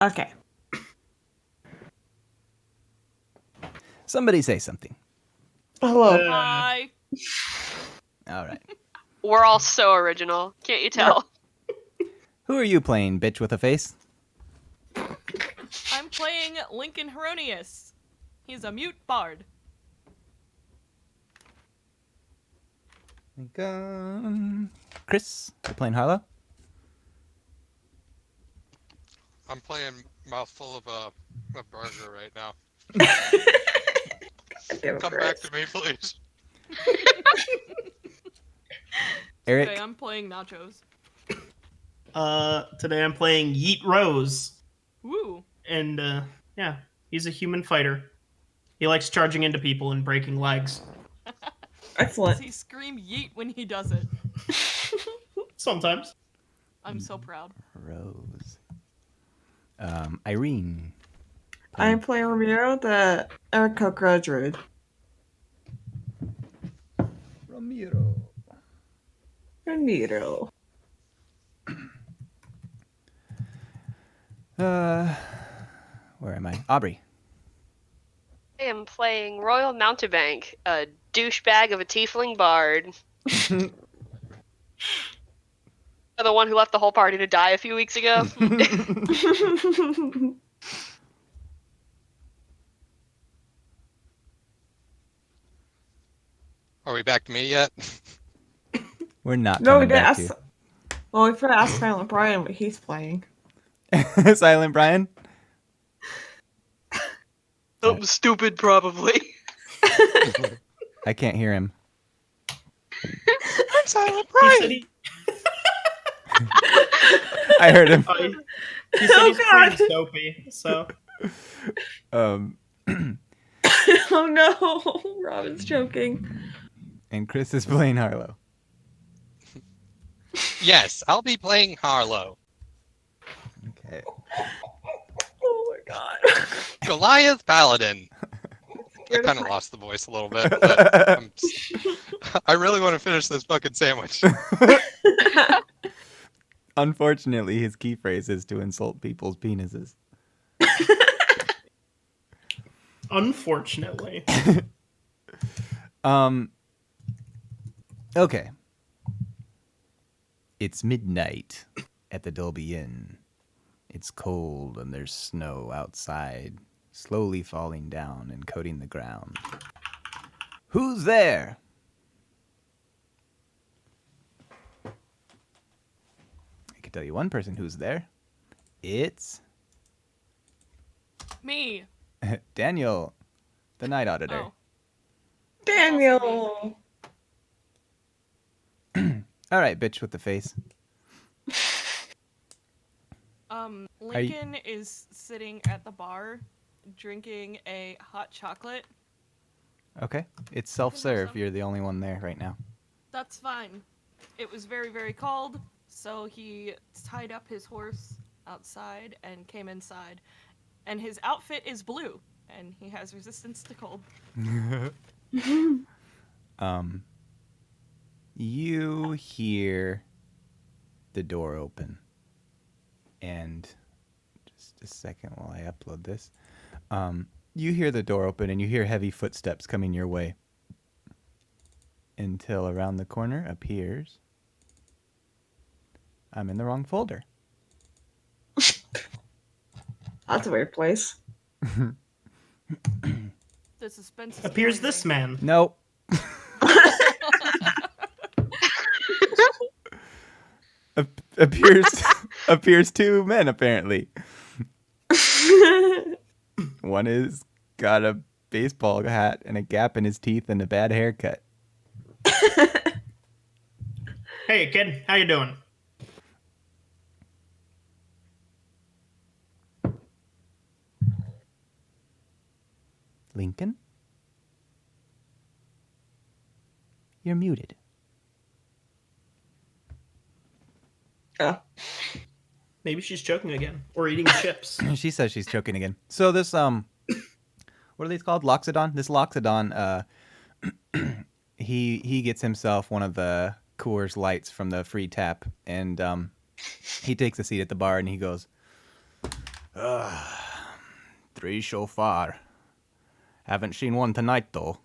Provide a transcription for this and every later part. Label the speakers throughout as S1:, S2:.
S1: Okay.
S2: Somebody say something.
S1: Hello.
S3: Hi.
S2: All right.
S4: We're all so original. Can't you tell?
S2: Who are you playing, bitch with a face?
S3: I'm playing Lincoln Heronius. He's a mute bard.
S2: Chris, you playing Harlow?
S5: I'm playing mouthful of a burger right now. Come back to me, please.
S2: Eric?
S3: Today I'm playing Nachos.
S6: Today I'm playing Yeet Rose.
S3: Woo.
S6: And, yeah, he's a human fighter. He likes charging into people and breaking legs.
S3: Does
S1: Excellent.
S3: he scream yeet when he does it?
S6: Sometimes.
S3: I'm so proud.
S2: Rose. Irene.
S1: I'm playing Ramiro, the Aarakocra druid.
S2: Ramiro.
S1: Ramiro.
S2: Where am I? Aubrey.
S4: I am playing Royal Mountebank, a douchebag of a tiefling bard. The one who left the whole party to die a few weeks ago.
S5: Are we back to me yet?
S2: We're not
S1: No, we
S2: coming
S1: didn't
S2: back
S1: ask. Well, we forgot to ask Silent Brian what he's playing.
S2: to Silent Brian?
S4: Something stupid, probably.
S2: I can't hear him.
S5: I'm Silent
S6: He
S5: Brian!
S6: said he,
S2: I heard him.
S6: he said he's
S1: God.
S6: pretty soapy, so...
S2: Um,
S1: Oh no, Robin's joking.
S2: and Chris is playing Harlow.
S5: Yes, I'll be playing Harlow.
S2: Okay.
S1: Oh my god.
S5: Goliath Paladin. I kind of lost the voice a little bit, but I really want to finish this fucking sandwich.
S2: Unfortunately, his key phrase is to insult people's penises.
S6: Unfortunately.
S2: Okay. It's midnight at the Dolby Inn. It's cold and there's snow outside, slowly falling down and coating the ground. Who's there? I can tell you one person who's there. It's
S3: Me.
S2: Daniel, the night auditor.
S3: Oh.
S1: Daniel.
S2: All right, bitch with the face.
S3: Lincoln is sitting at the bar drinking a hot chocolate.
S2: Okay. It's self-serve. You're the only one there right now.
S3: That's fine. It was very, very cold, so he tied up his horse outside and came inside. And his outfit is blue, and he has resistance to cold.
S2: You hear the door open. And just a second while I upload this. You hear the door open and you hear heavy footsteps coming your way. Until around the corner appears... I'm in the wrong folder.
S1: That's a weird place.
S3: The suspense is
S6: Appears
S3: killing
S6: this
S3: me.
S6: man.
S2: Nope. appears two men apparently. One is got a baseball hat and a gap in his teeth and a bad haircut.
S6: Hey, kid, how you doing?
S2: Lincoln? You're muted.
S1: Oh.
S6: Maybe she's choking again. Or eating chips.
S2: She says she's choking again. So this what are these called? Loxodon? This Loxodon, he gets himself one of the Coors Lights from the free tap, and he takes a seat at the bar and he goes, 3 so far. Haven't seen one tonight, though.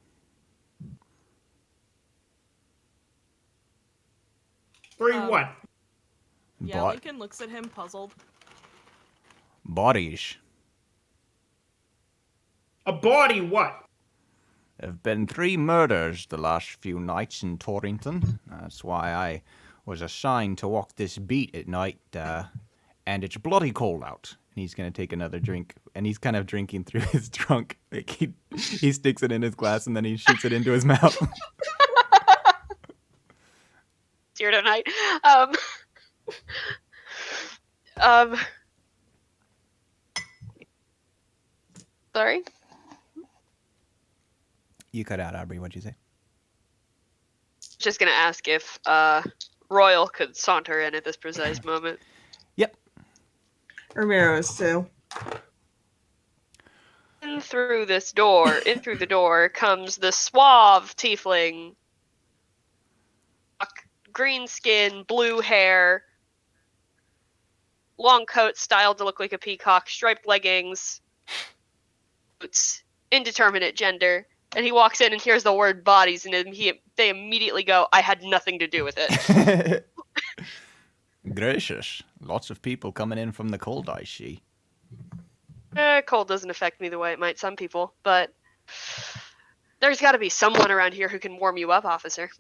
S6: 3 what?
S3: Yeah,
S2: Bo-
S3: Lincoln looks at him puzzled.
S2: Bodies.
S6: A body what?
S2: Have been 3 murders the last few nights in Torrington. That's why I was assigned to walk this beat at night, and it's bloody cold out. And he's going to take another drink, and he's kind of drinking through his trunk. Like he sticks it in his glass, and then he shoots it into his mouth.
S4: Zero tonight. Sorry.
S2: You cut out, Aubrey. What'd you say?
S4: Just gonna ask if Royal could saunter in at this precise moment.
S2: Yep.
S1: Ramiro's too.
S4: In through the door comes the suave tiefling. Green skin, blue hair, long coat styled to look like a peacock, striped leggings, boots, indeterminate gender. And he walks in and hears the word bodies, and they immediately go, I had nothing to do with it.
S2: Gracious. Lots of people coming in from the cold, I see.
S4: Cold doesn't affect me the way it might some people, but there's got to be someone around here who can warm you up, officer.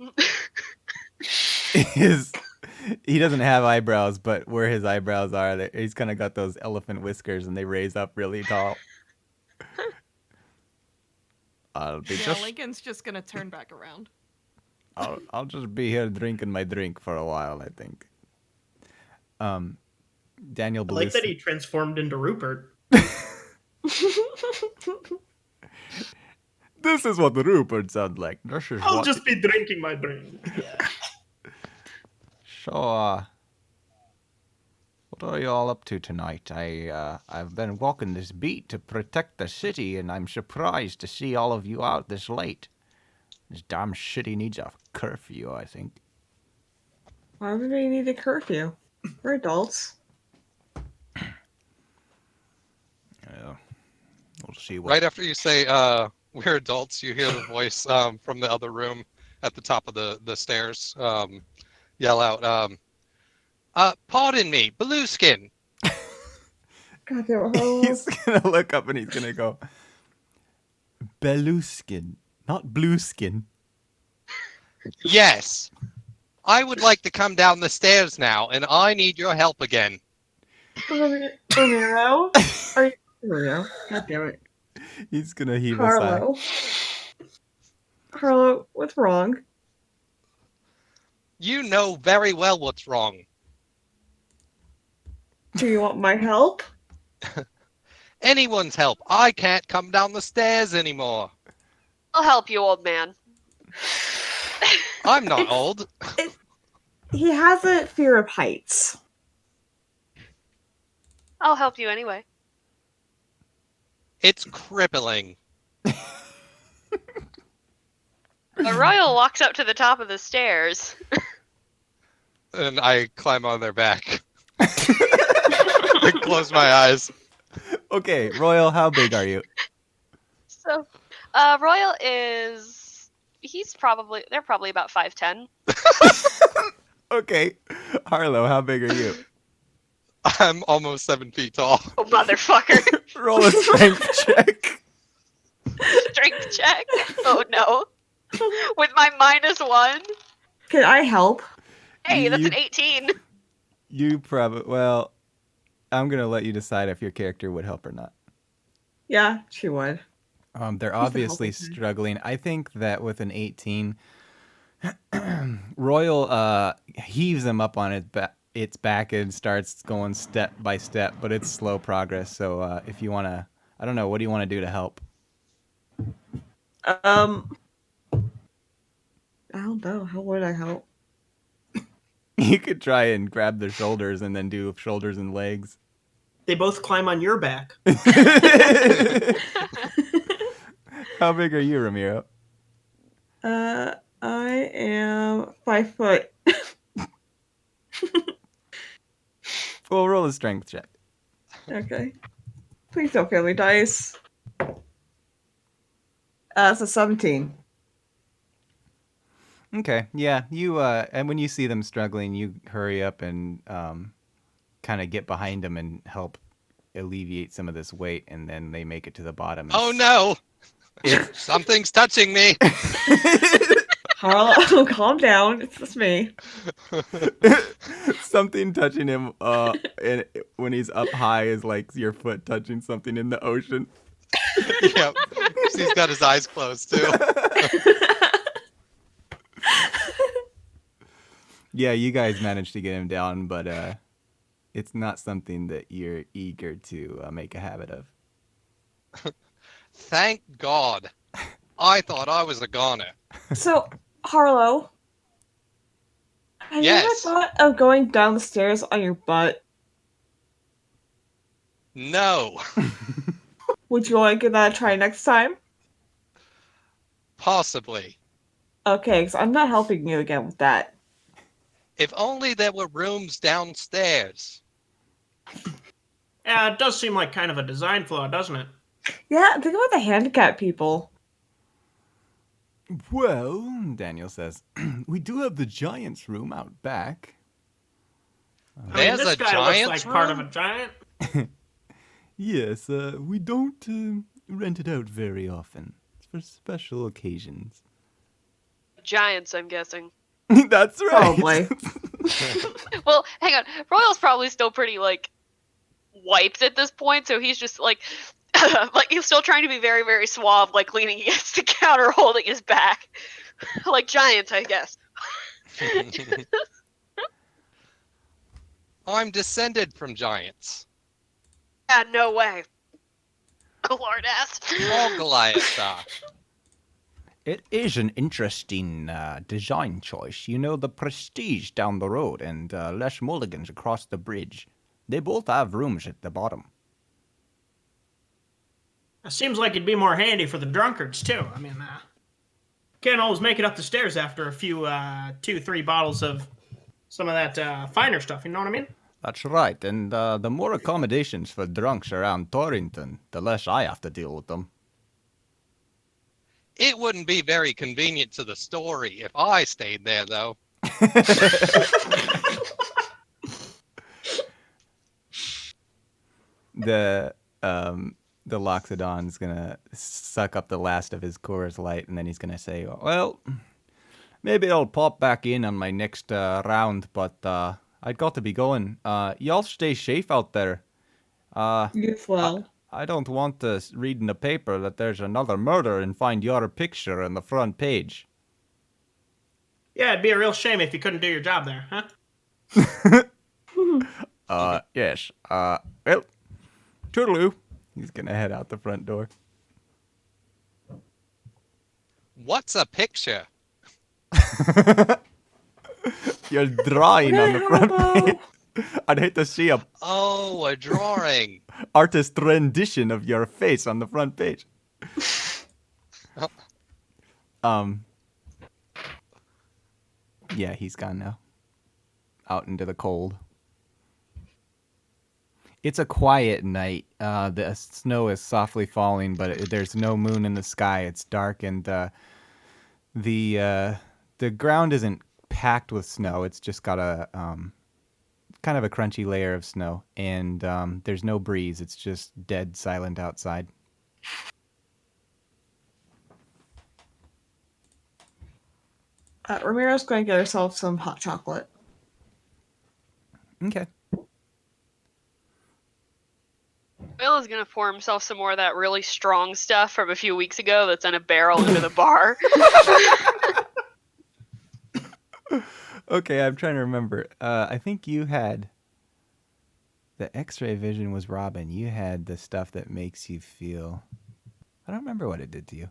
S2: He doesn't have eyebrows, but where his eyebrows are, he's kind of got those elephant whiskers, and they raise up really tall.
S3: Lincoln's just gonna turn back around.
S2: I'll just be here drinking my drink for a while, I think. Daniel
S6: I like that
S2: Belushi.
S6: he transformed into Rupert.
S2: This is what Rupert sounds like.
S6: I'll just be drinking my drink.
S2: So, what are you all up to tonight? I've been walking this beat to protect the city, and I'm surprised to see all of you out this late. This damn city needs a curfew, I think.
S1: Why would we need a curfew? We're adults.
S2: Yeah. We'll see what...
S5: Right after you say, we're adults, you hear the voice from the other room at the top of the stairs yell out, pardon me, Blueskin.
S1: God damn it, Harlow.
S2: He's gonna look up and he's gonna go, Beluskin, not Blueskin.
S5: Yes. I would like to come down the stairs now, and I need your help again.
S1: Ramiro? Are you... Ramiro? God damn it.
S2: He's gonna heave a sigh.
S1: Harlow. Harlow, what's wrong?
S5: You know very well what's wrong.
S1: Do you want my help?
S5: Anyone's help. I can't come down the stairs anymore.
S4: I'll help you, old man.
S5: I'm not old.
S1: He has a fear of heights.
S4: I'll help you anyway.
S5: It's crippling.
S4: Royal walks up to the top of the stairs.
S5: And I climb on their back. I close my eyes.
S2: Okay, Royal, how big are you?
S4: So, Royal is... They're probably about 5'10".
S2: Okay. Harlow, how big are you?
S5: I'm almost 7 feet tall.
S4: Oh, motherfucker.
S2: Roll a strength check.
S4: Strength check. Oh, no. With my -1.
S1: Can I help?
S4: Hey, that's
S2: You-
S4: an 18.
S2: You probably... Well, I'm going to let you decide if your character would help or not.
S1: Yeah, she would.
S2: They're
S1: the
S2: obviously
S1: helper.
S2: struggling. I think that with an 18, Royal heaves him up on its back and starts going step by step, but it's slow progress. So if you want to, I don't know, what do you want to do to help?
S1: I don't know. How would I help?
S2: You could try and grab the shoulders and then do shoulders and legs.
S6: They both climb on your back.
S2: How big are you, Ramiro?
S1: I am 5 foot.
S2: Well, roll a strength check.
S1: Okay. Please don't fail me, dice. That's a 17.
S2: Okay, yeah, you and when you see them struggling, you hurry up and kind of get behind them and help alleviate some of this weight, and then they make it to the bottom.
S5: Oh no!
S2: It's
S5: Something's touching me.
S1: Harlow, calm down. It's just me.
S2: something touching him. And when he's up high, is like your foot touching something in the ocean.
S5: Yep. He's got his eyes closed too.
S2: Yeah, you guys managed to get him down, but it's not something that you're eager to make a habit of.
S5: Thank God. I thought I was a goner.
S1: So, Harlow, have you ever
S5: Yes.
S1: thought of going down the stairs on your butt?
S5: No.
S1: Would you want to give that a try next time?
S5: Possibly.
S1: Okay, because I'm not helping you again with that.
S5: If only there were rooms downstairs.
S6: Yeah, it does seem like kind of a design flaw, doesn't it?
S1: Yeah, think about the handicapped people.
S2: Well, Daniel says, we do have the giant's room out back.
S6: I mean,
S5: There's
S6: this
S5: a
S6: guy looks
S5: giant's
S6: like part of
S5: room?
S6: a giant.
S2: Yes, we don't rent it out very often. It's for special occasions.
S4: Giants, I'm guessing.
S2: That's right.
S1: Probably.
S4: Well, hang on. Royal's probably still pretty, like, wiped at this point, so he's just, like, like, he's still trying to be very, very suave, like, leaning against the counter, holding his back. Like giants, I guess.
S5: I'm descended from giants.
S4: Yeah, no way. Lord ass.
S5: All Goliaths are.
S2: It is an interesting design choice. You know, the Prestige down the road and Les Mulligan's across the bridge. They both have rooms at the bottom.
S6: It seems like it'd be more handy for the drunkards, too. I mean, can't always make it up the stairs after a few, 2-3 bottles of some of that finer stuff, you know what I mean?
S2: That's right, and the more accommodations for drunks around Torrington, the less I have to deal with them.
S5: It wouldn't be very convenient to the story if I stayed there, though.
S2: The Loxodon's gonna suck up the last of his Coors Light, and then he's gonna say, "Well, maybe I'll pop back in on my next round, but I got to be going. Y'all stay safe out there.
S1: You as well.
S2: I don't want to read in the paper that there's another murder and find your picture on the front page."
S6: Yeah, it'd be a real shame if you couldn't do your job there, huh?
S2: Yes. Well, toodaloo. He's gonna head out the front door.
S5: What's a picture?
S2: You're drawing on the front page. I'd hate to see a
S5: Oh, a drawing.
S2: artist rendition of your face on the front page. Yeah, he's gone now. Out into the cold. It's a quiet night. The snow is softly falling, but there's no moon in the sky. It's dark, and the ground isn't packed with snow. It's just got a kind of a crunchy layer of snow, and there's no breeze. It's just dead silent outside.
S1: Ramiro's going to get herself some hot chocolate.
S2: Okay.
S4: Will is gonna pour himself some more of that really strong stuff from a few weeks ago that's in a barrel under the bar.
S2: Okay, I'm trying to remember. I think you had the X-ray vision was Robin. You had the stuff that makes you feel. I don't remember what it did to you.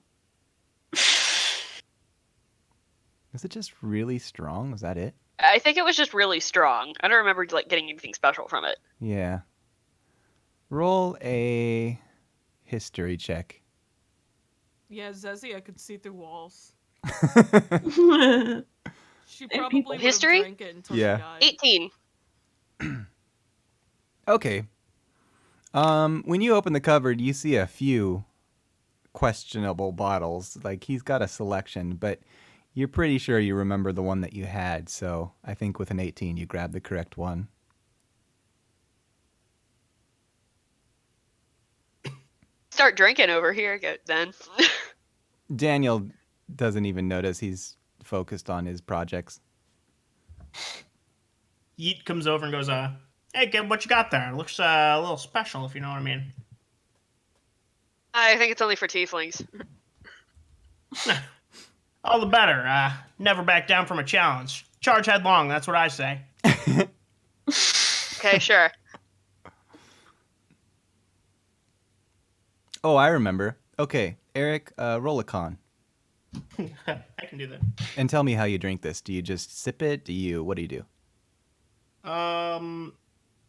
S2: Was it just really strong? Was that it?
S4: I think it was just really strong. I don't remember like getting anything special from it.
S2: Yeah. Roll a history check.
S3: Yeah, Zezia could see through walls.
S1: People.
S3: She probably
S1: people-
S3: would have
S4: History?
S3: drank it until
S2: Yeah.
S3: she died.
S4: 18.
S2: Okay. When you open the cupboard, you see a few questionable bottles. Like, he's got a selection, but you're pretty sure you remember the one that you had. So I think with an 18, you grab the correct one.
S4: Start drinking over here then.
S2: Daniel doesn't even notice. He's focused on his projects.
S6: Yeet comes over and goes, hey, kid, what you got there? It looks a little special, if you know what I mean.
S4: I think it's only for tieflings.
S6: All the better. Never back down from a challenge. Charge headlong, that's what I say.
S4: Okay, sure.
S2: Oh, I remember. Okay, Eric, roll a con.
S6: I can do that.
S2: And tell me how you drink this. Do you just sip it? What do you do?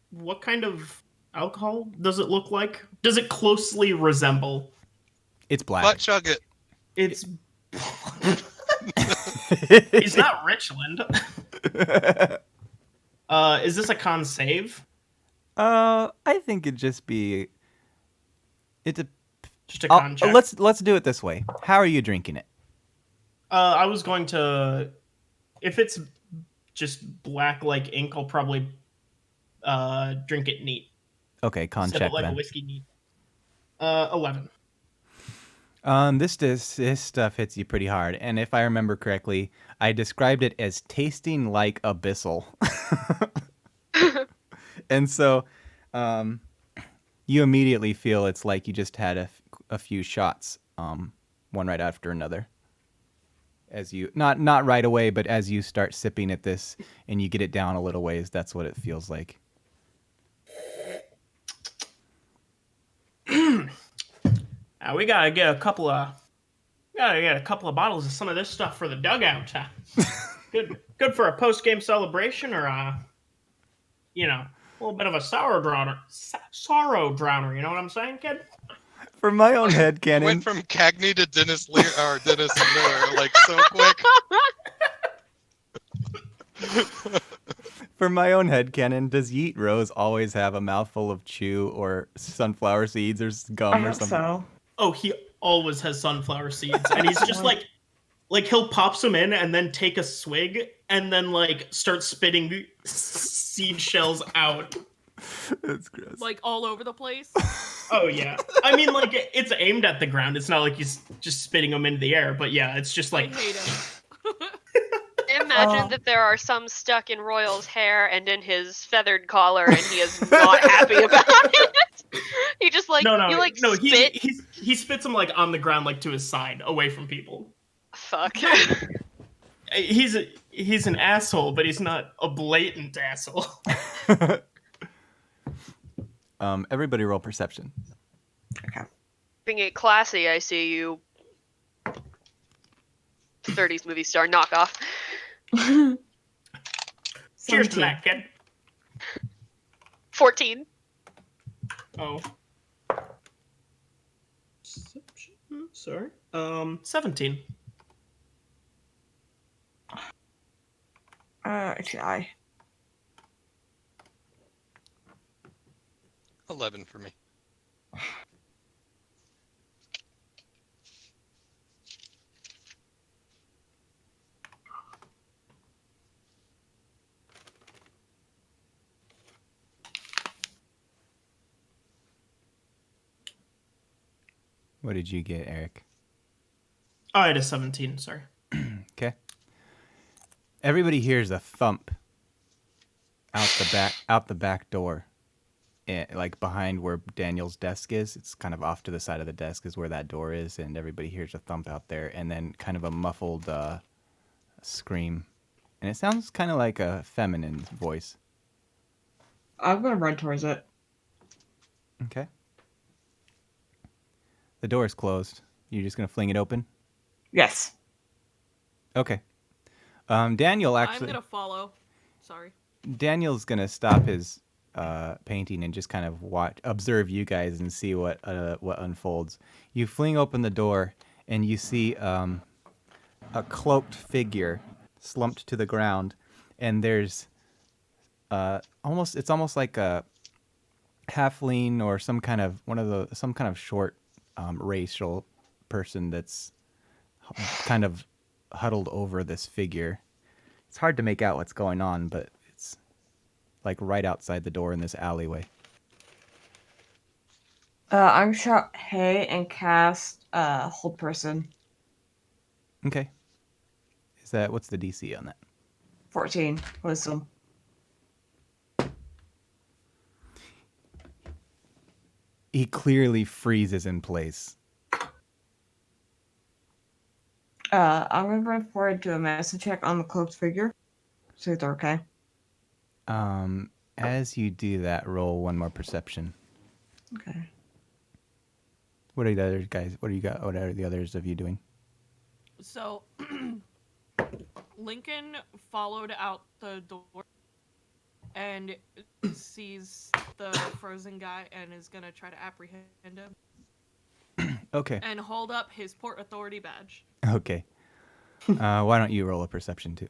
S6: What kind of alcohol does it look like? Does it closely resemble?
S2: It's black.
S5: Butt chug it.
S6: It's... He's not Richland. Is this a con save?
S2: I think it'd just be...
S6: Just a con check?
S2: Let's do it this way. How are you drinking it?
S6: I was going to... If it's just black like ink, I'll probably drink it neat.
S2: Okay, con
S6: Sip
S2: check
S6: it like
S2: then.
S6: a whiskey neat. 11.
S2: This stuff hits you pretty hard, and if I remember correctly, I described it as tasting like abyssal. And so, you immediately feel it's like you just had a few shots, one right after another. As you not right away, but as you start sipping at this and you get it down a little ways, that's what it feels like.
S6: We gotta get a couple of bottles of some of this stuff for the dugout. Good for a post-game celebration, or a little bit of a sorrow drowner. You know what I'm saying, kid?
S2: For my own headcanon,
S5: Went from Cagney to Dennis Lear or Dennis Miller like so quick.
S2: For my own headcanon, does Yeet Rose always have a mouthful of chew or sunflower seeds or gum
S1: I
S2: or
S1: hope
S2: something?
S1: so.
S6: Oh, he always has sunflower seeds, and he's just like he'll pop some in and then take a swig and then start spitting seed shells out.
S2: That's gross.
S3: Like all over the place.
S6: Oh yeah, I mean it's aimed at the ground. It's not like he's just spitting them into the air, but yeah, it's just
S3: I
S6: like
S3: hate him.
S4: Imagine that there are some stuck in Royal's hair and in his feathered collar, and he is not happy about it. He just
S6: no,
S4: spit.
S6: he spits them on the ground, to his side, away from people.
S4: Fuck.
S6: He's an asshole, but he's not a blatant asshole.
S2: Everybody roll perception.
S1: Okay.
S4: Being it classy, I see you. 30s movie star knockoff.
S6: Cheers to
S1: 17.
S6: that, kid.
S4: 14.
S6: Oh. Sorry. 17.
S1: I
S5: 11 for me.
S2: What did you get, Eric?
S6: Oh, I had a 17, sorry.
S2: Okay. Everybody hears a thump out the back door. Like behind where Daniel's desk is. It's kind of off to the side of the desk is where that door is, and everybody hears a thump out there, and then kind of a muffled scream. And it sounds kind of like a feminine voice.
S1: I'm gonna run towards it.
S2: Okay. The door is closed. You're just gonna fling it open?
S1: Yes.
S2: Okay. Daniel
S3: I'm
S2: actually.
S3: gonna follow. Sorry.
S2: Daniel's gonna stop his painting and just kind of observe you guys and see what unfolds. You fling open the door and you see a cloaked figure slumped to the ground, and there's it's almost like a halfling or some kind of short racial person that's kind of huddled over this figure. It's hard to make out what's going on, but it's like right outside the door in this alleyway.
S1: I'm gonna shout hey and cast hold person.
S2: Okay. What's the DC on that?
S1: 14 wisdom.
S2: He clearly freezes in place.
S1: I'm gonna run forward to a medicine check on the cloaked figure. See if they're okay.
S2: As you do that, roll one more perception.
S1: Okay.
S2: What are the other guys? What are the others of you doing?
S3: So, Lincoln followed out the door and sees the frozen guy and is gonna try to apprehend him
S2: Okay.
S3: and hold up his Port Authority badge.
S2: Okay. Why don't you roll a perception too?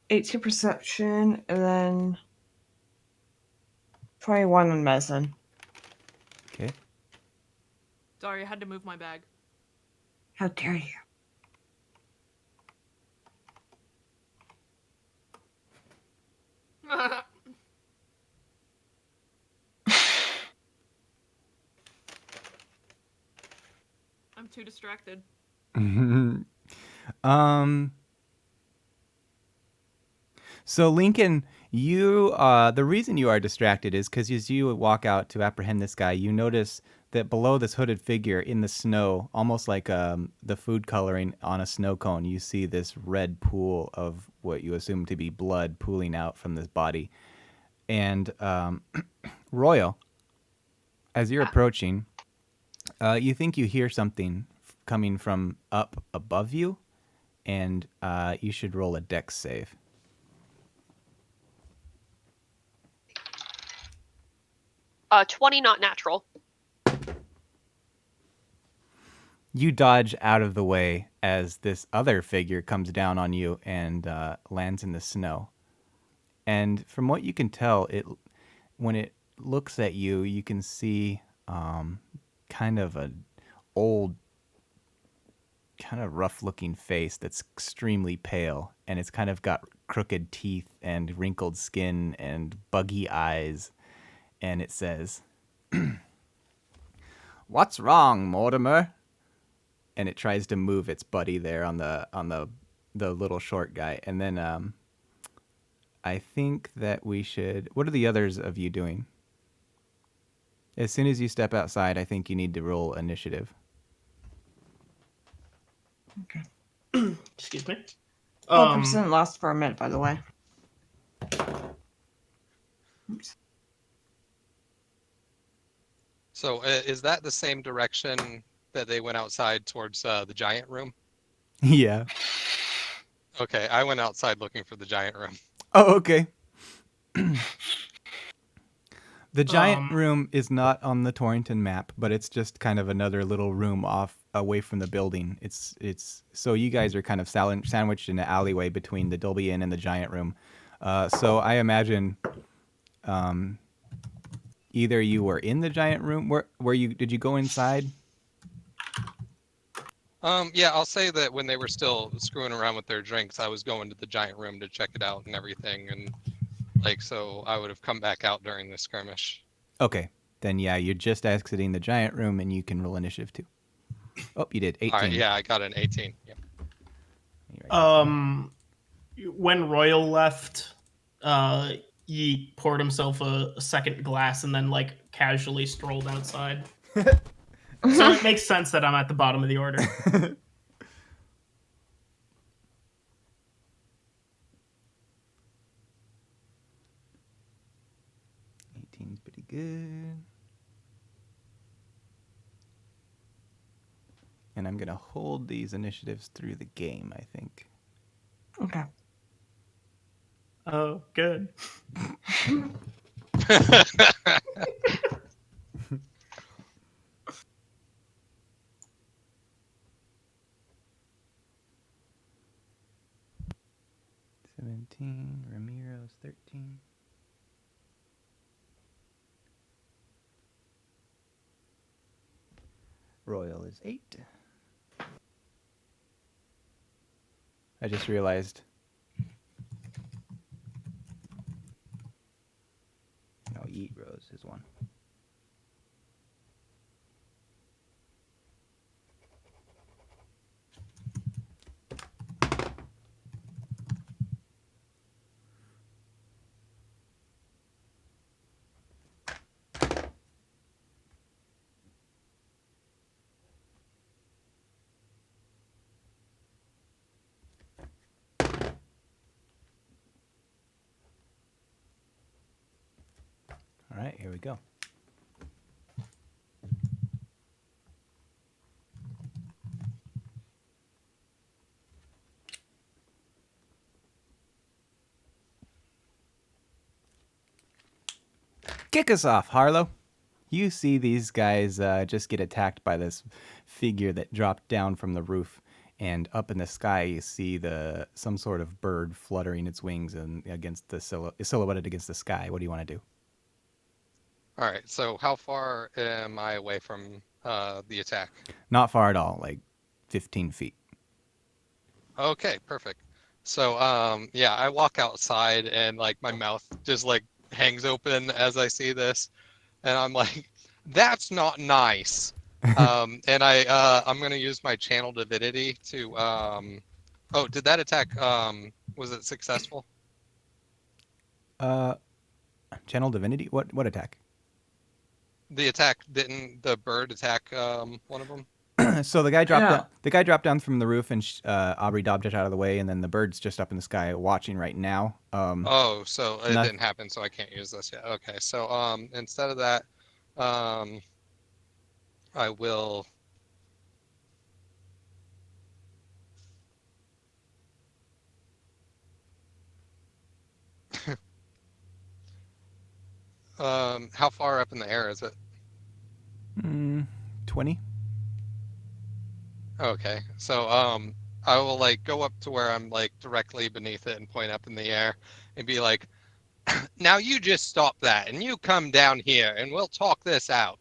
S1: 18 perception, and then 21 on medicine.
S2: Okay.
S3: Sorry, I had to move my bag.
S1: How dare you?
S3: I'm too distracted.
S2: So Lincoln, you the reason you are distracted is because as you walk out to apprehend this guy, you notice that below this hooded figure in the snow, almost like the food coloring on a snow cone, you see this red pool of what you assume to be blood pooling out from this body. And Royal, as you're approaching, you think you hear something coming from up above you, and you should roll a dex save.
S4: 20 not natural.
S2: You dodge out of the way as this other figure comes down on you and lands in the snow. And from what you can tell, when it looks at you, you can see kind of an old, kind of rough-looking face that's extremely pale, and it's kind of got crooked teeth and wrinkled skin and buggy eyes. And it says, "What's wrong, Mortimer?" And it tries to move its buddy there on the little short guy. And then I think that we should. What are the others of you doing? As soon as you step outside, I think you need to roll initiative.
S1: Okay.
S6: Excuse me.
S1: 12% lasts for a minute, by the way. Oops.
S5: So is that the same direction that they went outside towards the giant room?
S2: Yeah.
S5: Okay, I went outside looking for the giant room.
S2: Oh, okay. The giant room is not on the Torrington map, but it's just kind of another little room off away from the building. It's so you guys are kind of sandwiched in the alleyway between the Dolby Inn and the giant room. So I imagine either you were in the giant room. Did you go inside?
S5: Yeah, I'll say that when they were still screwing around with their drinks, I was going to the giant room to check it out and everything, and so I would have come back out during the skirmish.
S2: Okay, then yeah, you're just exiting the giant room, and you can roll initiative too. Oh, you did 18.
S5: All right, yeah, I got an 18. Yep.
S6: When Royal left, he poured himself a second glass and then casually strolled outside. So it makes sense that I'm at the bottom of the order.
S2: 18's pretty good. And I'm gonna hold these initiatives through the game, I think.
S1: Okay.
S6: Oh, good.
S2: 17, Ramiro's 13. Royal is 8. I just realized. No, Yeet Rose is 1. All right, here we go. Kick us off, Harlow. You see these guys just get attacked by this figure that dropped down from the roof, and up in the sky you see some sort of bird fluttering its wings and against the silhouetted against the sky. What do you want to do?
S5: All right. So how far am I away from the attack?
S2: Not far at all, like 15 feet.
S5: Okay, perfect. So yeah, I walk outside and like my mouth just like hangs open as I see this, and I'm like, that's not nice. And I'm gonna use my channel divinity to oh, did that attack was it successful?
S2: Channel Divinity? What attack?
S5: The attack didn't the bird attack one of them?
S2: So the guy dropped
S1: Yeah.
S2: down. The guy dropped down from the roof, and Aubrey dodged it out of the way, and then the bird's just up in the sky watching right now.
S5: Oh, so it
S2: Not-
S5: didn't happen, so I can't use this yet. Okay, so instead of that, I will. How far up in the air is it?
S2: 20.
S5: Okay, so I will like go up to where I'm like directly beneath it and point up in the air and be like, now you just stop that and you come down here and we'll talk this out.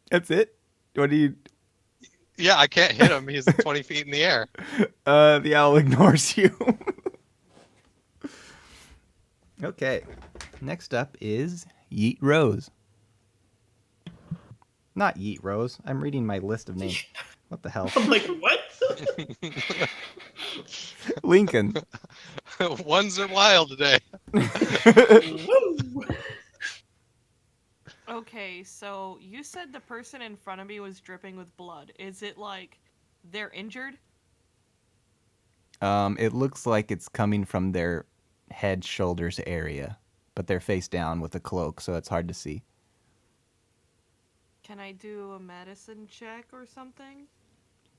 S2: That's it. What do you?
S5: Yeah, I can't hit him. He's 20 feet in the air.
S2: The owl ignores you. Okay. Next up is Yeet Rose. Not Yeet Rose. I'm reading my list of names. What the hell?
S6: I'm like, what?
S2: Lincoln.
S5: Ones are wild today.
S6: Woo!
S3: Okay, so you said the person in front of me was dripping with blood. Is it like they're injured?
S2: It looks like it's coming from their head, shoulders area, but they're face down with a cloak, so it's hard to see.
S3: Can I do a medicine check or something?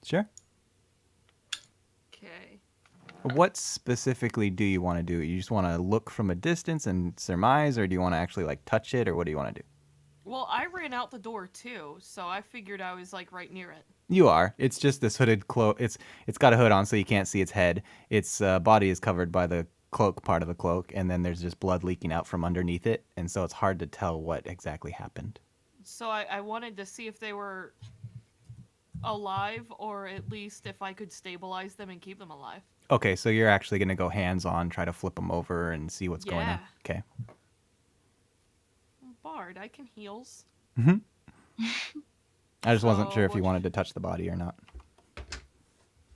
S2: Sure.
S3: Okay.
S2: What specifically do you want to do? You just want to look from a distance and surmise, or do you want to actually like touch it, or what do you want to do?
S3: Well, I ran out the door too, so I figured I was like right near it.
S2: You are. It's just this hooded cloak. It's got a hood on, so you can't see its head. Its body is covered by the cloak part of the cloak, and then there's just blood leaking out from underneath it, and so it's hard to tell what exactly happened.
S3: So I wanted to see if they were alive, or at least if I could stabilize them and keep them alive.
S2: Okay, so you're actually gonna go hands-on, try to flip them over and see what's going on.
S3: Yeah.
S2: Okay.
S3: Bard, I can heals.
S2: I just wasn't sure if you
S3: So-
S2: wanted to touch the body or not.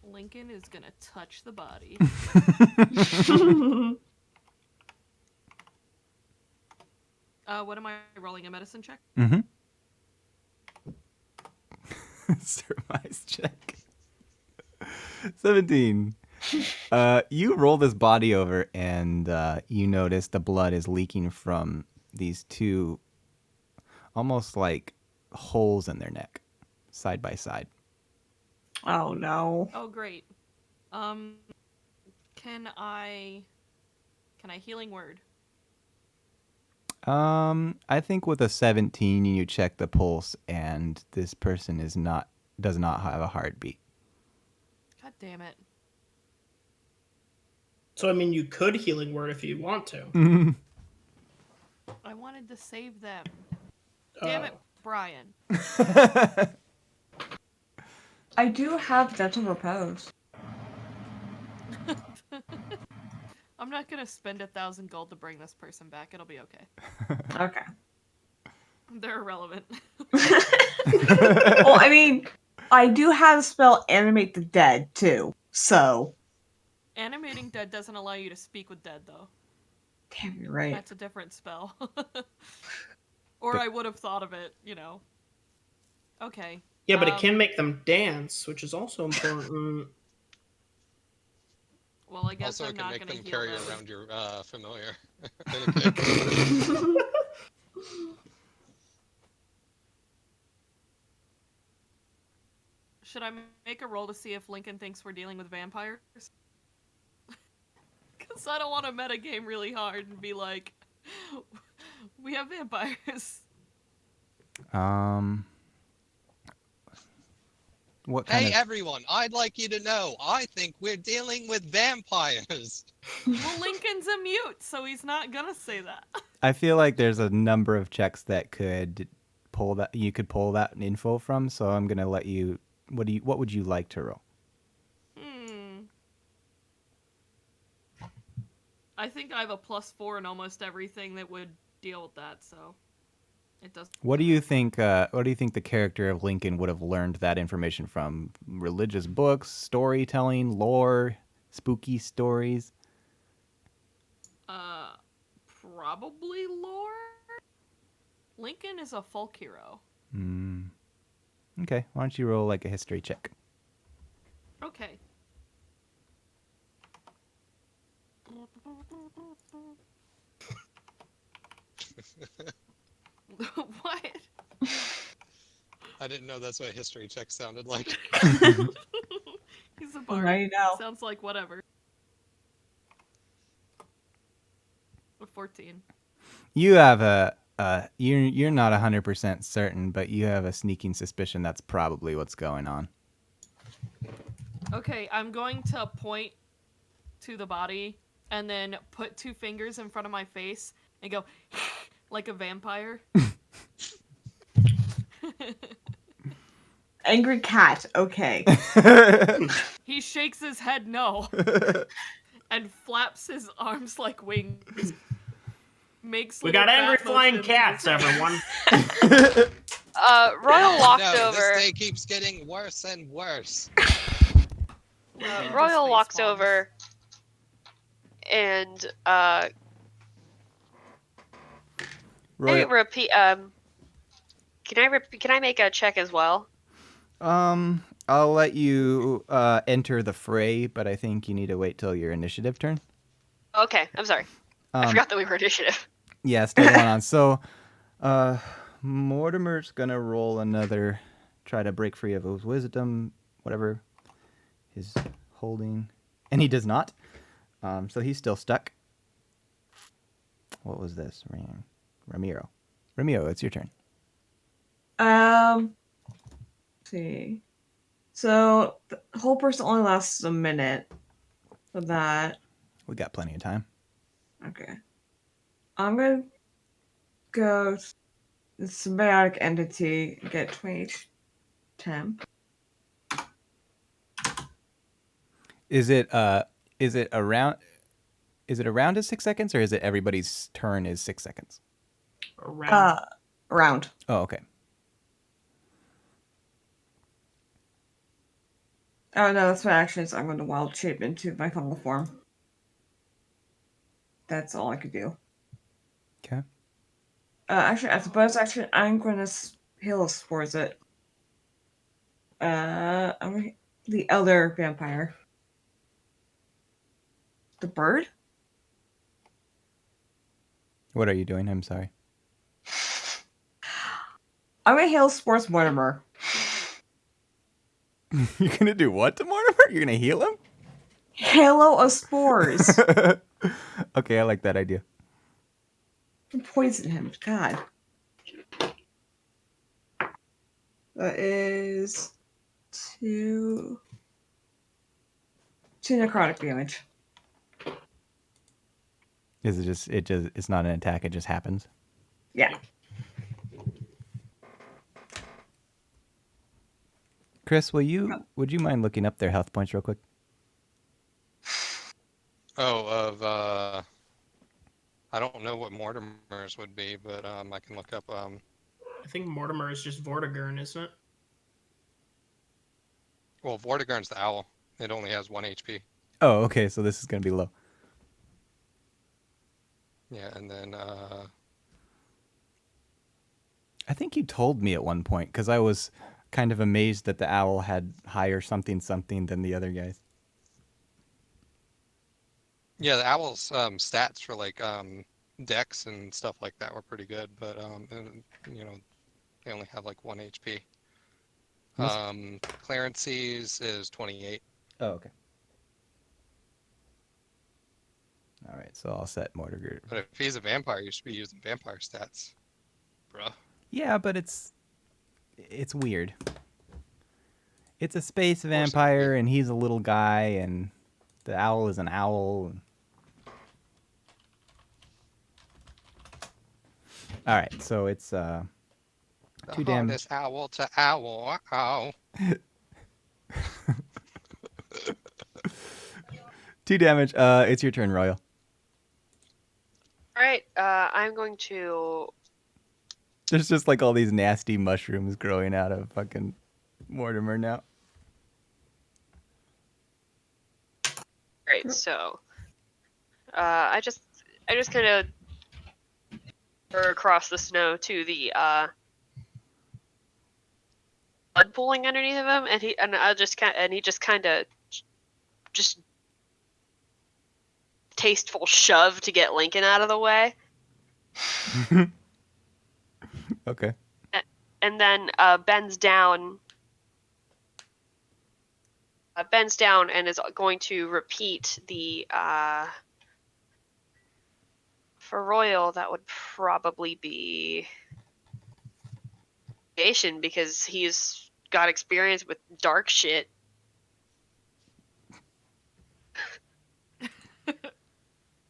S3: Lincoln is gonna touch the body. What am I rolling? A medicine check?
S2: Mm-hmm. Surmise check. 17. You roll this body over, and you notice the blood is leaking from these two almost like holes in their neck, side by side.
S1: Oh no.
S3: Oh, great. Can I healing word?
S2: I think with a 17, you check the pulse, and this person does not have a heartbeat.
S3: God damn it.
S6: So I mean, you could healing word if you want to.
S3: I wanted to save them. Damn it, Brian.
S1: I do have dental repose.
S3: I'm not gonna spend 1,000 gold to bring this person back. It'll be okay.
S1: Okay.
S3: They're irrelevant.
S1: Well, I mean, I do have the spell Animate the Dead, too. So.
S3: Animating dead doesn't allow you to speak with dead, though.
S1: Damn, you're right.
S3: That's a different spell. Or I would have thought of it, you know. Okay.
S6: Yeah, but it can make them dance, which is also important.
S3: Well, I guess
S5: Also,
S3: I'm
S5: it can
S3: not
S5: make
S3: gonna
S5: them
S3: heal
S5: carry
S3: them.
S5: around your familiar. Okay.
S3: Should I make a roll to see if Lincoln thinks we're dealing with vampires? Because I don't want to metagame really hard and be like, we have vampires.
S2: What kind
S5: Hey
S2: of?
S5: everyone, I'd like you to know, I think we're dealing with vampires.
S3: Well, Lincoln's a mute, so he's not gonna say that.
S2: I feel like there's a number of checks that could pull that you could pull that info from. So I'm gonna let you. What would you like to roll?
S3: I think I have a +4 in almost everything that would deal with that, so it does.
S2: What do you think? What do you think the character of Lincoln would have learned that information from? Religious books, storytelling, lore, spooky stories.
S3: Probably lore. Lincoln is a folk hero.
S2: Okay, why don't you roll like a history check?
S3: Okay. What?
S5: I didn't know that's what a history check sounded like.
S3: He's a bard.
S1: Now you know.
S3: Sounds like whatever. A 14.
S2: You have you're not 100% certain, but you have a sneaking suspicion that's probably what's going on.
S3: Okay, I'm going to point to the body and then put 2 fingers in front of my face and go like a vampire.
S1: Angry cat. Okay.
S3: He shakes his head no and flaps his arms like wings. Makes
S6: We
S3: little
S6: got angry
S3: bat
S6: flying
S3: motions.
S6: cats, everyone.
S4: Royal walks
S5: No,
S4: over.
S5: this day keeps getting worse and worse.
S3: Lincoln just
S4: Royal walks
S3: face palms.
S4: over and
S2: Roy,
S4: repeat. Can I make a check as well?
S2: I'll let you enter the fray, but I think you need to wait till your initiative turn.
S4: Okay, I'm sorry. I forgot that we were initiative.
S2: Yeah, still going on. So, Mortimer's gonna roll another, try to break free of his wisdom, whatever his holding, and he does not. So he's still stuck. What was this? Ramiro, it's your turn.
S1: Let's see. So the whole person only lasts a minute. For that.
S2: We got plenty of time.
S1: Okay. I'm gonna go the symbiotic entity, get 20 temp.
S2: Is it around? Is it around is 6 seconds, or is it everybody's turn is 6 seconds?
S1: Round.
S2: Oh, okay.
S1: Oh no, that's my actions. I'm going to wild shape into my final form. That's all I could do.
S2: Okay.
S1: Actually, as a bonus action, I'm going to heal towards it. I'm the elder vampire. The bird?
S2: What are you doing? I'm sorry.
S1: I'm gonna heal Sports Mortimer.
S2: You're gonna do what to Mortimer? You're gonna heal him?
S1: Halo of spores.
S2: Okay, I like that idea.
S1: Poison him. God. That is 2 necrotic damage.
S2: Is it just it's not an attack, it just happens?
S1: Yeah.
S2: Chris, would you mind looking up their health points real quick?
S5: Oh, I don't know what Mortimer's would be, but I can look up.
S6: I think Mortimer is just Vortigern, isn't it?
S5: Well, Vortigern's the owl. It only has 1 HP.
S2: Oh, okay. So this is gonna be low.
S5: Yeah, and then
S2: I think you told me at one point because I was kind of amazed that the owl had higher something than the other guys.
S5: yeah, the owl's stats for like dex and stuff like that were pretty good, but and, you know, they only have like 1 HP. Clarency's is 28.
S2: Oh, okay. All right, so I'll set Mortimer.
S5: But if he's a vampire, you should be using vampire stats, bruh.
S2: Yeah, but it's weird. It's a space
S5: course it would
S2: vampire,
S5: be.
S2: and he's a little guy, and the owl is an owl. All right, so it's
S5: The
S2: 2 damage.
S5: hardest owl to owl. Ow.
S2: 2 damage. It's your turn, Royal.
S4: All right, I'm going to.
S2: There's just like all these nasty mushrooms growing out of fucking Mortimer now.
S4: Great. So, I just kind of across the snow to the blood pooling underneath of him, and he just kind of just tasteful shove to get Lincoln out of the way,
S2: Okay.
S4: and then bends down and is going to repeat the for Royal, that would probably be Nation, because he's got experience with dark shit. Is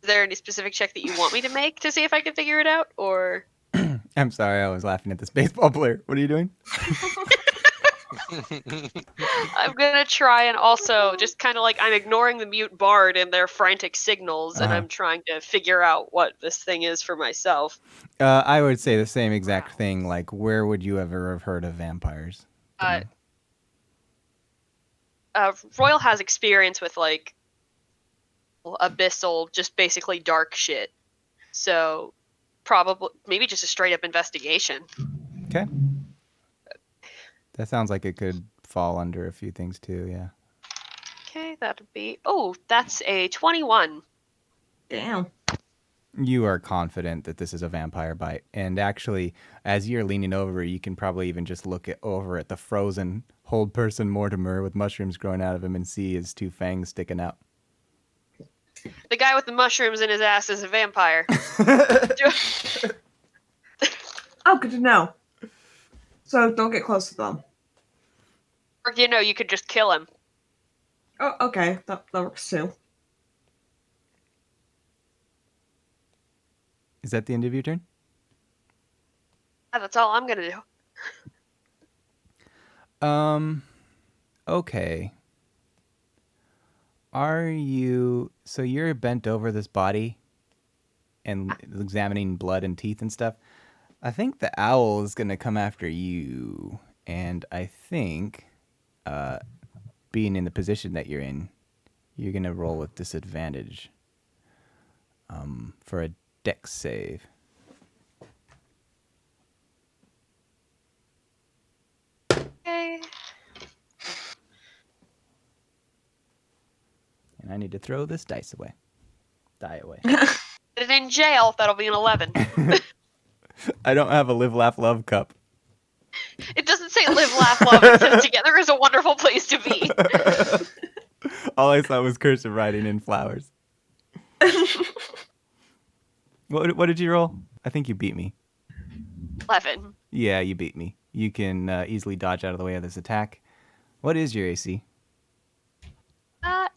S4: there any specific check that you want me to make to see if I can figure it out, or?
S2: I'm sorry, I was laughing at this baseball player. What are you doing?
S4: I'm gonna try and also just kind of like I'm ignoring the mute bard and their frantic signals, and I'm trying to figure out what this thing is for myself.
S2: I would say the same exact thing. Like, where would you ever have heard of vampires?
S4: Royal has experience with like abyssal, just basically dark shit. So probably maybe just a straight up investigation.
S2: Okay. That sounds like it could fall under a few things too, yeah.
S4: Okay, that'd be. Oh, that's a 21.
S1: Damn.
S2: You are confident that this is a vampire bite. And actually, as you're leaning over, you can probably even just look over at the frozen hold person Mortimer with mushrooms growing out of him and see his 2 fangs sticking out.
S4: The guy with the mushrooms in his ass is a vampire.
S1: Oh, good to know. So don't get close to them.
S4: Or, you could just kill him.
S1: Oh, okay. That works too.
S2: Is that the end of your turn?
S4: Yeah, that's all I'm gonna do.
S2: Okay. So you're bent over this body and examining blood and teeth and stuff. I think the owl is going to come after you. And I think, being in the position that you're in, you're going to roll with disadvantage for a dex save.
S4: Okay.
S2: And I need to throw this die away.
S4: And in jail, that'll be an 11.
S2: I don't have a live, laugh, love cup.
S4: It doesn't say live, laugh, love. It says together is a wonderful place to be.
S2: All I saw was cursive writing in flowers. What did you roll? I think you beat me.
S4: 11.
S2: Yeah, you beat me. You can easily dodge out of the way of this attack. What is your AC?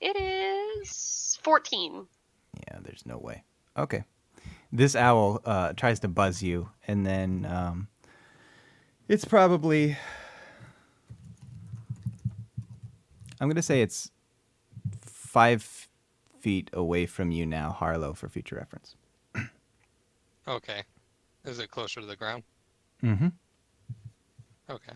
S4: It is 14.
S2: Yeah, there's no way. Okay. This owl tries to buzz you, and then it's probably, I'm going to say it's 5 feet away from you now, Harlow, for future reference.
S5: Okay. Is it closer to the ground?
S2: Mm-hmm.
S5: Okay.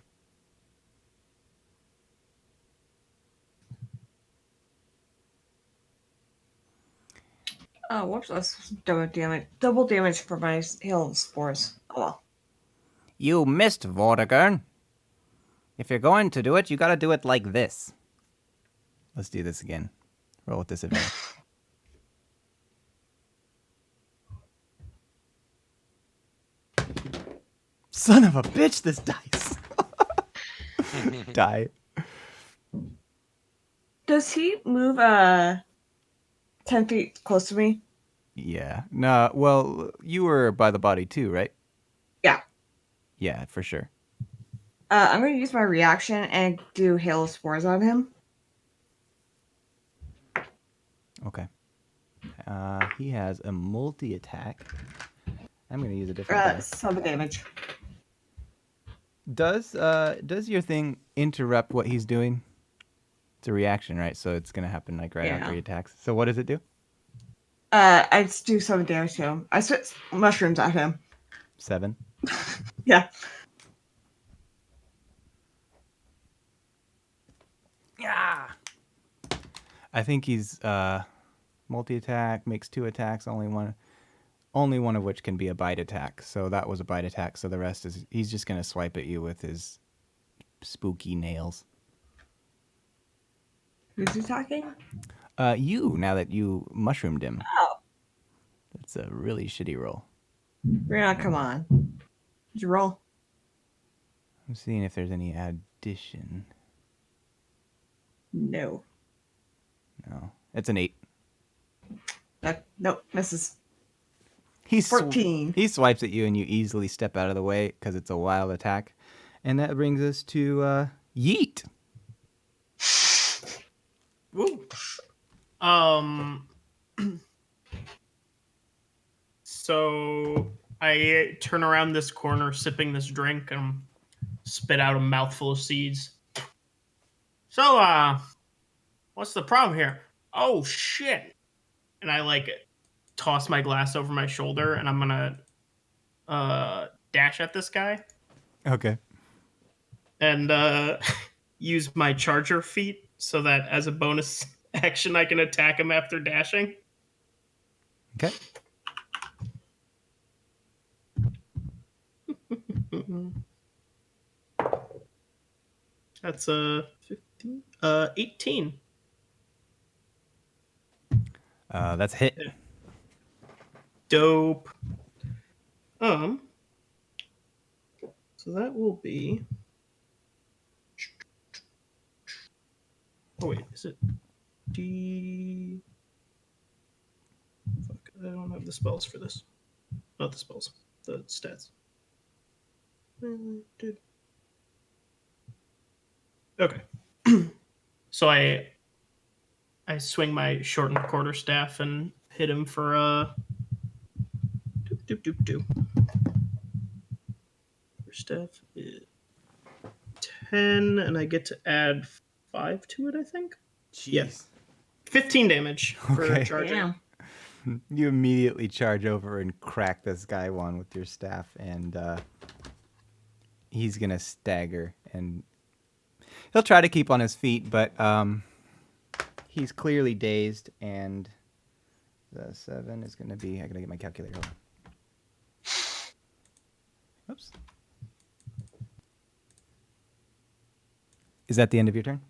S1: Oh, whoops, that's double damage. Double damage for my hail spores. Oh well.
S2: You missed, Vortigern. If you're going to do it, you got to do it like this. Let's do this again. Roll with disadvantage. Son of a bitch, this dice. Die.
S1: Does he move 10 feet close to me?
S2: Yeah. No, well, you were by the body too, right?
S1: Yeah.
S2: Yeah, for sure.
S1: I'm going to use my reaction and do hail of spores on him.
S2: Okay. He has a multi-attack. I'm going to use a different die.
S1: 7 damage.
S2: Does your thing interrupt what he's doing? It's a reaction, right? So it's going to happen like right after he attacks. So what does it do?
S1: I just do 7 damage to him. I spit mushrooms at him.
S2: 7.
S1: Yeah.
S2: Yeah. I think he's multi-attack, makes 2 attacks, only one of which can be a bite attack. So that was a bite attack. So the rest is he's just gonna swipe at you with his spooky nails.
S1: Who's attacking?
S2: You, now that you mushroomed him.
S1: Oh.
S2: That's a really shitty roll.
S1: Brianna, come on. Did you roll?
S2: I'm seeing if there's any addition.
S1: No.
S2: No. It's an 8.
S1: Nope, misses.
S2: He
S1: 14.
S2: He swipes at you and you easily step out of the way because it's a wild attack. And that brings us to Yeet.
S6: Woo. So I turn around this corner, sipping this drink, and spit out a mouthful of seeds. So, what's the problem here? Oh shit! And I toss my glass over my shoulder, and I'm gonna dash at this guy
S2: Okay.
S6: and use my charger feat so that as a bonus action I can attack him after dashing.
S2: Okay.
S6: That's 15, 18.
S2: That's a hit.
S6: Dope. So that will be. Oh wait, is it D? Fuck, I don't have the spells for this. Not the spells, the stats. Okay. So I swing my shortened quarterstaff and hit him for doop. Quarterstaff is 10, and I get to add 5 to it, I think.
S2: Jeez.
S6: Yes. 15 damage for
S2: Okay.
S6: charging.
S1: Damn.
S2: You immediately charge over and crack this guy one with your staff, and he's gonna stagger, and he'll try to keep on his feet, but he's clearly dazed, and the 7 is gonna be. I gotta get my calculator. Hold on. Oops. Is that the end of your turn?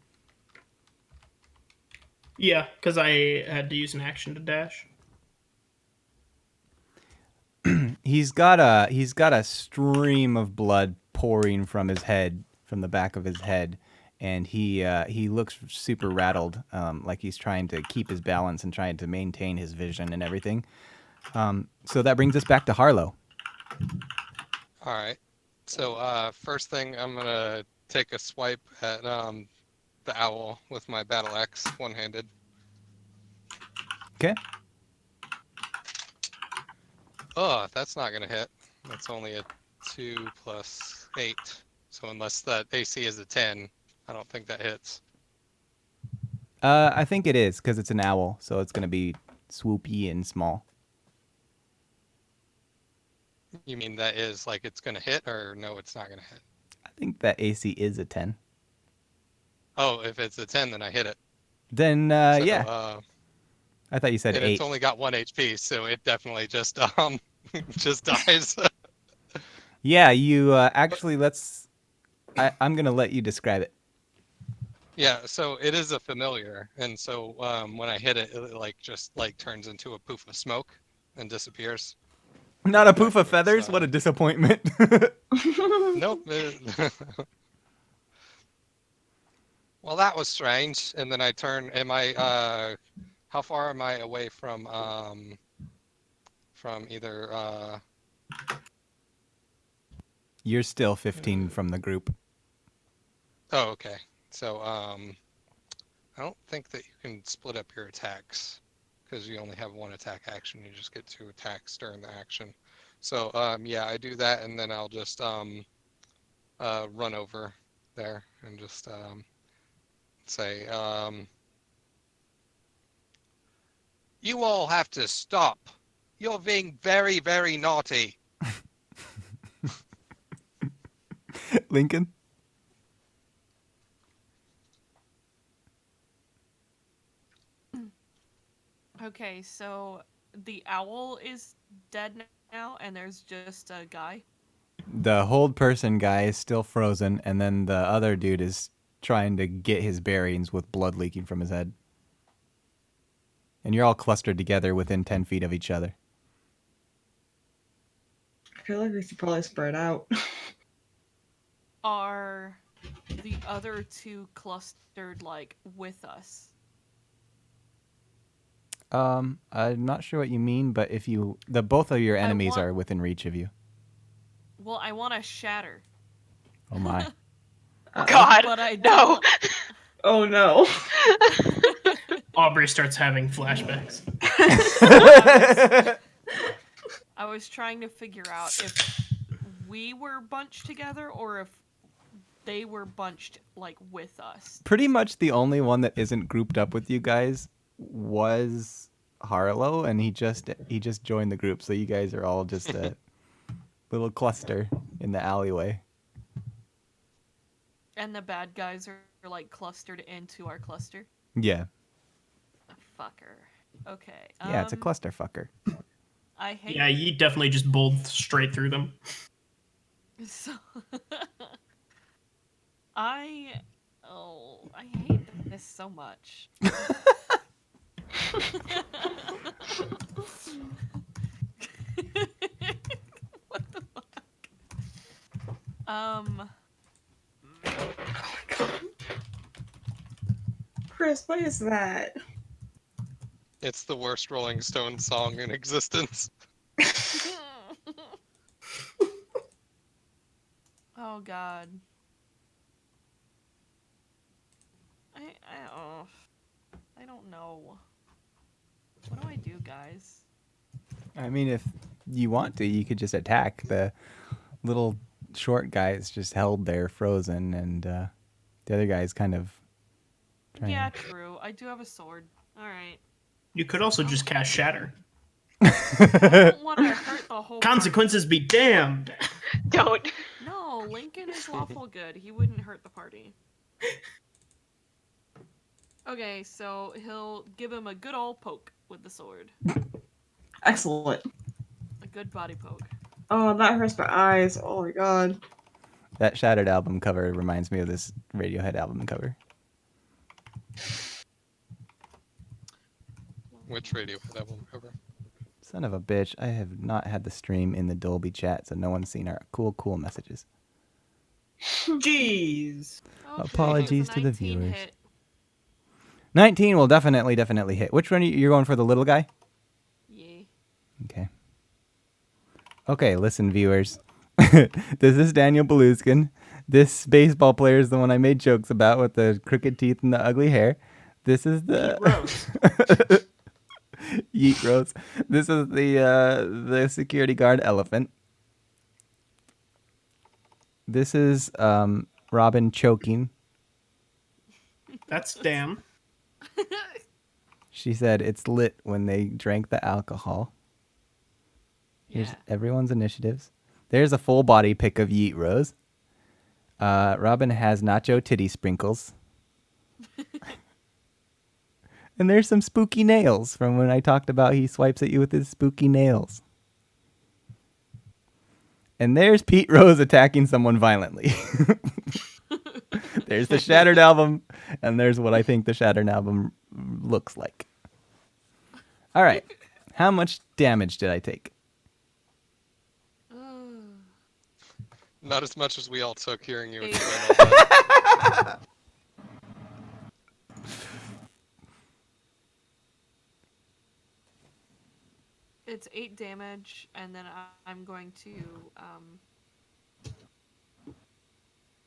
S6: Yeah, because I had to use an action to dash.
S2: He's got a stream of blood pouring from his head, from the back of his head, and he looks super rattled, like he's trying to keep his balance and trying to maintain his vision and everything. So that brings us back to Harlow.
S5: All right. So first thing, I'm gonna take a swipe at the owl with my battle axe, one-handed.
S2: Okay.
S5: Oh, that's not gonna hit. That's only a 2 plus 8. So unless that AC is a 10, I don't think that hits.
S2: I think it is because it's an owl, so it's gonna be swoopy and small.
S5: You mean that is like it's gonna hit, or no, it's not gonna hit?
S2: I think that AC is a 10.
S5: Oh, if it's a 10, then I hit it.
S2: Then
S5: So,
S2: yeah, I thought you said
S5: and
S2: 8.
S5: it's only got 1 HP, so it definitely just just dies.
S2: Yeah, you actually I'm gonna let you describe it.
S5: Yeah, so it is a familiar, and so when I hit it, it like just like turns into a poof of smoke and disappears.
S2: Not a
S5: Back
S2: poof
S5: to
S2: of
S5: its,
S2: feathers. What a disappointment.
S5: Nope. Well, that was strange. And then I turn. Am I? How far am I away from either?
S2: You're still 15 from the group.
S5: Oh, okay. So I don't think that you can split up your attacks because you only have one attack action. You just get 2 attacks during the action. So yeah, I do that, and then I'll just run over there and just say, you all have to stop. You're being very, very naughty.
S2: Lincoln?
S3: Okay, so the owl is dead now, and there's just a guy.
S2: The hold person guy is still frozen, and then the other dude is trying to get his bearings with blood leaking from his head. And you're all clustered together within 10 feet of each other.
S1: I feel like we should probably spread out.
S3: Are the other 2 clustered, like, with us?
S2: I'm not sure what you mean, but if both of your enemies
S3: want-
S2: are within reach of you.
S3: Well, I want to shatter.
S2: Oh my.
S4: God,
S3: But I
S4: no.
S1: Oh no.
S6: Aubrey starts having flashbacks.
S3: I was trying to figure out if we were bunched together or if they were bunched, like, with us.
S2: Pretty much the only one that isn't grouped up with you guys was Harlow, and he just joined the group, so you guys are all just a little cluster in the alleyway.
S3: And the bad guys are, like, clustered into our cluster.
S2: Yeah.
S3: Fucker. Okay.
S2: Yeah, it's a cluster fucker.
S3: I hate
S6: Yeah, you definitely just bowled straight through them.
S3: So I hate this so much. What the fuck?
S1: Chris, what is that?
S5: It's the worst Rolling Stones song in existence.
S3: Oh god. I don't know. What do I do, guys?
S2: I mean, if you want to, you could just attack. The little short guy is just held there frozen, and the other guy's kind of trying
S3: Yeah, true. I do have a sword. Alright.
S6: You could also just cast Shatter.
S3: I don't want to hurt the whole
S6: Consequences be damned.
S4: Don't.
S3: party. No, Lincoln is lawful good. He wouldn't hurt the party. Okay, so he'll give him a good old poke with the sword.
S1: Excellent.
S3: A good body poke.
S1: Oh, that hurts my eyes. Oh my god.
S2: That Shattered album cover reminds me of this Radiohead album cover.
S5: Which Radiohead album cover?
S2: Son of a bitch, I have not had the stream in the Dolby chat, so no one's seen our cool messages.
S6: Jeez.
S3: Okay,
S2: Apologies
S3: does a
S2: to the
S3: 19
S2: viewers.
S3: hit?
S2: 19 will definitely hit. Which one you're going for, the little guy?
S3: Yeah.
S2: Okay. Okay, listen, viewers. This is Daniel Beluskin. This baseball player is the one I made jokes about with the crooked teeth and the ugly hair. This is the...
S6: Gross.
S2: Yeet Rose. This is the security guard elephant. This is Robin choking.
S6: That's damn.
S2: She said it's lit when they drank the alcohol. Here's
S3: Yeah.
S2: everyone's initiatives. There's a full body pic of Yeet Rose. Robin has nacho titty sprinkles. And there's some spooky nails from when I talked about he swipes at you with his spooky nails. And there's Pete Rose attacking someone violently. There's the Shattered album, and there's what I think the Shattered album looks like. All right. How much damage did I take?
S5: Not as much as we all took hearing you
S3: Eight.
S5: explain all that.
S3: It's 8 damage, and then I'm going to.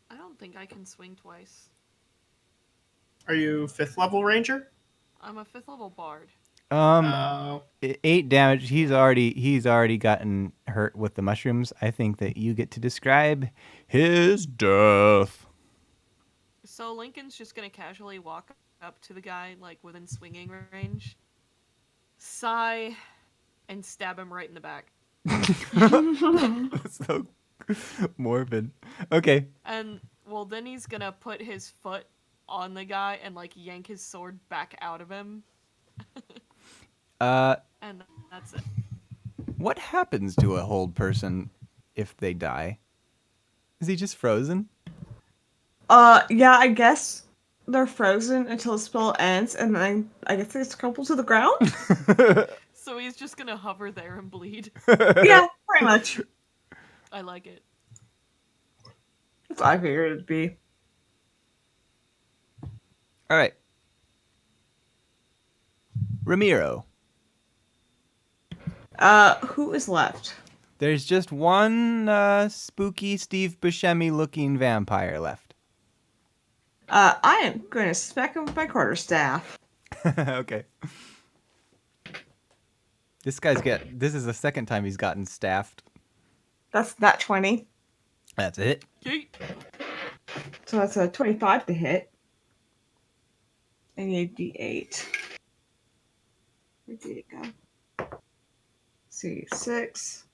S3: I don't think I can swing twice.
S6: Are you 5th level ranger?
S3: I'm a 5th level bard.
S2: 8 damage. He's already gotten hurt with the mushrooms. I think that you get to describe his death.
S3: So Lincoln's just gonna casually walk up to the guy, like within swinging range, sigh, and stab him right in the back.
S2: So morbid. Okay.
S3: And well, then he's gonna put his foot on the guy and like yank his sword back out of him. And that's it.
S2: What happens to a hold person if they die? Is he just frozen?
S1: Yeah, I guess they're frozen until the spell ends, and then I guess they just crumple to the ground.
S3: So he's just gonna hover there and bleed.
S1: Yeah, pretty much.
S3: I like it.
S1: That's what I figured it'd be.
S2: All right. Ramiro.
S1: Who is left?
S2: There's just one spooky Steve Buscemi looking vampire left.
S1: I am gonna smack him with my quarterstaff.
S2: Okay. This is the second time he's gotten staffed.
S1: That's not 20.
S2: That's it.
S3: Yeet.
S1: So that's a 25 to hit. And you need D8. Where did it go? See, 6,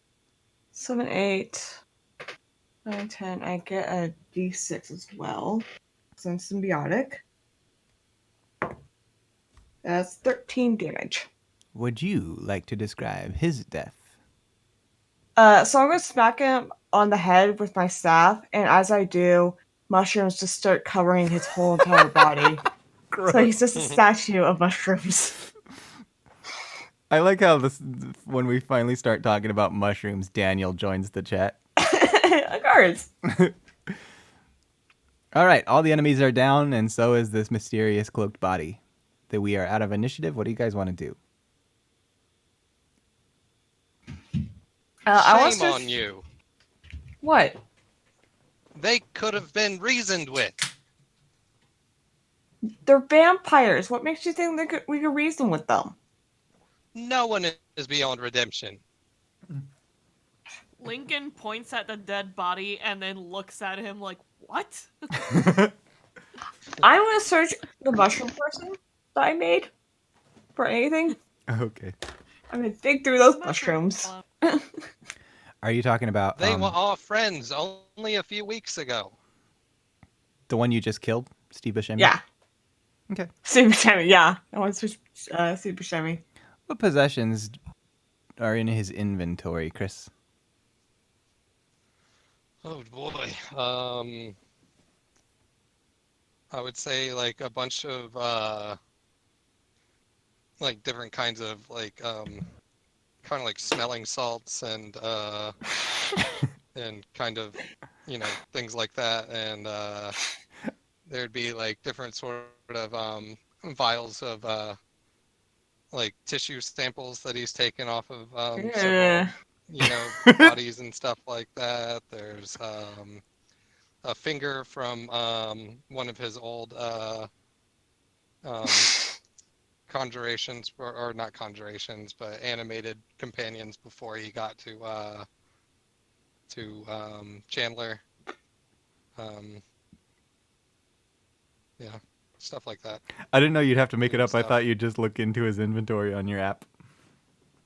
S1: 7, 8, 9, 10. I get a D6 as well. So I'm symbiotic. That's 13 damage.
S2: Would you like to describe his death?
S1: So I'm gonna smack him on the head with my staff, and as I do, mushrooms just start covering his whole entire body. So he's just a statue of mushrooms.
S2: I like how when we finally start talking about mushrooms, Daniel joins the chat.
S1: Guards.
S2: All right, all the enemies are down, and so is this mysterious cloaked body. That we are out of initiative. What do you guys want to do?
S5: Shame on you.
S1: What?
S5: They could have been reasoned with.
S1: They're vampires. What makes you think we could reason with them?
S5: No one is beyond redemption.
S3: Lincoln points at the dead body and then looks at him like, what?
S1: I'm gonna search the mushroom person that I made for anything.
S2: Okay.
S1: I'm gonna dig through those mushrooms.
S2: Are you talking about
S5: They were all friends only a few weeks ago.
S2: the one you just killed, Steve Buscemi?
S1: Yeah.
S2: Okay.
S1: Steve Buscemi, yeah. I want to search Steve Buscemi.
S2: What possessions are in his inventory, Chris?
S5: Oh boy. I would say like a bunch of like different kinds of like kind of like smelling salts and kind of things like that, and there'd be like different sort of vials of like tissue samples that he's taken off of several bodies and stuff like that. There's a finger from one of his old conjurations, or not conjurations, but animated companions before he got to Chandler. Yeah, stuff like that.
S2: I didn't know you'd have to make it up. I
S5: Stuff.
S2: thought you'd just look into his inventory on your app.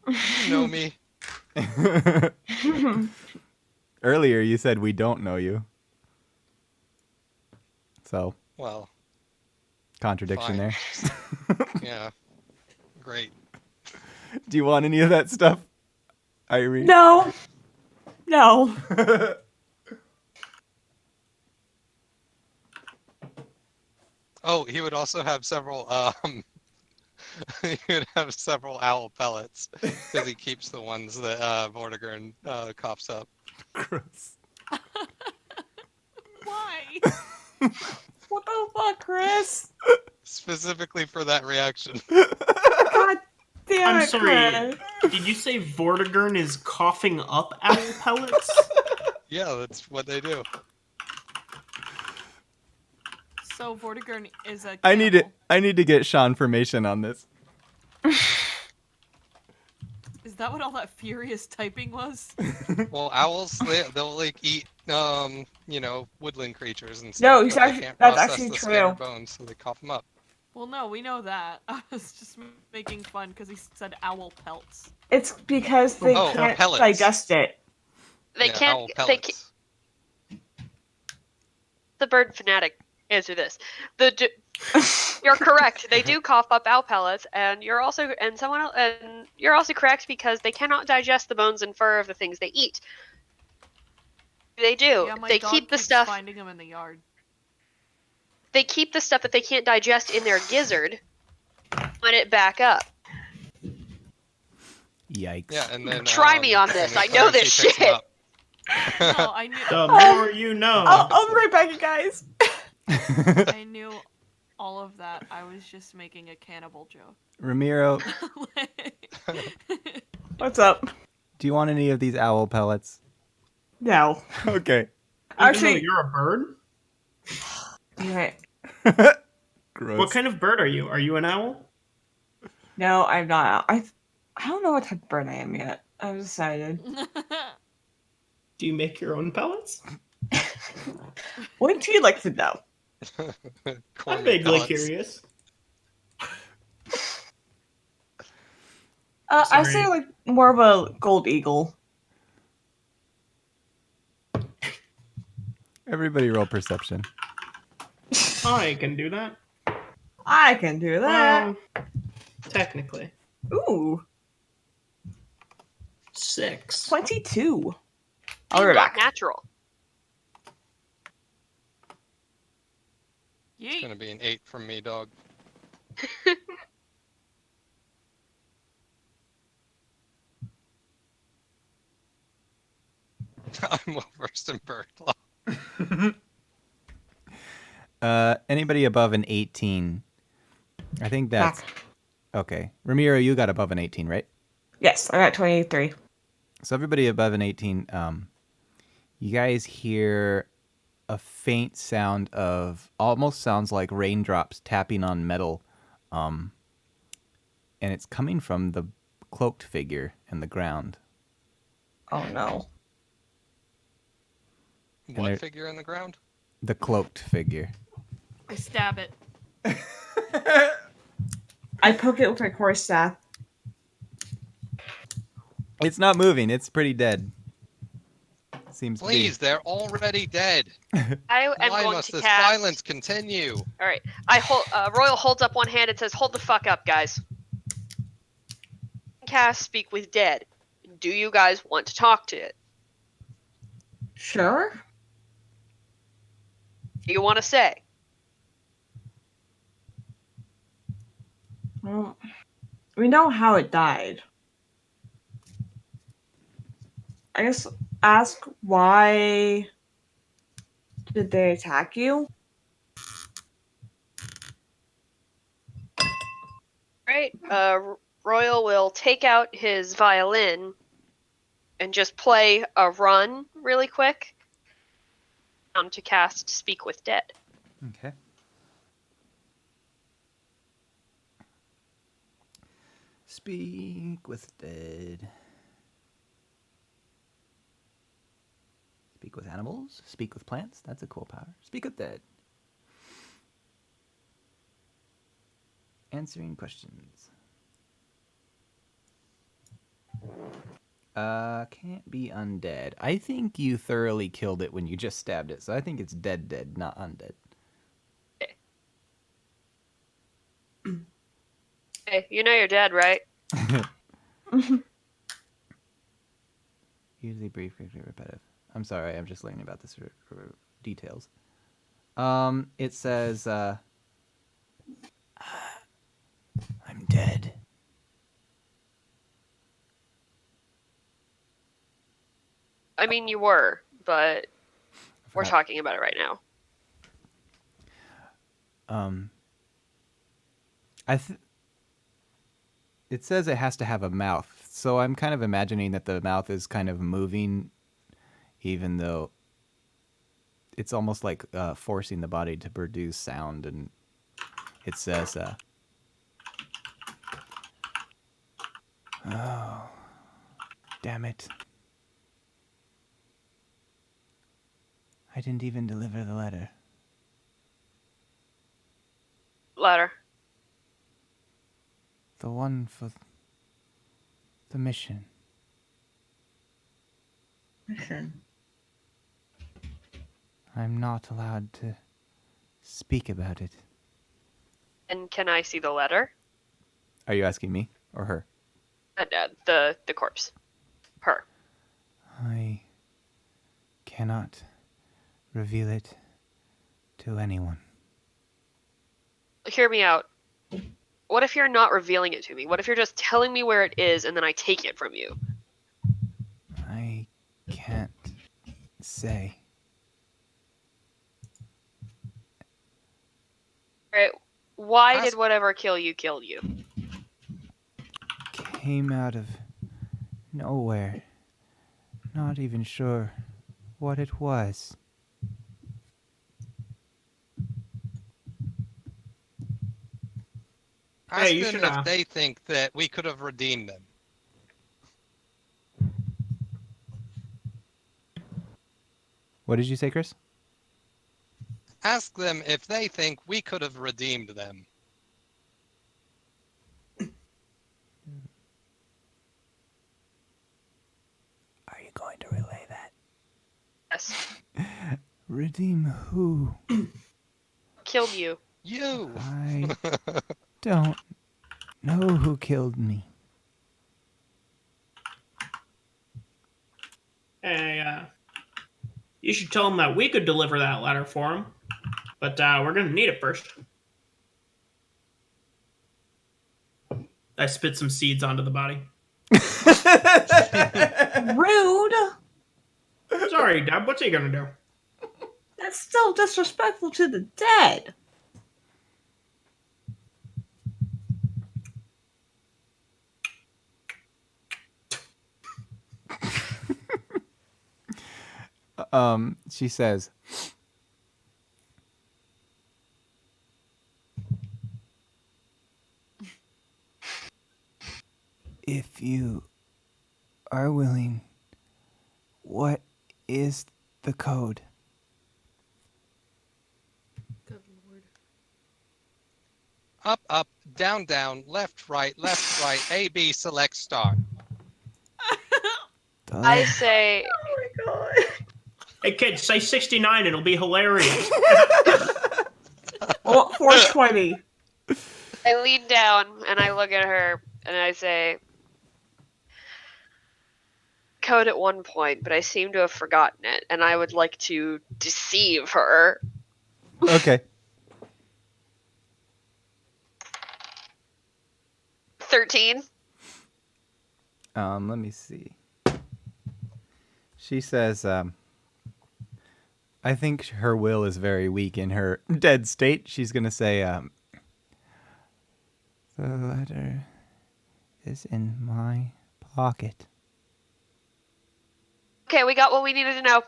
S5: You know me.
S2: Earlier, you said we don't know you. So,
S5: Well,
S2: contradiction
S5: fine.
S2: there.
S5: Yeah. Great.
S2: Do you want any of that stuff, Irene?
S1: No. No.
S5: Oh, he would also have several he would have several owl pellets because he keeps the ones that Vortigern coughs up.
S2: Gross.
S3: Why?
S1: What the fuck, Chris?
S5: Specifically for that reaction.
S1: God damn
S6: I'm
S1: it,
S6: sorry.
S1: Chris.
S6: Did you say Vortigern is coughing up owl pellets?
S5: Yeah, that's what they do.
S3: So Vortigern is a
S2: I need to.
S3: cannibal.
S2: I need to get Sean formation on this.
S3: Is that what all that furious typing was?
S5: Well, owls they'll like eat woodland creatures and
S1: No,
S5: stuff,
S1: he's
S5: but they
S1: actually-
S5: can't
S1: that's
S5: process
S1: actually
S5: the
S1: true.
S5: skin or bones, so they cough them up.
S3: Well, no, we know that. I was just making fun because he said owl pelts.
S1: It's because they
S5: Oh,
S1: can't
S5: pellets.
S1: digest it.
S4: They
S5: Yeah,
S4: can't.
S5: owl
S4: They
S5: pellets.
S4: can't. The bird fanatic answer this. You're correct. They do cough up owl pellets, and you're also correct because they cannot digest the bones and fur of the things they eat. They do.
S3: Yeah, my
S4: They
S3: dog
S4: keep the
S3: keeps
S4: stuff.
S3: finding them in the yard.
S4: They keep the stuff that they can't digest in their gizzard. Put it back up.
S2: Yikes.
S5: Yeah, and then
S4: Try me on
S5: and
S4: this.
S5: then
S4: I know this
S5: Clancy picks 'em
S4: shit.
S5: up.
S3: No, I knew.
S6: The more you know.
S1: I'll be right back, you guys.
S3: I knew all of that. I was just making a cannibal joke.
S2: Ramiro,
S1: What's up?
S2: do you want any of these owl pellets?
S1: No.
S2: Okay.
S6: Even though
S1: Actually,
S6: you're a bird?
S1: damn it.
S2: Gross.
S6: What kind of bird are you? Are you an owl?
S1: No, I'm not. I don't know what type of bird I am yet. I've decided.
S6: Do you make your own pellets?
S1: Wouldn't you like to know?
S5: Corny
S6: I'm vaguely
S5: pellets.
S6: curious.
S1: I
S6: Sorry.
S1: say like more of a gold eagle.
S2: Everybody roll perception.
S6: I can do that.
S1: I can do that.
S6: Well, technically.
S1: Ooh,
S6: 6.
S1: 22. I'll be
S4: Got
S1: back.
S4: natural.
S5: It's
S3: Yeet.
S5: gonna be an 8 from me, dog. I'm well versed in bird law.
S2: Anybody above an 18? I think that's
S1: Back.
S2: okay. Ramiro, you got above an 18, right?
S1: Yes, I got 23.
S2: So everybody above an 18, you guys hear a faint sound of almost sounds like raindrops tapping on metal, and it's coming from the cloaked figure in the ground.
S1: Oh no.
S5: What
S2: there-
S5: figure in the ground?
S2: The cloaked figure.
S3: I stab it.
S1: I poke it with my quarterstaff.
S2: It's not moving. It's pretty dead. Seems
S5: Please, they're already dead.
S4: I am
S5: Why
S4: going
S5: must
S4: to
S5: this
S4: cast.
S5: violence continue?
S4: All right. Royal holds up one hand and says, "Hold the fuck up, guys." Cast Speak with Dead. Do you guys want to talk to it?
S1: Sure.
S4: What do you want to say?
S1: Well, we know how it died. I guess ask why did they attack you?
S4: Right. Royal will take out his violin and just play a run really quick to cast Speak with Dead.
S2: Okay. Speak with dead. Speak with animals. Speak with plants. That's a cool power. Speak with dead. Answering questions. Can't be undead. I think you thoroughly killed it when you just stabbed it, so I think it's dead, not undead.
S4: Hey, you know you're dead, right?
S2: Usually brief, quickly repetitive. I'm sorry, I'm just learning about this details. It says, I'm dead.
S4: I mean, you were, but we're
S2: forgot.
S4: talking about it right now.
S2: It says it has to have a mouth, so I'm kind of imagining that the mouth is kind of moving, even though it's almost like forcing the body to produce sound, and it says, oh, damn it. I didn't even deliver the letter.
S4: Letter.
S2: The one for the mission.
S1: Listen.
S2: I'm not allowed to speak about it.
S4: And can I see the letter?
S2: Are you asking me or her?
S4: The corpse. Her.
S2: I cannot reveal it to anyone.
S4: Hear me out. What if you're not revealing it to me? What if you're just telling me where it is and then I take it from you?
S2: I can't say.
S4: Alright, why did whatever kill you kill you?
S2: Came out of nowhere. Not even sure what it was.
S5: Ask
S6: Hey, you
S5: them
S6: should,
S5: if they think that we could have redeemed them.
S2: What did you say, Chris?
S5: Ask them if they think we could have redeemed them.
S2: Are you going to relay that?
S4: Yes.
S2: Redeem who?
S4: Killed you.
S5: You!
S2: I don't know who killed me.
S6: Hey, you should tell him that we could deliver that letter for him, but we're gonna need it first. I spit some seeds onto the body.
S1: Rude.
S6: Sorry, Deb. What's he gonna do?
S1: That's still disrespectful to the dead.
S2: She says, if you are willing, what is the code?
S3: Good lord.
S5: Up, up, down, down, left, right, A, B, select, start.
S4: I say,
S1: Oh my god.
S6: Hey, kids, say 69. It'll be hilarious.
S1: Oh, 420.
S4: I lean down and I look at her and I say, code at one point, but I seem to have forgotten it, and I would like to deceive her.
S2: Okay.
S4: 13.
S2: Let me see. She says, I think her will is very weak in her dead state. She's going to say, the letter is in my pocket.
S4: Okay, we got what we needed to know.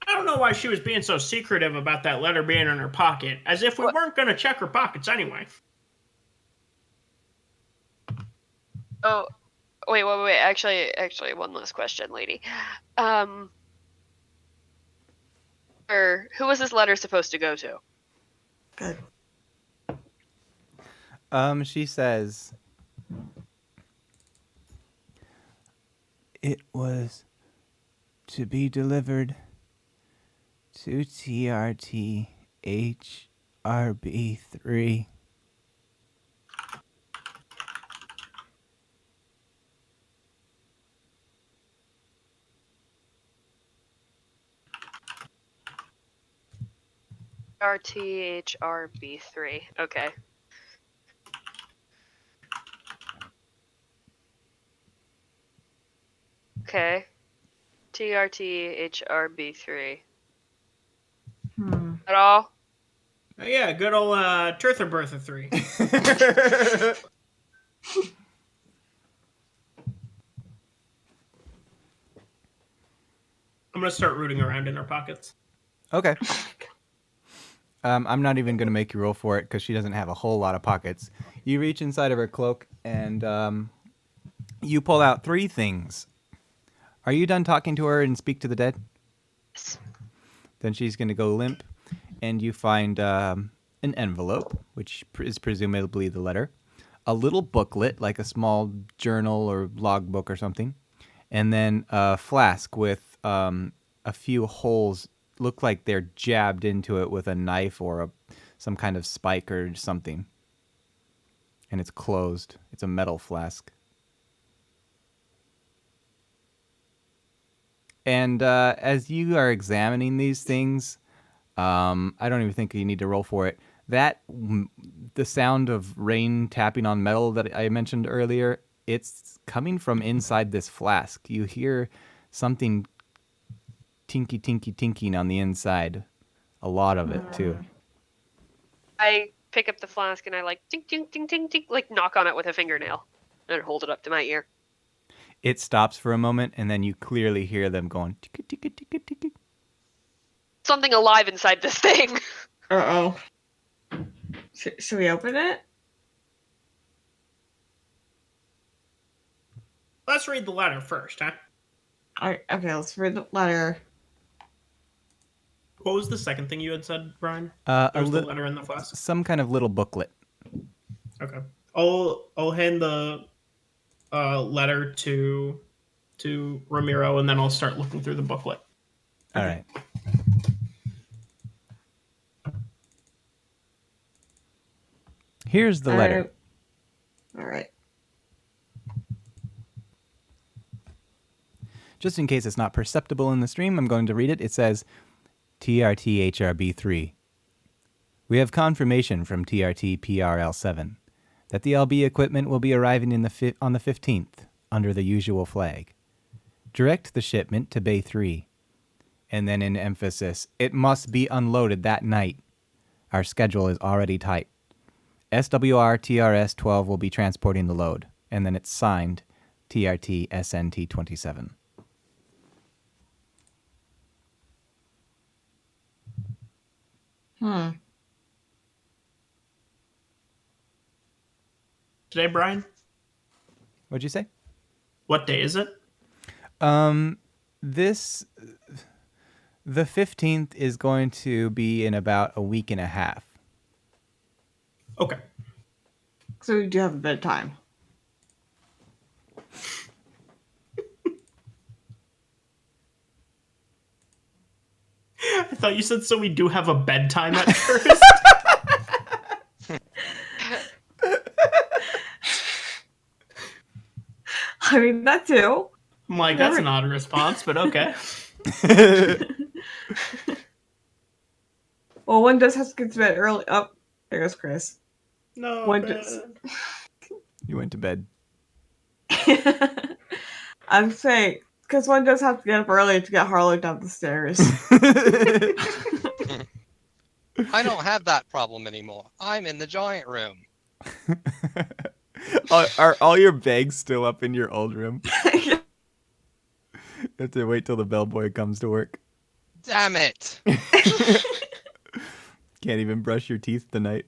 S6: I don't know why she was being so secretive about that letter being in her pocket, as if we weren't going to check her pockets anyway.
S4: Oh, wait. Actually, one last question, lady. Who was this letter supposed to go to?
S1: Good.
S2: She says it was to be delivered to TRT HRB3.
S4: RTHRB3. Okay. Okay. TRTHRB3. At all?
S6: Oh, yeah, good old Turther Bertha 3. I'm going to start rooting around in her pockets.
S2: Okay. I'm not even going to make you roll for it because she doesn't have a whole lot of pockets. You reach inside of her cloak and you pull out 3 things. Are you done talking to her and speak to the dead?
S4: Yes.
S2: Then she's going to go limp, and you find an envelope, which is presumably the letter, a little booklet, like a small journal or logbook or something, and then a flask with a few holes, look like they're jabbed into it with a knife or some kind of spike or something. And it's closed. It's a metal flask. And as you are examining these things, I don't even think you need to roll for it. The sound of rain tapping on metal that I mentioned earlier, it's coming from inside this flask. You hear something tinking on the inside. A lot of it, too.
S4: I pick up the flask and I like tink tink tink tink tink, like knock on it with a fingernail and hold it up to my ear.
S2: It stops for a moment, and then you clearly hear them going tick tick tick tick tick.
S4: Something alive inside this thing.
S1: Uh-oh. Should we open it?
S6: Let's read the letter first, huh?
S1: Alright, okay, let's read the letter.
S6: What was the second thing you had said, Brian?
S2: There's
S6: the letter in the flask.
S2: Some kind of little booklet.
S6: Okay. I'll hand the letter to Ramiro, and then I'll start looking through the booklet.
S2: All right. Here's the letter.
S1: All right.
S2: Just in case it's not perceptible in the stream, I'm going to read it. It says, TRT-HRB3. We have confirmation from TRT-PRL7 that the LB equipment will be arriving on the 15th under the usual flag. Direct the shipment to Bay 3. And then in emphasis, it must be unloaded that night. Our schedule is already tight. SWR TRS-12 will be transporting the load. And then it's signed TRT SNT-27.
S6: Today, Brian?
S2: What'd you say?
S6: What day is it?
S2: The 15th is going to be in about a week and a half.
S6: Okay.
S1: So we do have a bit of time.
S6: I thought you said so we do have a bedtime at first.
S1: I mean, that too.
S6: I'm like, that's an odd response, but okay.
S1: Well, one does have to get to bed early. Oh, there goes Chris.
S6: No,
S1: One
S6: bed.
S1: does.
S2: You went to bed.
S1: I'm saying, because one does have to get up early to get Harlow down the stairs.
S5: I don't have that problem anymore. I'm in the giant room.
S2: Are all your bags still up in your old room? You have to wait till the bellboy comes to work.
S5: Damn it!
S2: Can't even brush your teeth tonight.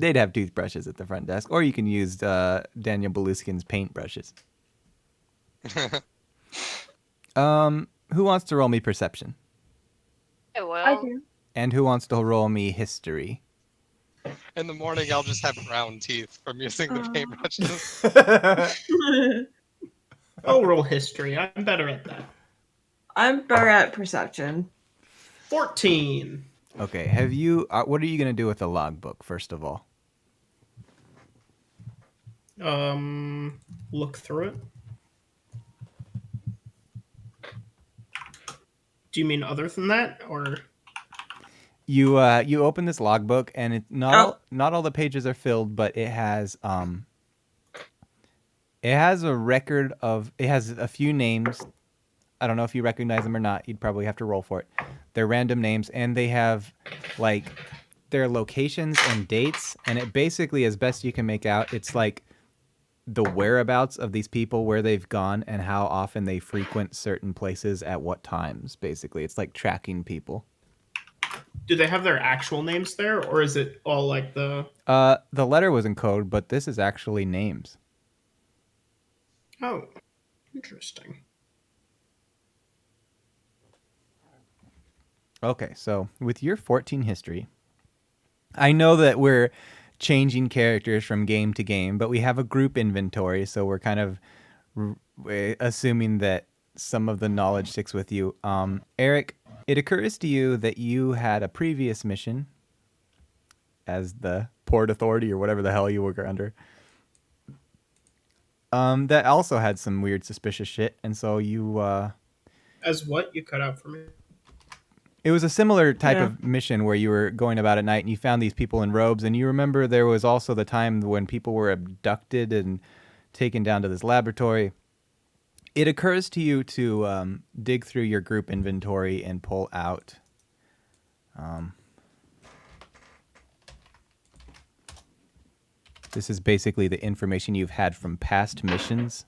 S2: they'd have toothbrushes at the front desk, or you can use Daniel Beluskin's paint brushes. Who wants to roll me perception?
S4: I will.
S1: I do.
S2: And who wants to roll me history?
S5: In the morning, I'll just have brown teeth from using the paintbrushes.
S6: I'll roll history. I'm better at that.
S1: I'm better at perception.
S6: 14.
S2: Okay, have you? What are you gonna do with the logbook first of all?
S6: Look through it. Do you mean other than that, or?
S2: You open this logbook and it not all the pages are filled, but it has a record of it has a few names. I don't know if you recognize them or not. You'd probably have to roll for it. They're random names and they have like their locations and dates, and it basically, as best you can make out, it's like the whereabouts of these people, where they've gone and how often they frequent certain places at what times. Basically, it's like tracking people.
S6: Do they have their actual names there, or is it all like the?
S2: The letter was in code, but this is actually names.
S6: Oh, interesting.
S2: Okay, so with your 14 history, I know that we're changing characters from game to game, but we have a group inventory, so we're kind of assuming that some of the knowledge sticks with you. Eric, it occurs to you that you had a previous mission as the Port Authority or whatever the hell you were under. That also had some weird suspicious shit, and so you
S6: As what? You cut out for me.
S2: it was a similar type of mission where you were going about at night and you found these people in robes, and you remember there was also the time when people were abducted and taken down to this laboratory. It occurs to you to dig through your group inventory and pull out this is basically the information you've had from past missions.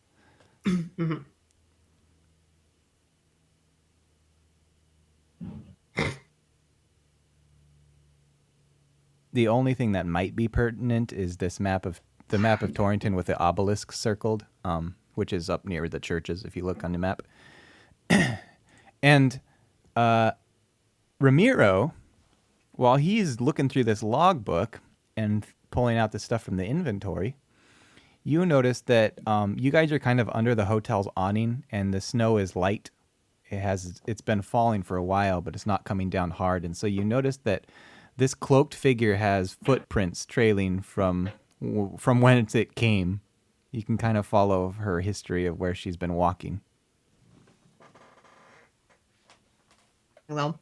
S2: The only thing that might be pertinent is the map of Torrington with the obelisk circled, which is up near the churches if you look on the map. And Ramiro, while he's looking through this logbook and pulling out the stuff from the inventory, you notice that you guys are kind of under the hotel's awning, and the snow is light. It's been falling for a while, but it's not coming down hard, and so you notice that this cloaked figure has footprints trailing from whence it came. You can kind of follow her history of where she's been walking.
S1: Well,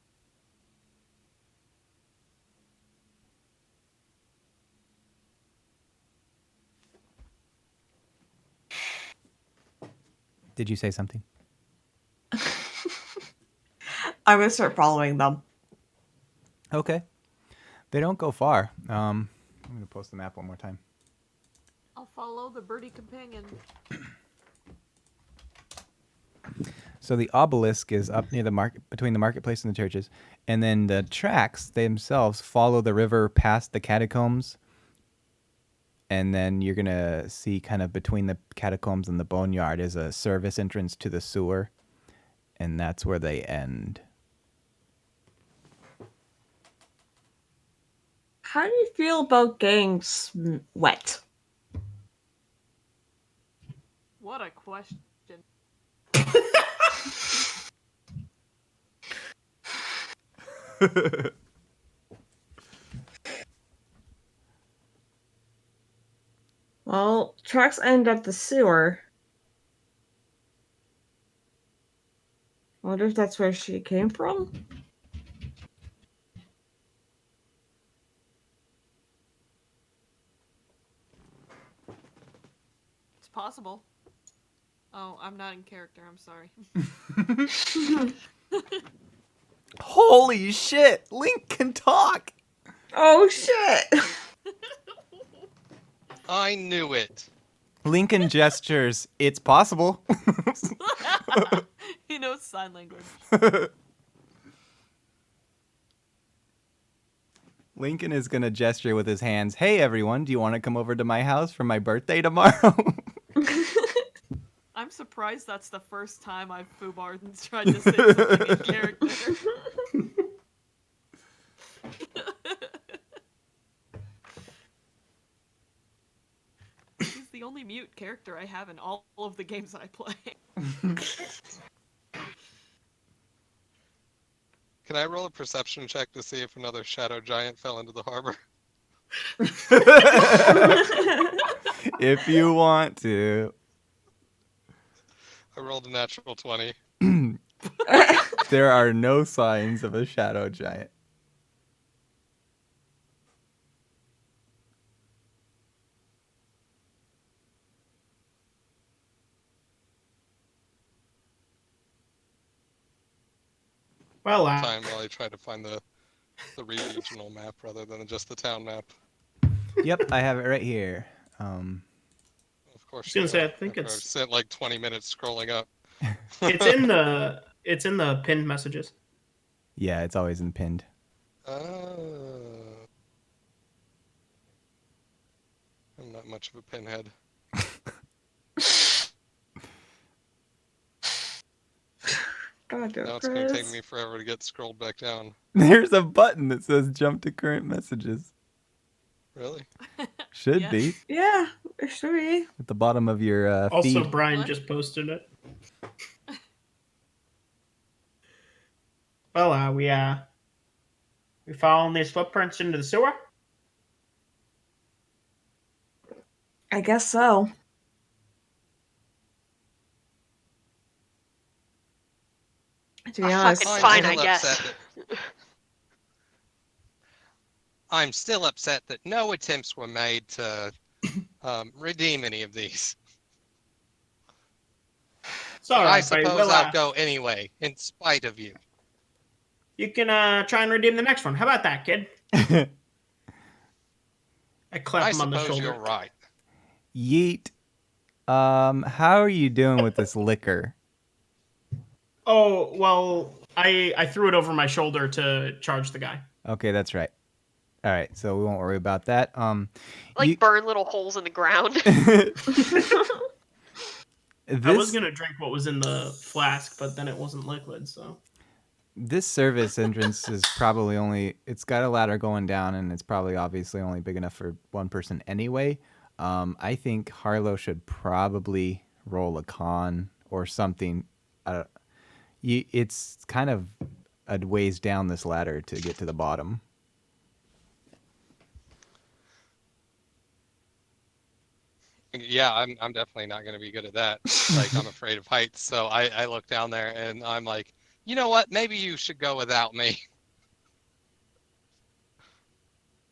S2: Did you say something?
S1: I'm gonna start following them.
S2: Okay. They don't go far. I'm going to post the map one more time.
S3: I'll follow the birdie companion.
S2: So the obelisk is up near the market, between the marketplace and the churches, and then the tracks themselves follow the river past the catacombs, and then you're gonna see kind of between the catacombs and the boneyard is a service entrance to the sewer, and that's where they end.
S1: How do you feel about getting wet?
S3: What a question.
S1: Well, tracks end at the sewer. I wonder if that's where she came from.
S3: It's possible. Oh, I'm not in character. I'm sorry.
S2: Holy shit! Link can talk!
S1: Oh shit!
S5: I knew it.
S2: Lincoln gestures, it's possible.
S3: He knows sign language.
S2: Lincoln is going to gesture with his hands. Hey, everyone, do you want to come over to my house for my birthday tomorrow?
S3: I'm surprised that's the first time I've foobarred and tried to say something in character. He's the only mute character I have in all of the games I play.
S5: Can I roll a perception check to see if another shadow giant fell into the harbor?
S2: If you want to.
S5: I rolled a natural 20.
S2: There are no signs of a shadow giant.
S6: Well,
S5: Time while I try to find the regional map rather than just the town map.
S2: Yep, I have it right here.
S5: Of course.
S6: I was gonna say, I think
S5: after I've
S6: it's
S5: spent like 20 minutes scrolling up.
S6: it's in the pinned messages.
S2: Yeah, it's always in pinned.
S5: I'm not much of a pinhead.
S1: God,
S5: Now it's going to take me forever to get scrolled back down.
S2: There's a button that says jump to current messages.
S5: Really?
S2: Should
S3: Yes.
S2: be
S1: Yeah, it should be.
S2: at the bottom of your
S6: Also,
S2: feed.
S6: Brian
S3: What?
S6: just posted it. Well, we following these footprints into the sewer.
S1: I guess so. To be honest,
S4: Fucking fine, I
S5: still
S4: guess.
S5: upset I'm still upset that no attempts were made to redeem any of these.
S6: It's all
S5: I
S6: right,
S5: suppose
S6: buddy.
S5: I'll go anyway, in spite of you.
S6: You can try and redeem the next one. How about that, kid? I clap
S5: I
S6: him on the
S5: suppose
S6: shoulder.
S5: you're right.
S2: Yeet. How are you doing with this liquor?
S6: Oh, well, I threw it over my shoulder to charge the guy.
S2: Okay, that's right. All right, so we won't worry about that.
S4: Like
S2: you-
S4: burn little holes in the ground.
S6: I was gonna drink what was in the flask, but then it wasn't liquid, so.
S2: This service entrance is probably it's got a ladder going down, and it's probably obviously only big enough for one person anyway. I think Harlow should probably roll a con or something. It's kind of a ways down this ladder to get to the bottom.
S5: Yeah, I'm definitely not going to be good at that. Like, I'm afraid of heights, so I look down there and I'm like, you know what? Maybe you should go without me.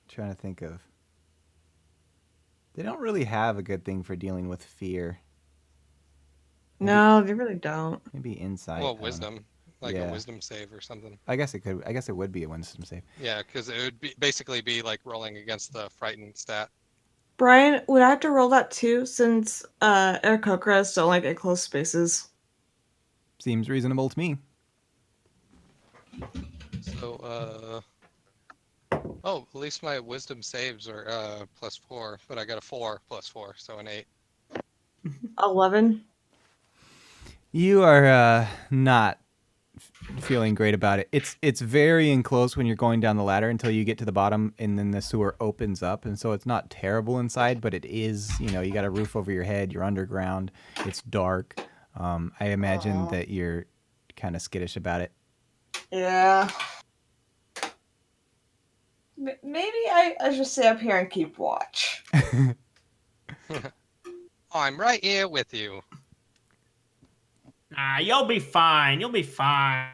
S2: Trying to think of. They don't really have a good thing for dealing with fear.
S1: no, they really don't.
S2: Maybe insight.
S5: Well,
S2: I don't know.
S5: wisdom, like
S2: Yeah.
S5: a wisdom save or something.
S2: I guess it would be a wisdom save.
S5: Yeah, because it would basically be like rolling against the frightened stat.
S1: Brian, would I have to roll that too, since Aarakocras don't like enclosed spaces?
S2: Seems reasonable to me.
S5: So, oh, at least my wisdom saves are +4, but I got a 4 + 4, so an 8.
S1: 11.
S2: You are not feeling great about it. It's very enclosed when you're going down the ladder until you get to the bottom, and then the sewer opens up, and so it's not terrible inside, but it is. You got a roof over your head. You're underground. It's dark. I imagine that you're kind of skittish about it.
S1: Yeah. Maybe I should stay up here and keep watch.
S5: I'm right here with you.
S6: Nah, you'll be fine. You'll be fine.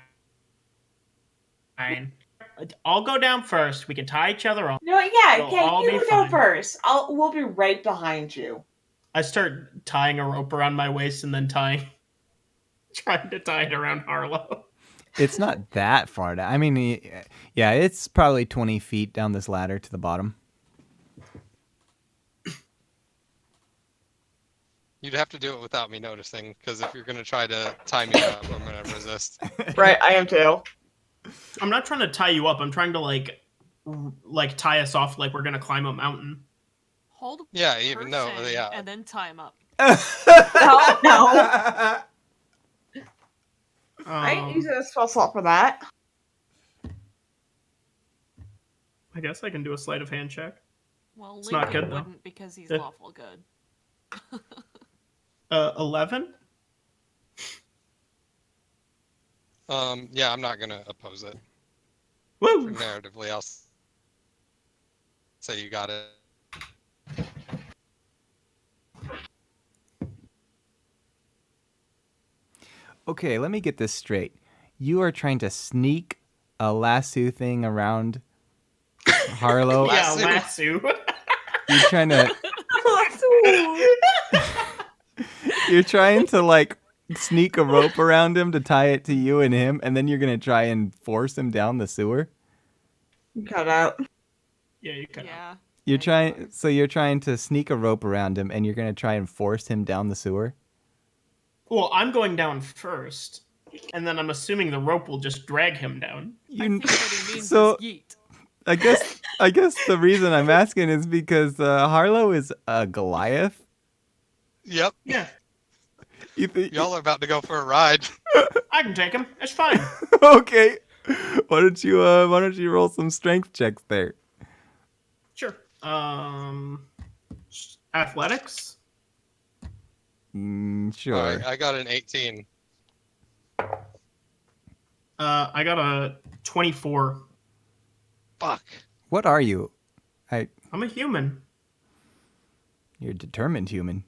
S6: I'll go down first. We can tie each other up.
S1: No, yeah,
S6: We'll all
S1: you
S6: be
S1: go
S6: fine.
S1: first. We'll be right behind you.
S6: I start tying a rope around my waist and then trying to tie it around Harlow.
S2: It's not that far down. I mean, yeah, it's probably 20 feet down this ladder to the bottom.
S5: You'd have to do it without me noticing, because if you're going to try to tie me up, I'm going to resist.
S1: Right, I am too.
S6: I'm not trying to tie you up. I'm trying to, like, like tie us off like we're gonna climb a mountain.
S3: Hold a
S5: Yeah, even though,
S3: person
S5: yeah.
S3: and then tie him up.
S1: No. I ain't
S6: Um,
S1: using a spell slot for that.
S6: I guess I can do a sleight of hand check.
S3: Well,
S6: It's not
S3: Lincoln
S6: good, though.
S3: wouldn't because he's
S6: Yeah.
S3: lawful good.
S6: 11.
S5: Yeah, I'm not gonna oppose it.
S6: Woo!
S5: Narratively, I'll say you got it.
S2: Okay, let me get this straight. You are trying to sneak a lasso thing around Harlow?
S6: Yeah,
S5: Lasso.
S6: lasso.
S2: You're trying to you're trying to like sneak a rope around him to tie it to you and him, and then you're gonna try and force him down the sewer?
S1: Cut out.
S6: Yeah, you can.
S3: Yeah.
S2: You're
S3: Yeah, you
S2: you're trying to sneak a rope around him and you're gonna try and force him down the sewer?
S6: Well, I'm going down first, and then I'm assuming the rope will just drag him down.
S3: I think what he means
S2: So-
S3: is yeet.
S2: I guess the reason I'm asking is because Harlow is a Goliath.
S5: Yep,
S6: Yeah,
S2: You think?
S5: y'all are about to go for a ride.
S6: I can take him. It's fine.
S2: Okay. Why don't you roll some strength checks there?
S6: Sure. Athletics.
S2: Sure.
S5: All right, I got an 18.
S6: I got a 24.
S5: Fuck.
S2: What are you?
S6: I'm a human.
S2: You're a determined human.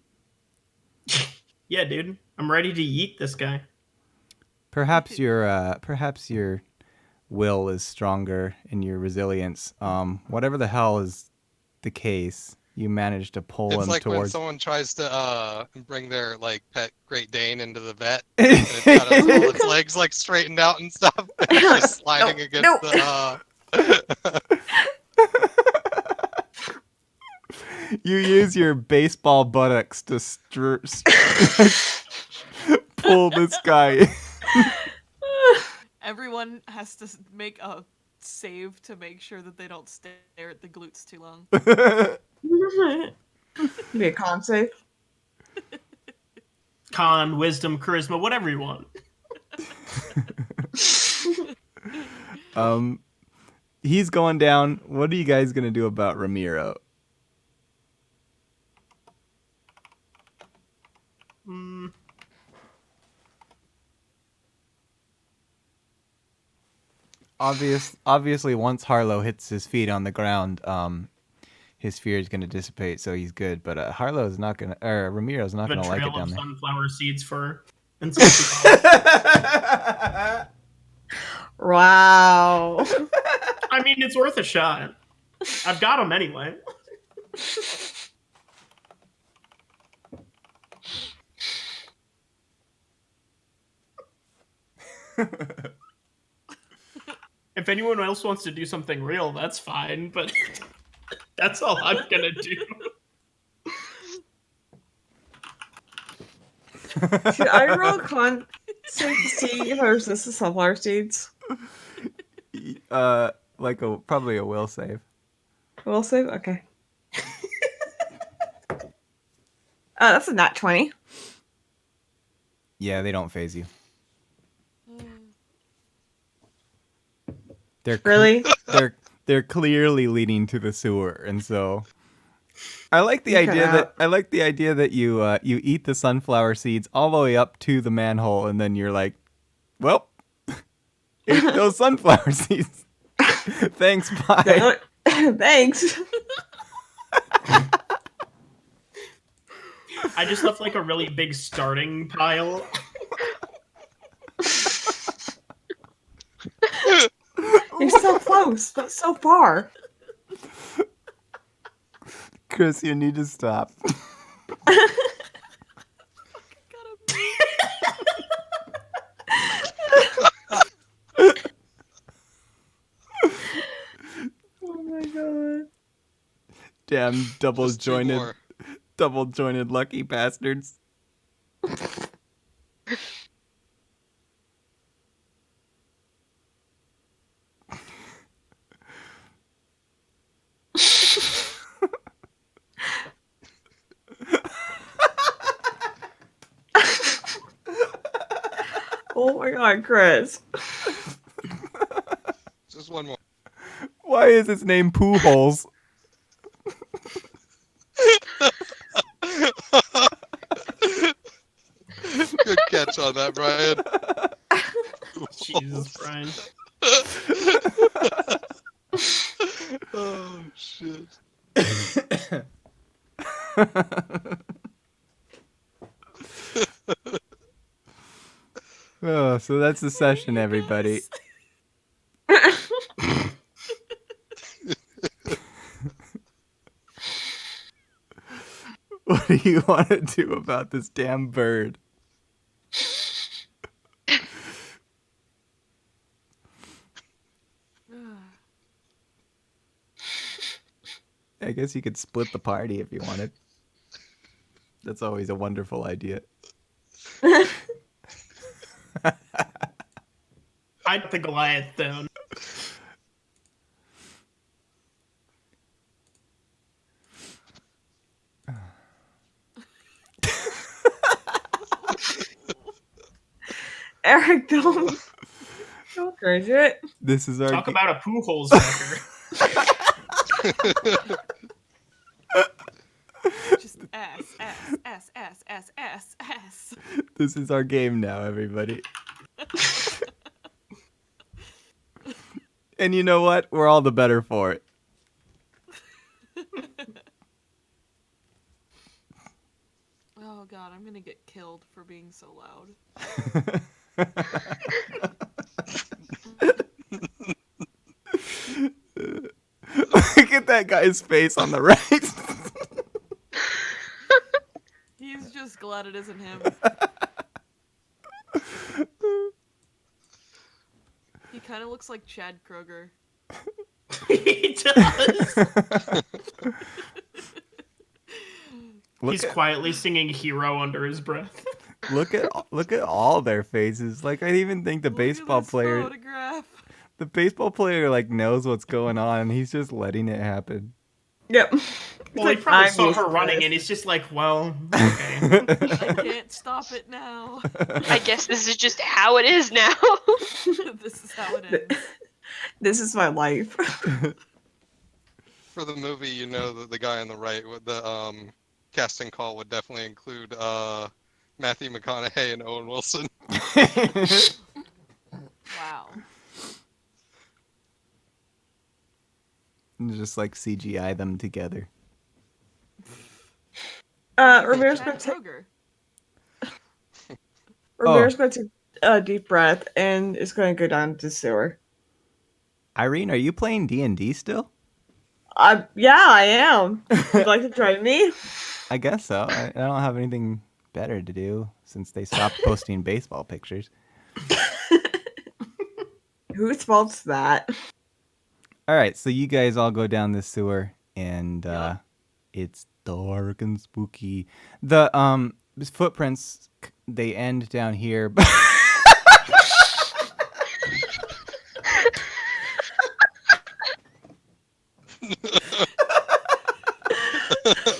S6: Yeah, dude. I'm ready to yeet this guy.
S2: Perhaps your will is stronger and your resilience. Whatever the hell is the case, you managed to pull
S5: It's
S2: him
S5: like when
S2: towards.
S5: someone tries to bring their like pet Great Dane into the vet, and it's got all its legs like straightened out and stuff. And it's just sliding
S1: No,
S5: against
S1: no.
S5: the.
S2: You use your baseball buttocks to pull this guy.
S3: Everyone has to make a save to make sure that they don't stare at the glutes too long.
S1: Be a con save.
S6: Con, wisdom, charisma, whatever you want.
S2: He's going down. What are you guys gonna do about Ramiro? Obviously, once Harlow hits his feet on the ground, his fear is going to dissipate, so he's good. But Ramiro's not going to
S6: The
S2: like it
S6: trail
S2: down
S6: of
S2: there.
S6: sunflower seeds for.
S1: Wow.
S6: I mean, it's worth a shot. I've got him anyway. If anyone else wants to do something real, that's fine, but that's all I'm gonna do.
S1: Should I roll a con save to see if I resist the sunflower seeds?
S2: Probably a will save.
S1: Will save? Okay. That's a nat 20.
S2: Yeah, they don't phase you. They're
S1: Really?
S2: they're clearly leading to the sewer, and so I like the
S1: You cut
S2: idea that you eat the sunflower seeds all the way up to the manhole, and then you're like, well, ate those sunflower seeds. Thanks, bye.
S1: Thanks.
S6: I just left like a really big starting pile.
S1: You're so close, but so far.
S2: Chris, you need to stop.
S1: Oh my god.
S2: Damn
S5: Just two more.
S2: double jointed lucky bastards.
S1: Oh my god, Chris.
S5: Just one more.
S2: Why is his name Poo Holes?
S5: Good catch on that, Brian.
S6: Jesus, Brian.
S5: Oh shit.
S2: Oh, so that's the session, everybody. What do you want to do about this damn bird? I guess you could split the party if you wanted. That's always a wonderful idea.
S6: I'd put the Goliath down.
S1: Eric, don't encourage it.
S2: This is our
S6: Talk about a poo hole sucker.
S3: Just S, S, S, S, S, S, S.
S2: This is our game now, everybody. And you know what? We're all the better for it.
S3: Oh god, I'm gonna get killed for being so loud.
S2: Look at that guy's face on the right.
S3: He's just glad it isn't him. He kind of looks like Chad Kroger.
S6: He does. He's
S2: Look
S6: quietly singing "Hero" under his breath.
S2: look at all their faces. Like I even think the
S3: Look at
S2: baseball
S3: this
S2: player,
S3: photograph.
S2: the baseball player like knows what's going on, and he's just letting it happen.
S1: Yep.
S6: Well, he probably
S1: I'm
S6: saw
S1: used
S6: her
S1: to
S6: running,
S1: this.
S6: and he's just like, "Well, okay."
S3: I can't stop it now.
S4: I guess this is just how it is now.
S3: This is how it ends.
S1: This is my life.
S5: For the movie, you know that the guy on the right with the casting call would definitely include Matthew McConaughey and Owen Wilson.
S3: Wow.
S2: And just like CGI them together.
S1: Ramirez
S3: Chad
S1: going to take
S3: Kroger.
S1: Ramirez going to take a deep breath and is going to go down to the sewer.
S2: Irene, are you playing D&D still?
S1: Yeah, I am. Would you like to join me?
S2: I guess so. I don't have anything better to do since they stopped posting baseball pictures.
S1: Whose fault's that?
S2: All right, so you guys all go down this sewer, and
S3: Yep.
S2: it's dark and spooky. The footprints, they end down here.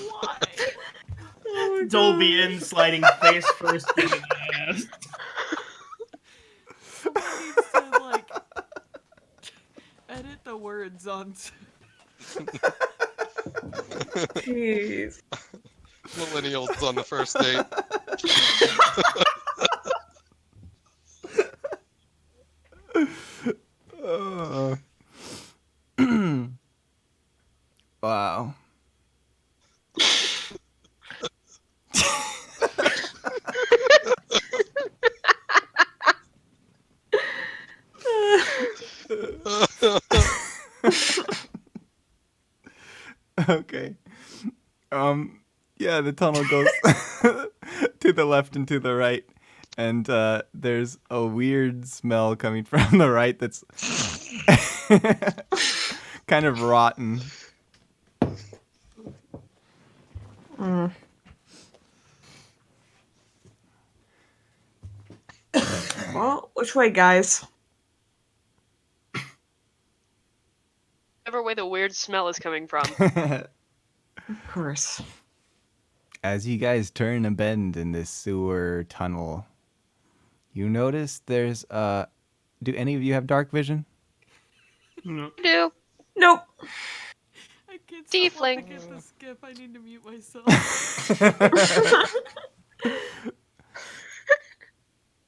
S3: Why?
S6: Dolby in, sliding face first into the ass.
S3: Someone needs to, like, edit the words on.
S1: Jeez.
S5: Millennials on the first date.
S2: Wow. Okay. Yeah, the tunnel goes to the left and to the right, and there's a weird smell coming from the right that's kind of rotten.
S1: Well, which way, guys?
S4: Whatever way the weird smell is coming from.
S1: Of course.
S2: As you guys turn a bend in this sewer tunnel, You notice there's do any of you have dark vision?
S6: No.
S4: Do.
S1: Nope.
S3: I can't stop
S4: Tiefling.
S3: laughing at this gif. I need to mute myself.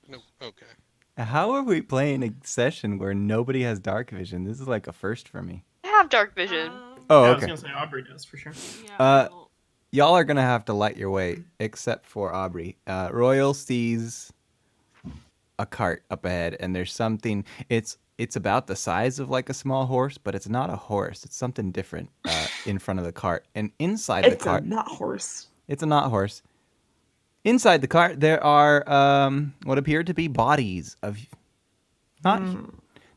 S5: No. Okay.
S2: How are we playing a session where nobody has dark vision? This is like a first for me.
S4: I have dark vision.
S2: Oh,
S6: Yeah, I was
S2: okay.
S6: gonna say Aubrey does for sure.
S3: Yeah,
S2: Uh,
S3: I don't.
S2: Y'all are gonna have to light your way, except for Aubrey. Royal sees a cart up ahead, and there's something. It's about the size of like a small horse, but it's not a horse. It's something different in front of the cart, and inside the
S1: It's a
S2: cart,
S1: not horse.
S2: it's a not horse. Inside the cart, there are what appear to be bodies of not.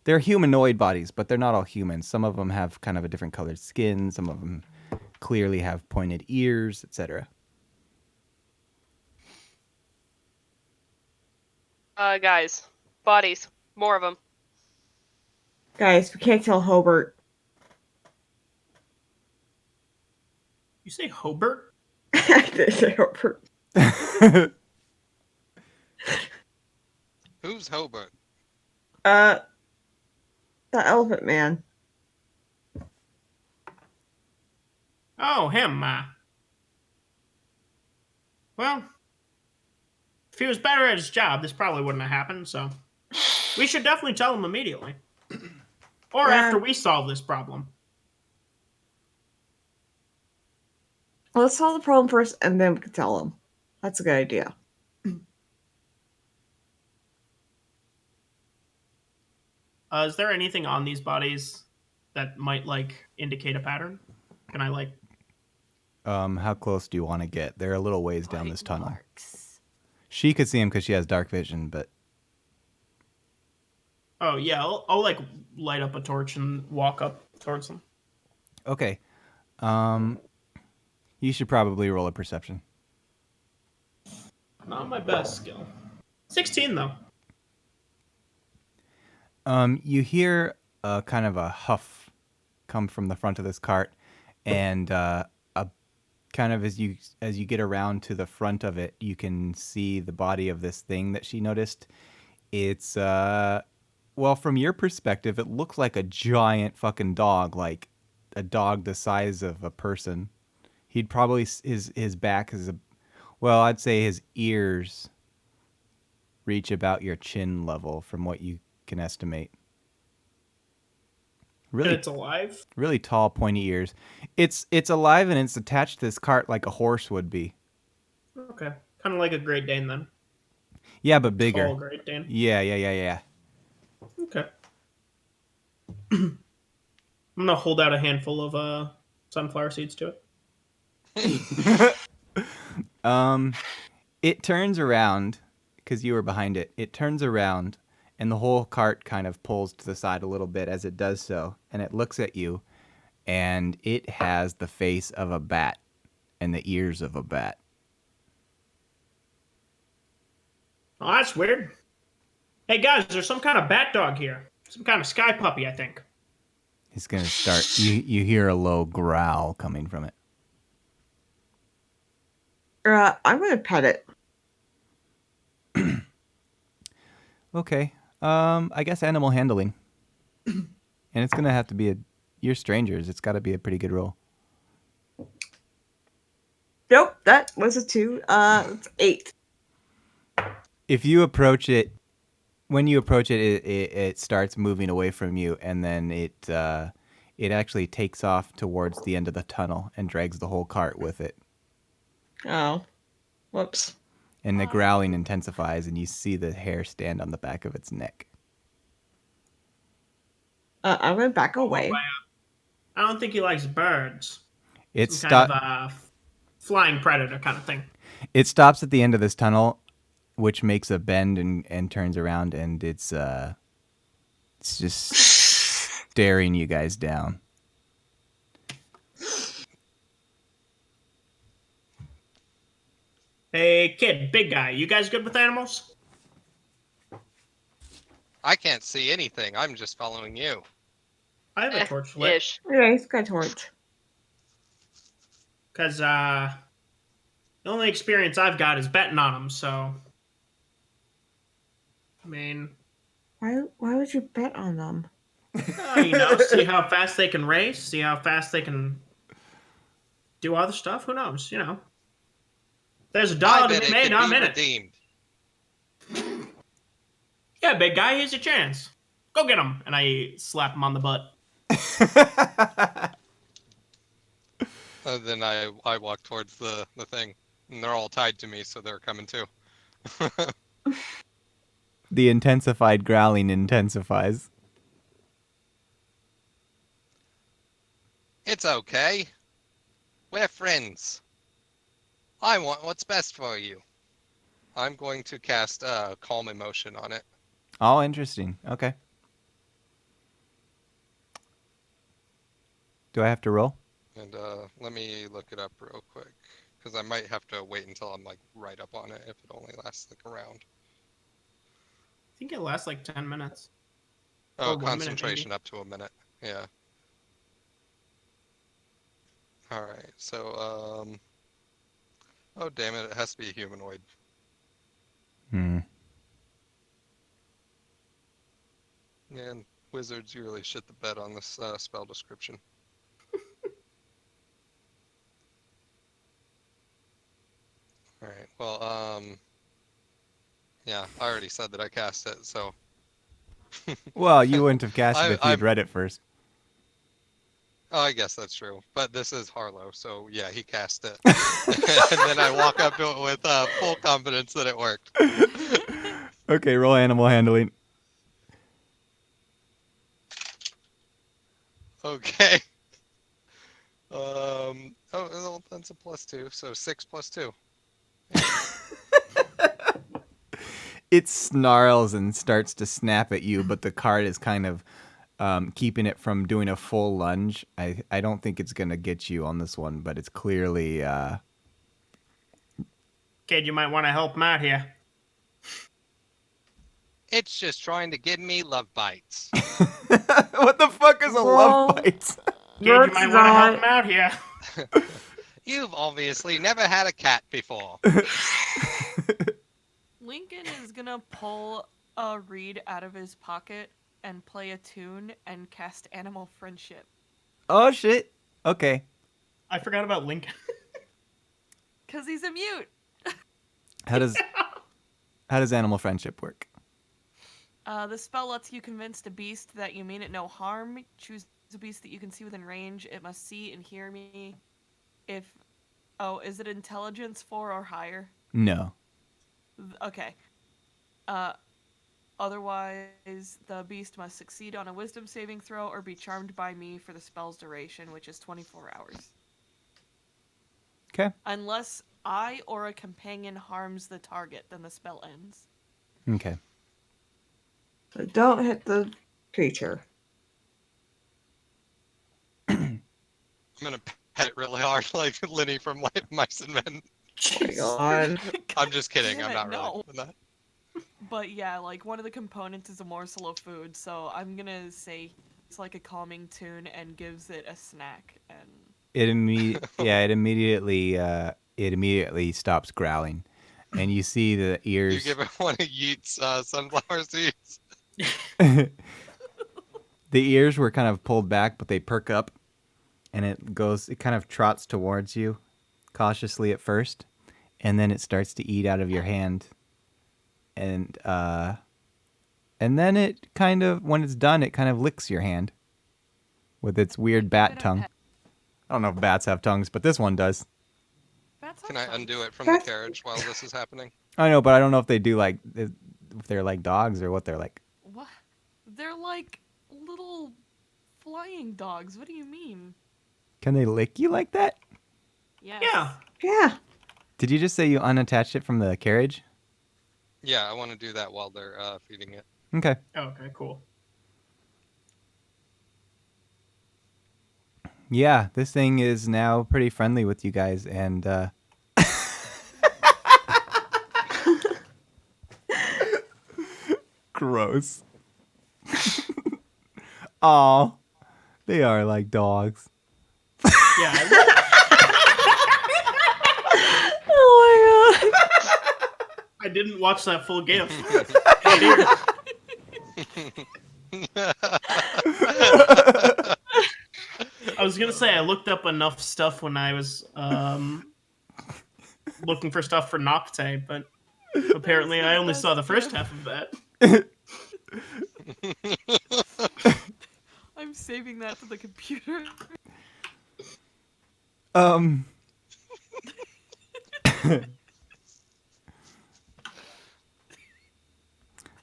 S2: They're humanoid bodies, but they're not all human. Some of them have kind of a different colored skin. Some of them clearly have pointed ears, etc.
S4: Guys, bodies, more of them.
S1: Guys, we can't tell Hobart.
S6: You say Hobart?
S1: I did say Hobart.
S5: Who's Hobart?
S1: The elephant man.
S6: Oh, him. Well, if he was better at his job, this probably wouldn't have happened. So we should definitely tell him immediately, or
S1: Yeah.
S6: after we solve this problem.
S1: Well, let's solve the problem first, and then we can tell him. That's a good idea.
S6: Is there anything on these bodies that might like indicate a pattern? Can I like?
S2: How close do you want to get? They're a little ways down
S3: Bite
S2: this tunnel.
S3: marks.
S2: She could see him because she has dark vision, but
S6: Oh yeah, I'll like light up a torch and walk up towards them.
S2: okay. You should probably roll a perception.
S6: Not my best skill. 16 though.
S2: You hear a kind of a huff come from the front of this cart, and a kind of as you get around to the front of it, you can see the body of this thing that she noticed. It's well, from your perspective, it looks like a giant fucking dog, like a dog the size of a person. He'd probably his back is well, I'd say his ears reach about your chin level from what you can estimate.
S6: And
S2: Really,
S6: it's alive.
S2: really tall, pointy ears. It's alive and it's attached to this cart like a horse would be.
S6: Okay, kind of like a Great Dane then.
S2: Yeah, but bigger.
S6: Tall Great Dane.
S2: Yeah.
S6: Okay. I'm gonna hold out a handful of sunflower seeds to it.
S2: It turns around because you were behind it. It turns around, and the whole cart kind of pulls to the side a little bit as it does so, and it looks at you, and it has the face of a bat and the ears of a bat.
S6: Oh, that's weird. Hey guys, there's some kind of bat dog here. Some kind of sky puppy, I think.
S2: He's gonna start. You hear a low growl coming from it.
S1: I'm gonna pet it.
S2: Okay. I guess animal handling, and it's gonna have to be you're strangers. It's got to be a pretty good roll.
S1: Nope, that was a 2. It's 8.
S2: If you approach it, when you approach it, it starts moving away from you, and then it actually takes off towards the end of the tunnel and drags the whole cart with it.
S1: Oh, whoops.
S2: And the growling intensifies, and you see the hair stand on the back of its neck.
S1: I'm gonna back away.
S6: I don't think he likes birds.
S2: It
S6: Some kind
S2: stops.
S6: of flying predator kind of thing.
S2: It stops at the end of this tunnel, which makes a bend and turns around, and it's just staring you guys down.
S6: Hey kid, big guy, you guys good with animals?
S5: I can't see anything. I'm just following you.
S6: I have a torch lit.
S4: Ish.
S1: Yeah, he's got a torch.
S6: Because the only experience I've got is betting on them, so I mean,
S1: Why would you bet on them?
S6: see how fast they can race, see how fast they can do other stuff. Who knows? There's a
S5: I
S6: dollar to
S5: bet
S6: be
S5: it
S6: made.
S5: could
S6: I'm
S5: be
S6: in it.
S5: redeemed.
S6: Yeah, big guy, here's your chance. Go get him. And I slap him on the butt.
S5: Then I walk towards the thing, and they're all tied to me, so they're coming too.
S2: The intensified growling intensifies.
S5: It's okay. We're friends. I want what's best for you. I'm going to cast Calm Emotion on it.
S2: Oh, interesting. Okay. Do I have to roll?
S5: And let me look it up real quick, because I might have to wait until I'm like right up on it if it only lasts like a round.
S6: I think it lasts like 10 minutes.
S5: Oh,
S6: Or 1 minute,
S5: concentration
S6: maybe.
S5: up to a minute. Yeah. All right. So oh damn it! It has to be a humanoid.
S2: Hmm.
S5: Man, wizards, you really shit the bed on this spell description. All right. Well, yeah, I already said that I cast it, so.
S2: Well, you wouldn't have cast it if you'd
S5: I'm-
S2: read it first.
S5: Oh, I guess that's true. But this is Harlow, so yeah, he cast it. And then I walk up to it with full confidence that it worked.
S2: Okay, roll animal handling.
S5: Okay. Oh, well, that's a +2, so 6 + 2.
S2: It snarls and starts to snap at you, but the card is kind of keeping it from doing a full lunge. I don't think it's going to get you on this one, but it's clearly...
S6: Kid, you might want to help him out here.
S5: It's just trying to give me love bites.
S2: What the fuck is a
S1: Roll.
S2: love bite?
S6: Kid, you might want to help him out here.
S5: You've obviously never had a cat before.
S3: Lincoln is gonna pull a reed out of his pocket and play a tune and cast Animal Friendship.
S2: Oh, shit. Okay.
S6: I forgot about Lincoln.
S3: Because he's a mute.
S2: How does animal friendship work?
S3: The spell lets you convince the beast that you mean it no harm. Choose a beast that you can see within range. It must see and hear me. Is it intelligence 4 or higher?
S2: No.
S3: Okay. Otherwise, the beast must succeed on a wisdom saving throw or be charmed by me for the spell's duration, which is 24 hours.
S2: Okay.
S3: Unless I or a companion harms the target, then the spell ends.
S2: Okay.
S1: So don't hit the creature.
S5: I'm gonna pet it really hard, like Lenny from Mice and Men.
S1: Oh my god.
S5: I'm just kidding.
S3: Damn
S5: I'm
S3: it,
S5: not really
S3: no.
S5: doing that.
S3: But yeah, like one of the components is a morsel of food, so I'm gonna say it's like a calming tune and gives it a snack. And
S2: It immediately stops growling, and you see the
S5: You
S2: ears.
S5: give it one of Yeet's sunflower seeds.
S2: The ears were kind of pulled back, but they perk up, and it kind of trots towards you, cautiously at first, and then it starts to eat out of your hand, and then it kind of, when it's done, it kind of licks your hand with its weird bat tongue. I don't know if bats have tongues, but this one does.
S3: Bats
S5: Can
S3: have
S5: I undo
S3: tongues.
S5: it from the carriage while this is happening?
S2: I know, but I don't know if they do if they're like dogs or what they're like.
S3: What? They're like little flying dogs. What do you mean?
S2: Can they lick you like that?
S3: Yes.
S6: Yeah.
S1: Yeah.
S2: Did you just say you unattached it from the carriage?
S5: Yeah, I want to do that while they're feeding it.
S2: Okay.
S6: Okay, cool.
S2: Yeah, this thing is now pretty friendly with you guys, and gross. Aw, they are like dogs.
S6: Yeah.
S1: Oh my god.
S6: I didn't watch that full GIF. I was gonna say I looked up enough stuff when I was looking for stuff for Nocte, but apparently I only saw the first half of that.
S3: I'm saving that to the computer.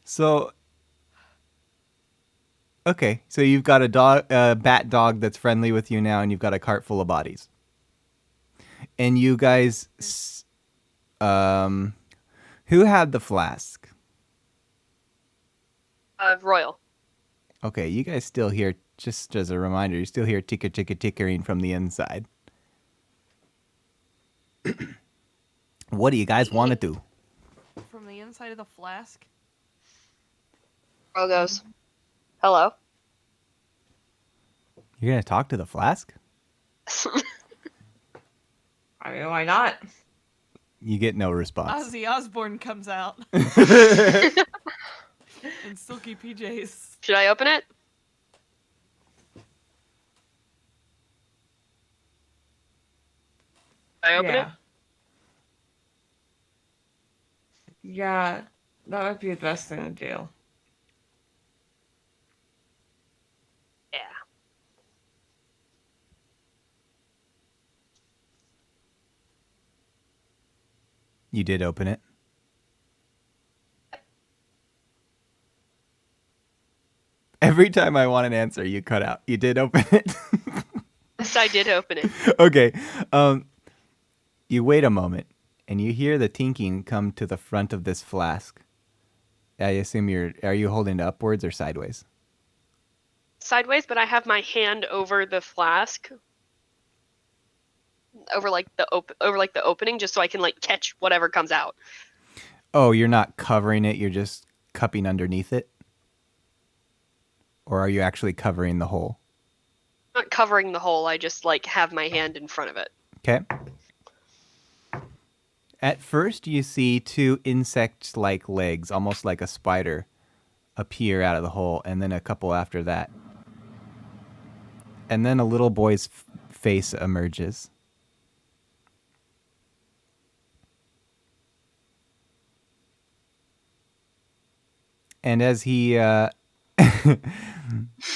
S2: So, okay, so you've got a bat dog that's friendly with you now, and you've got a cart full of bodies. And you guys, who had the flask?
S4: Royal.
S2: Okay, you guys still hear, just as a reminder, you still hear ticker, ticker, tickering from the inside. What do you guys want to do?
S3: From the inside of the flask.
S4: Royal goes, hello.
S2: You're going to talk to the flask?
S1: I mean, why not?
S2: You get no response.
S3: Ozzy Osbourne comes out in silky PJs.
S4: Should I open it? I open it?
S1: Yeah, that would be the best thing to do.
S4: Yeah.
S2: You did open it. Every time I want an answer, you cut out. You did open it.
S4: Yes, I did open it.
S2: Okay. You wait a moment, and you hear the tinking come to the front of this flask. I assume are you holding it upwards or sideways?
S4: Sideways, but I have my hand over the flask. Over the opening, just so I can like catch whatever comes out.
S2: Oh, you're not covering it, you're just cupping underneath it? Or are you actually covering the hole?
S4: I'm not covering the hole, I just like have my hand in front of it.
S2: Okay. At first, you see two insect-like legs, almost like a spider, appear out of the hole, and then a couple after that. And then a little boy's face emerges. And as he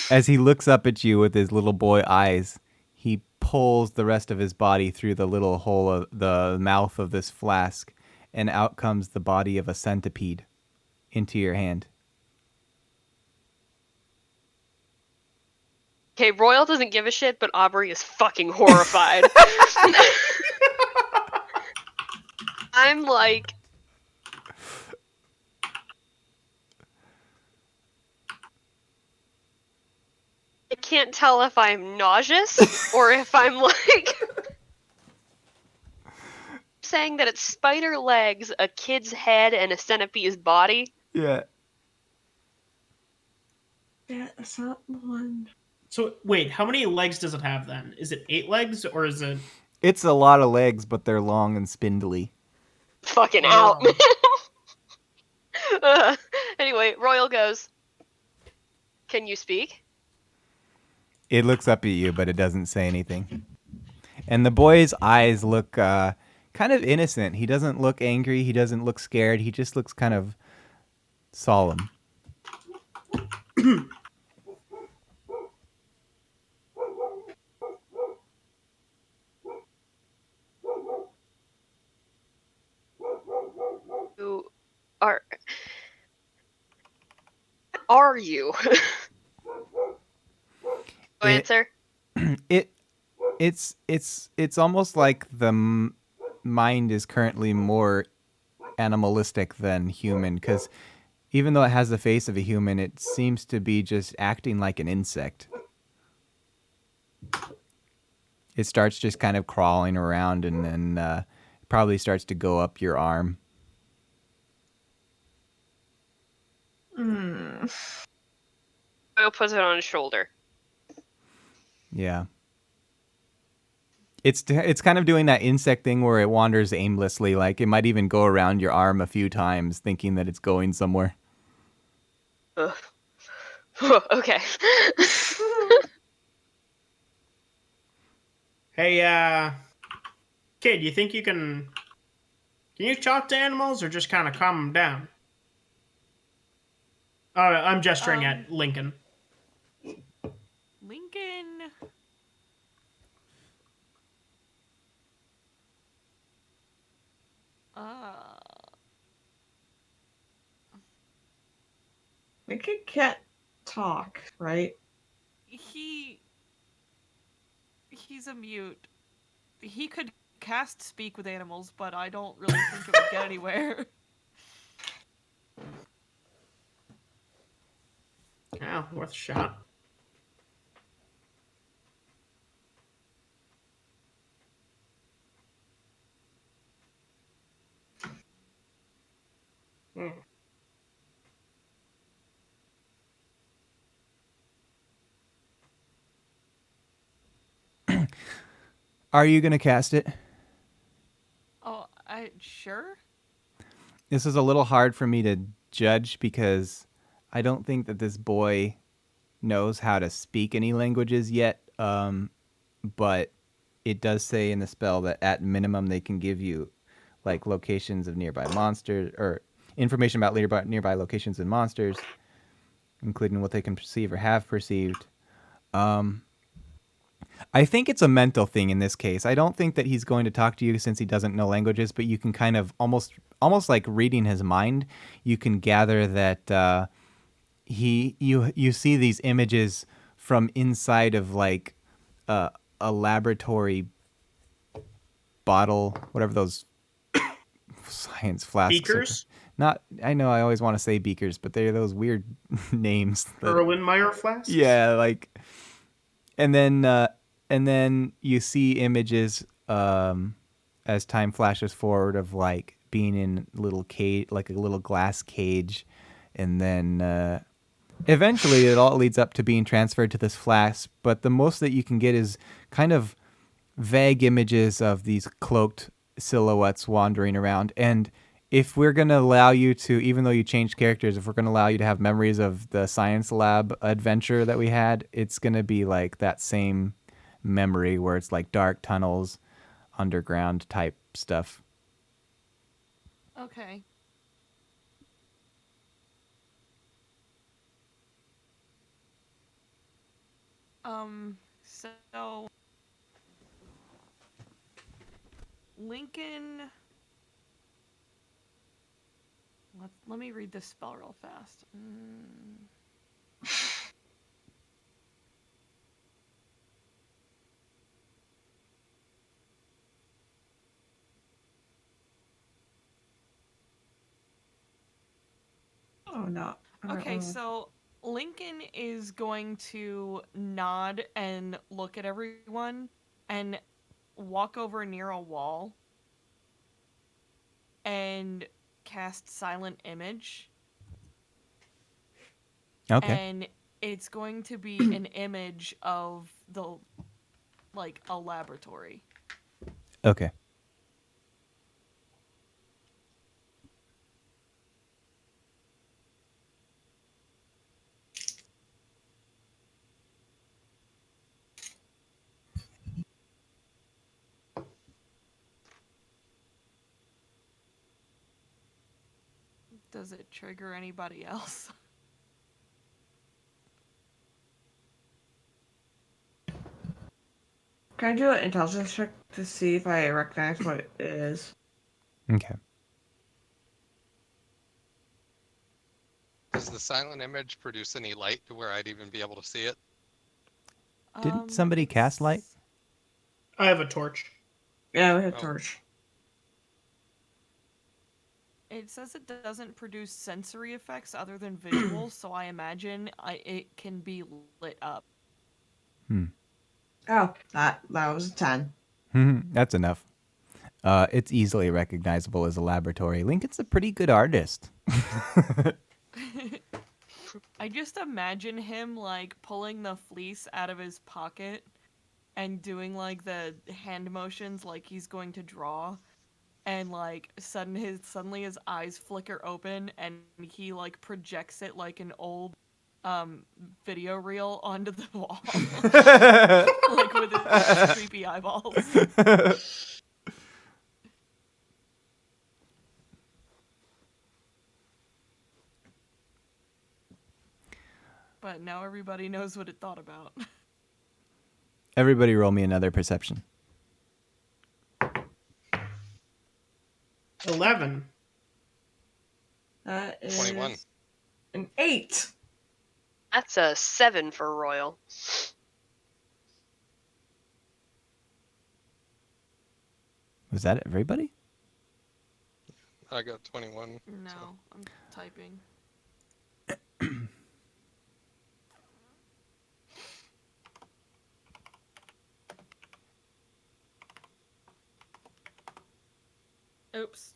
S2: as he looks up at you with his little boy eyes, he pulls the rest of his body through the little hole of the mouth of this flask, and out comes the body of a centipede into your hand.
S4: Okay, Royal doesn't give a shit, but Aubrey is fucking horrified. I'm like, I can't tell if I'm nauseous or if I'm like saying that it's spider legs, a kid's head, and a centipede's body.
S2: Yeah.
S1: Yeah, that's not one.
S6: So wait, how many legs does it have then? Is it 8 legs or is it?
S2: It's a lot of legs, but they're long and spindly.
S4: Fucking out. Anyway, Royal goes, can you speak?
S2: It looks up at you, but it doesn't say anything. And the boy's eyes look kind of innocent. He doesn't look angry. He doesn't look scared. He just looks kind of solemn.
S4: Who are you? No answer.
S2: It's almost like the mind is currently more animalistic than human, because even though it has the face of a human, it seems to be just acting like an insect. It starts just kind of crawling around, and then probably starts to go up your arm.
S1: Hmm.
S4: Royal puts it on his shoulder.
S2: Yeah. It's kind of doing that insect thing where it wanders aimlessly. Like, it might even go around your arm a few times thinking that it's going somewhere.
S4: Ugh. Okay.
S6: Hey, kid, you think you can you talk to animals or just kind of calm them down? I'm gesturing at Lincoln.
S3: Lincoln. Uh,
S1: Lincoln can't talk, right?
S3: he's a mute. He could cast speak with animals, but I don't really think it would get anywhere.
S6: Yeah, worth a shot. Hmm.
S2: Are you gonna cast it?
S3: Oh, sure.
S2: This is a little hard for me to judge because I don't think that this boy knows how to speak any languages yet. But it does say in the spell that at minimum they can give you like locations of nearby monsters or information about nearby locations and monsters, including what they can perceive or have perceived. I think it's a mental thing in this case. I don't think that he's going to talk to you since he doesn't know languages, but you can kind of almost like reading his mind. You can gather that you see these images from inside of like a laboratory bottle, whatever those science flasks are.
S6: Beakers?
S2: Not, I know I always want to say beakers, but they're those weird names.
S6: Erlenmeyer flasks?
S2: Yeah, like, and then you see images as time flashes forward of like being in little cage, like a little glass cage, and then eventually it all leads up to being transferred to this flask. But the most that you can get is kind of vague images of these cloaked silhouettes wandering around. And if we're going to allow you to, even though you changed characters, if we're going to allow you to have memories of the science lab adventure that we had, it's going to be like that same memory where it's like dark tunnels, underground type stuff.
S3: Okay. So Lincoln. Let me read this spell real fast.
S1: Oh no.
S3: Okay, so Lincoln is going to nod and look at everyone and walk over near a wall and cast Silent Image.
S2: Okay.
S3: And it's going to be an image of like a laboratory.
S2: Okay.
S3: Does it trigger anybody else?
S1: Can I do an intelligence check to see if I recognize what it is?
S2: Okay.
S5: Does the silent image produce any light to where I'd even be able to see it?
S2: Didn't somebody cast light?
S6: I have a torch.
S1: Yeah, we have
S5: Oh.
S1: torch.
S3: It says it doesn't produce sensory effects other than visual, so I imagine it can be lit up.
S1: Oh, that was a 10.
S2: That's enough. It's easily recognizable as a laboratory. Lincoln's a pretty good artist.
S3: I just imagine him like pulling the fleece out of his pocket and doing like the hand motions like he's going to draw, and like suddenly his eyes flicker open, and he like projects it like an old video reel onto the wall, like with his creepy eyeballs. But now everybody knows what it thought about.
S2: Everybody roll me another perception.
S6: 11.
S1: That is
S5: 21.
S1: an 8.
S4: That's a 7 for Royal.
S2: Was that everybody?
S5: I got 21.
S3: No,
S5: so.
S3: I'm typing. Oops.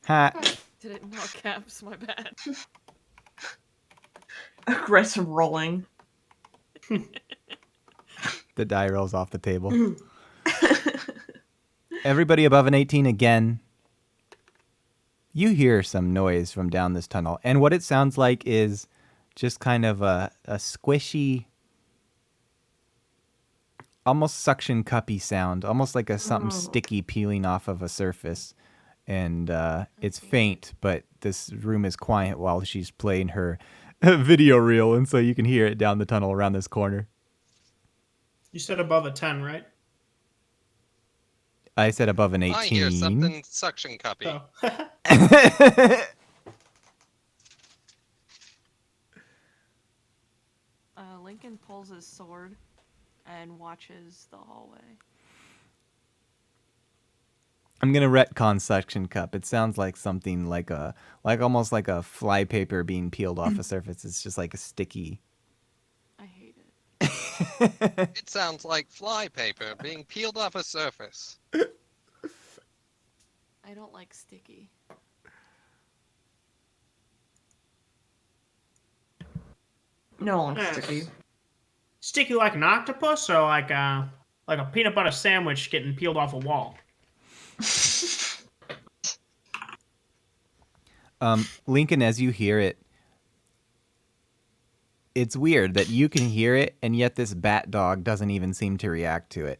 S2: Ha.
S3: Did it not caps? My bad.
S1: Aggressive rolling.
S2: The die rolls off the table. Everybody above an 18 again. You hear some noise from down this tunnel. And what it sounds like is just kind of a squishy, almost suction cuppy sound. Almost like something sticky peeling off of a surface. And it's faint, but this room is quiet while she's playing her video reel. And so you can hear it down the tunnel around this corner.
S6: You said above a 10, right?
S2: I said above an 18.
S5: I hear something suction cuppy.
S6: Oh.
S3: Lincoln pulls his sword and watches the hallway.
S2: I'm gonna retcon suction cup. It sounds like something like almost like a fly paper being peeled off a surface. It's just like a sticky.
S3: I hate it.
S5: It sounds like fly paper being peeled off a surface.
S3: I don't like sticky.
S1: No one's
S6: Yeah.
S1: sticky.
S6: Sticky like an octopus, or like a peanut butter sandwich getting peeled off a wall?
S2: Lincoln, as you hear it, it's weird that you can hear it, and yet this bat dog doesn't even seem to react to it.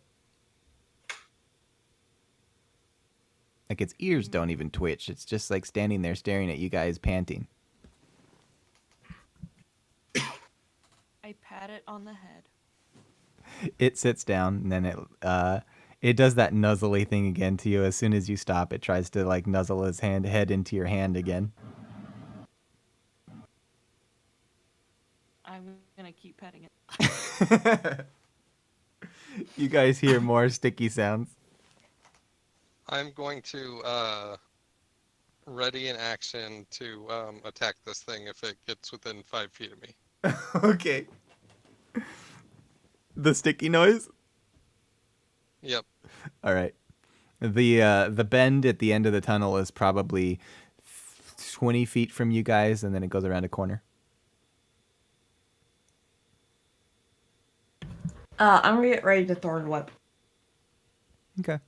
S2: Like its ears don't even twitch. It's just like standing there staring at you guys panting.
S3: I pat it on the head.
S2: It sits down, and then it does that nuzzly thing again to you. As soon as you stop, it tries to like nuzzle his head into your hand again.
S3: I'm gonna keep petting it.
S2: You guys hear more sticky sounds.
S5: I'm going to ready in action to attack this thing if it gets within 5 feet of me.
S2: Okay. The sticky noise?
S5: Yep.
S2: All right. The bend at the end of the tunnel is probably 20 feet from you guys, and then it goes around a corner.
S1: I'm gonna get ready to throw the whip.
S2: Okay.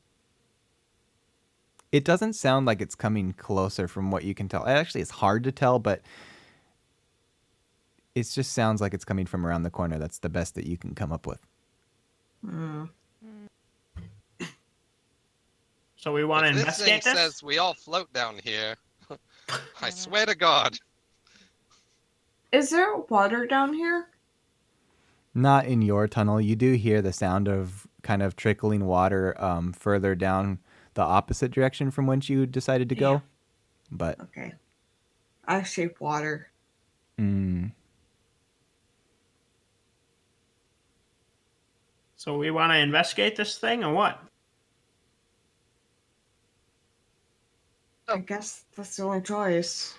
S2: It doesn't sound like it's coming closer from what you can tell. Actually, it's hard to tell, but it just sounds like it's coming from around the corner. That's the best that you can come up with.
S6: So we want to
S5: If this
S6: investigate
S5: thing
S6: this?
S5: says we all float down here. I swear to God.
S1: Is there water down here?
S2: Not in your tunnel. You do hear the sound of kind of trickling water further down the opposite direction from whence you decided to go.
S6: Yeah.
S2: But
S1: Okay. I shape water.
S6: So we want to investigate this thing, or what?
S1: I guess that's the only choice.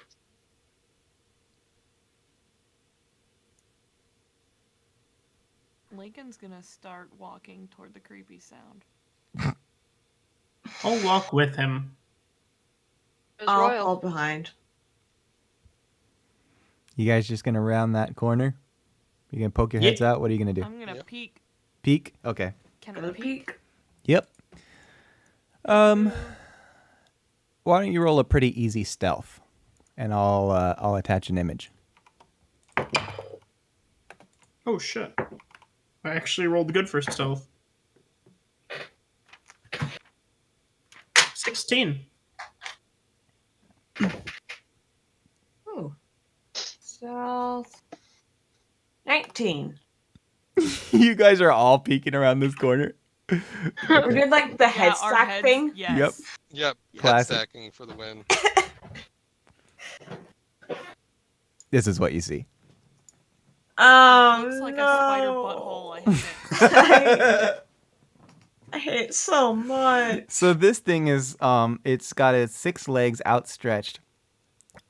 S3: Lincoln's gonna start walking toward the creepy sound.
S6: I'll walk with him.
S4: There's
S1: I'll
S4: Royal.
S1: fall behind.
S2: you guys just going to round that corner? You going to poke your heads out? What are you going to do?
S3: I'm gonna
S5: Yep.
S3: peek.
S2: Peek? Okay.
S3: Can
S1: Gonna
S3: I peek?
S1: peek.
S2: Yep. Why don't you roll a pretty easy stealth, and I'll attach an image.
S6: Oh shit! I actually rolled good for stealth. 16.
S1: Oh. Stealth. 19.
S2: You guys are all peeking around this corner.
S1: We did like the head
S3: our
S1: stack
S3: heads,
S1: thing.
S3: Yes.
S5: Yep. Head
S2: Classic.
S5: stacking for the win.
S2: This is what you see.
S1: Oh,
S3: Looks like
S1: no.
S3: a spider butthole. I hate it.
S1: I hate it so much.
S2: So this thing is, it's got its 6 legs outstretched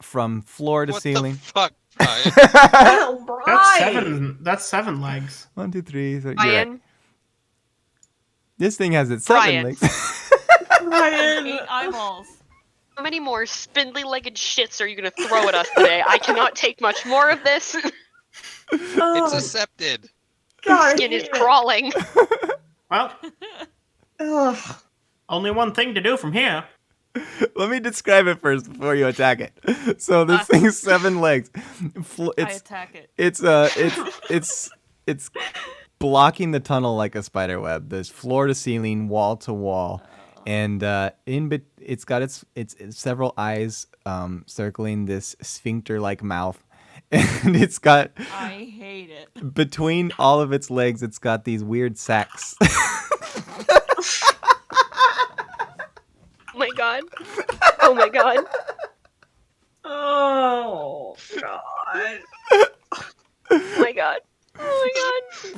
S2: from floor to
S5: What
S2: ceiling.
S5: the fuck, Brian?
S1: Oh, Brian.
S6: That's 7 legs.
S2: 1, 2, 3. So you're
S4: Brian,
S2: right. This thing has its 7
S4: Brian.
S2: legs.
S1: Brian.
S3: 8 eyeballs.
S4: how many more spindly-legged shits are you gonna throw at us today? I cannot take much more of this.
S5: It's
S1: Oh,
S5: accepted.
S1: God, I
S4: Skin
S1: hate
S4: is
S1: it.
S4: crawling.
S6: Well,
S1: Ugh.
S6: only one thing to do from here.
S2: Let me describe it first before you attack it. So this thing's 7 legs.
S3: I
S2: It's
S3: attack it.
S2: it's blocking the tunnel like a spider web. There's floor to ceiling, wall to wall, and it's got its several eyes circling this sphincter like mouth, and it's got
S3: I hate it.
S2: between all of its legs, it's got these weird sacs.
S4: Oh my god. Oh my god.
S1: Oh, God.
S4: Oh my god. Oh my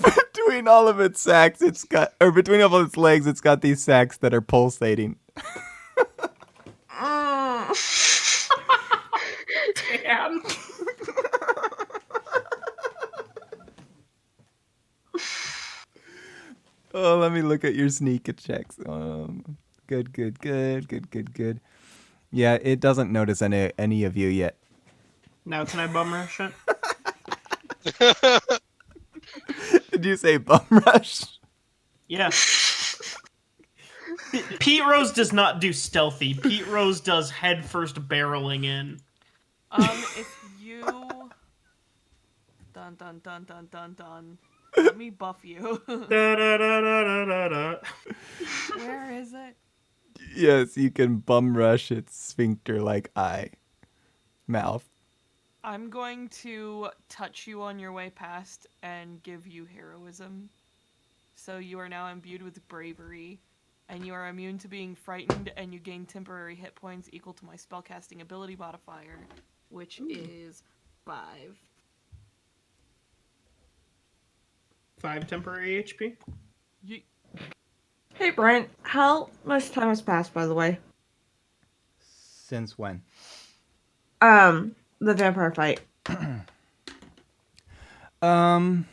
S4: god.
S2: Between all of its sacs, between all of its legs, it's got these sacs that are pulsating.
S1: Mm.
S6: Damn.
S2: Oh, let me look at your sneak checks. Good. Yeah, it doesn't notice any of you yet.
S6: Now can I bum rush it?
S2: Did you say bum rush?
S6: Yeah. Pete Rose does not do stealthy. Pete Rose does head first barreling in.
S3: If you dun. Let me buff you.
S6: Da, da, da, da, da, da, da.
S3: Where is it?
S2: Yes, you can bum rush its sphincter like eye, mouth.
S3: I'm going to touch you on your way past and give you heroism. So you are now imbued with bravery, and you are immune to being frightened, and you gain temporary hit points equal to my spellcasting ability modifier, which is 5.
S6: 5 temporary HP.
S1: Hey, Brent, how much time has passed, by the way?
S2: Since when?
S1: The vampire fight.
S2: 20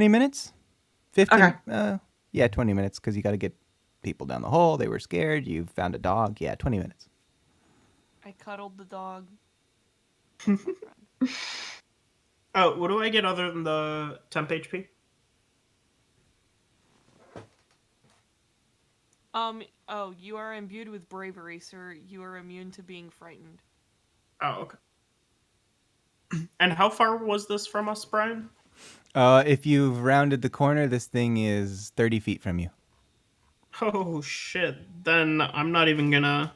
S2: minutes? 15?
S1: Okay.
S2: Yeah, 20 minutes, because you got to get people down the hole. They were scared. You found a dog. Yeah, 20 minutes.
S3: I cuddled the dog.
S6: Oh, what do I get other than the temp HP?
S3: You are imbued with bravery, sir. You are immune to being frightened.
S6: Oh, okay. And how far was this from us, Brian?
S2: If you've rounded the corner, this thing is 30 feet from you.
S6: Oh, shit. Then I'm not even gonna...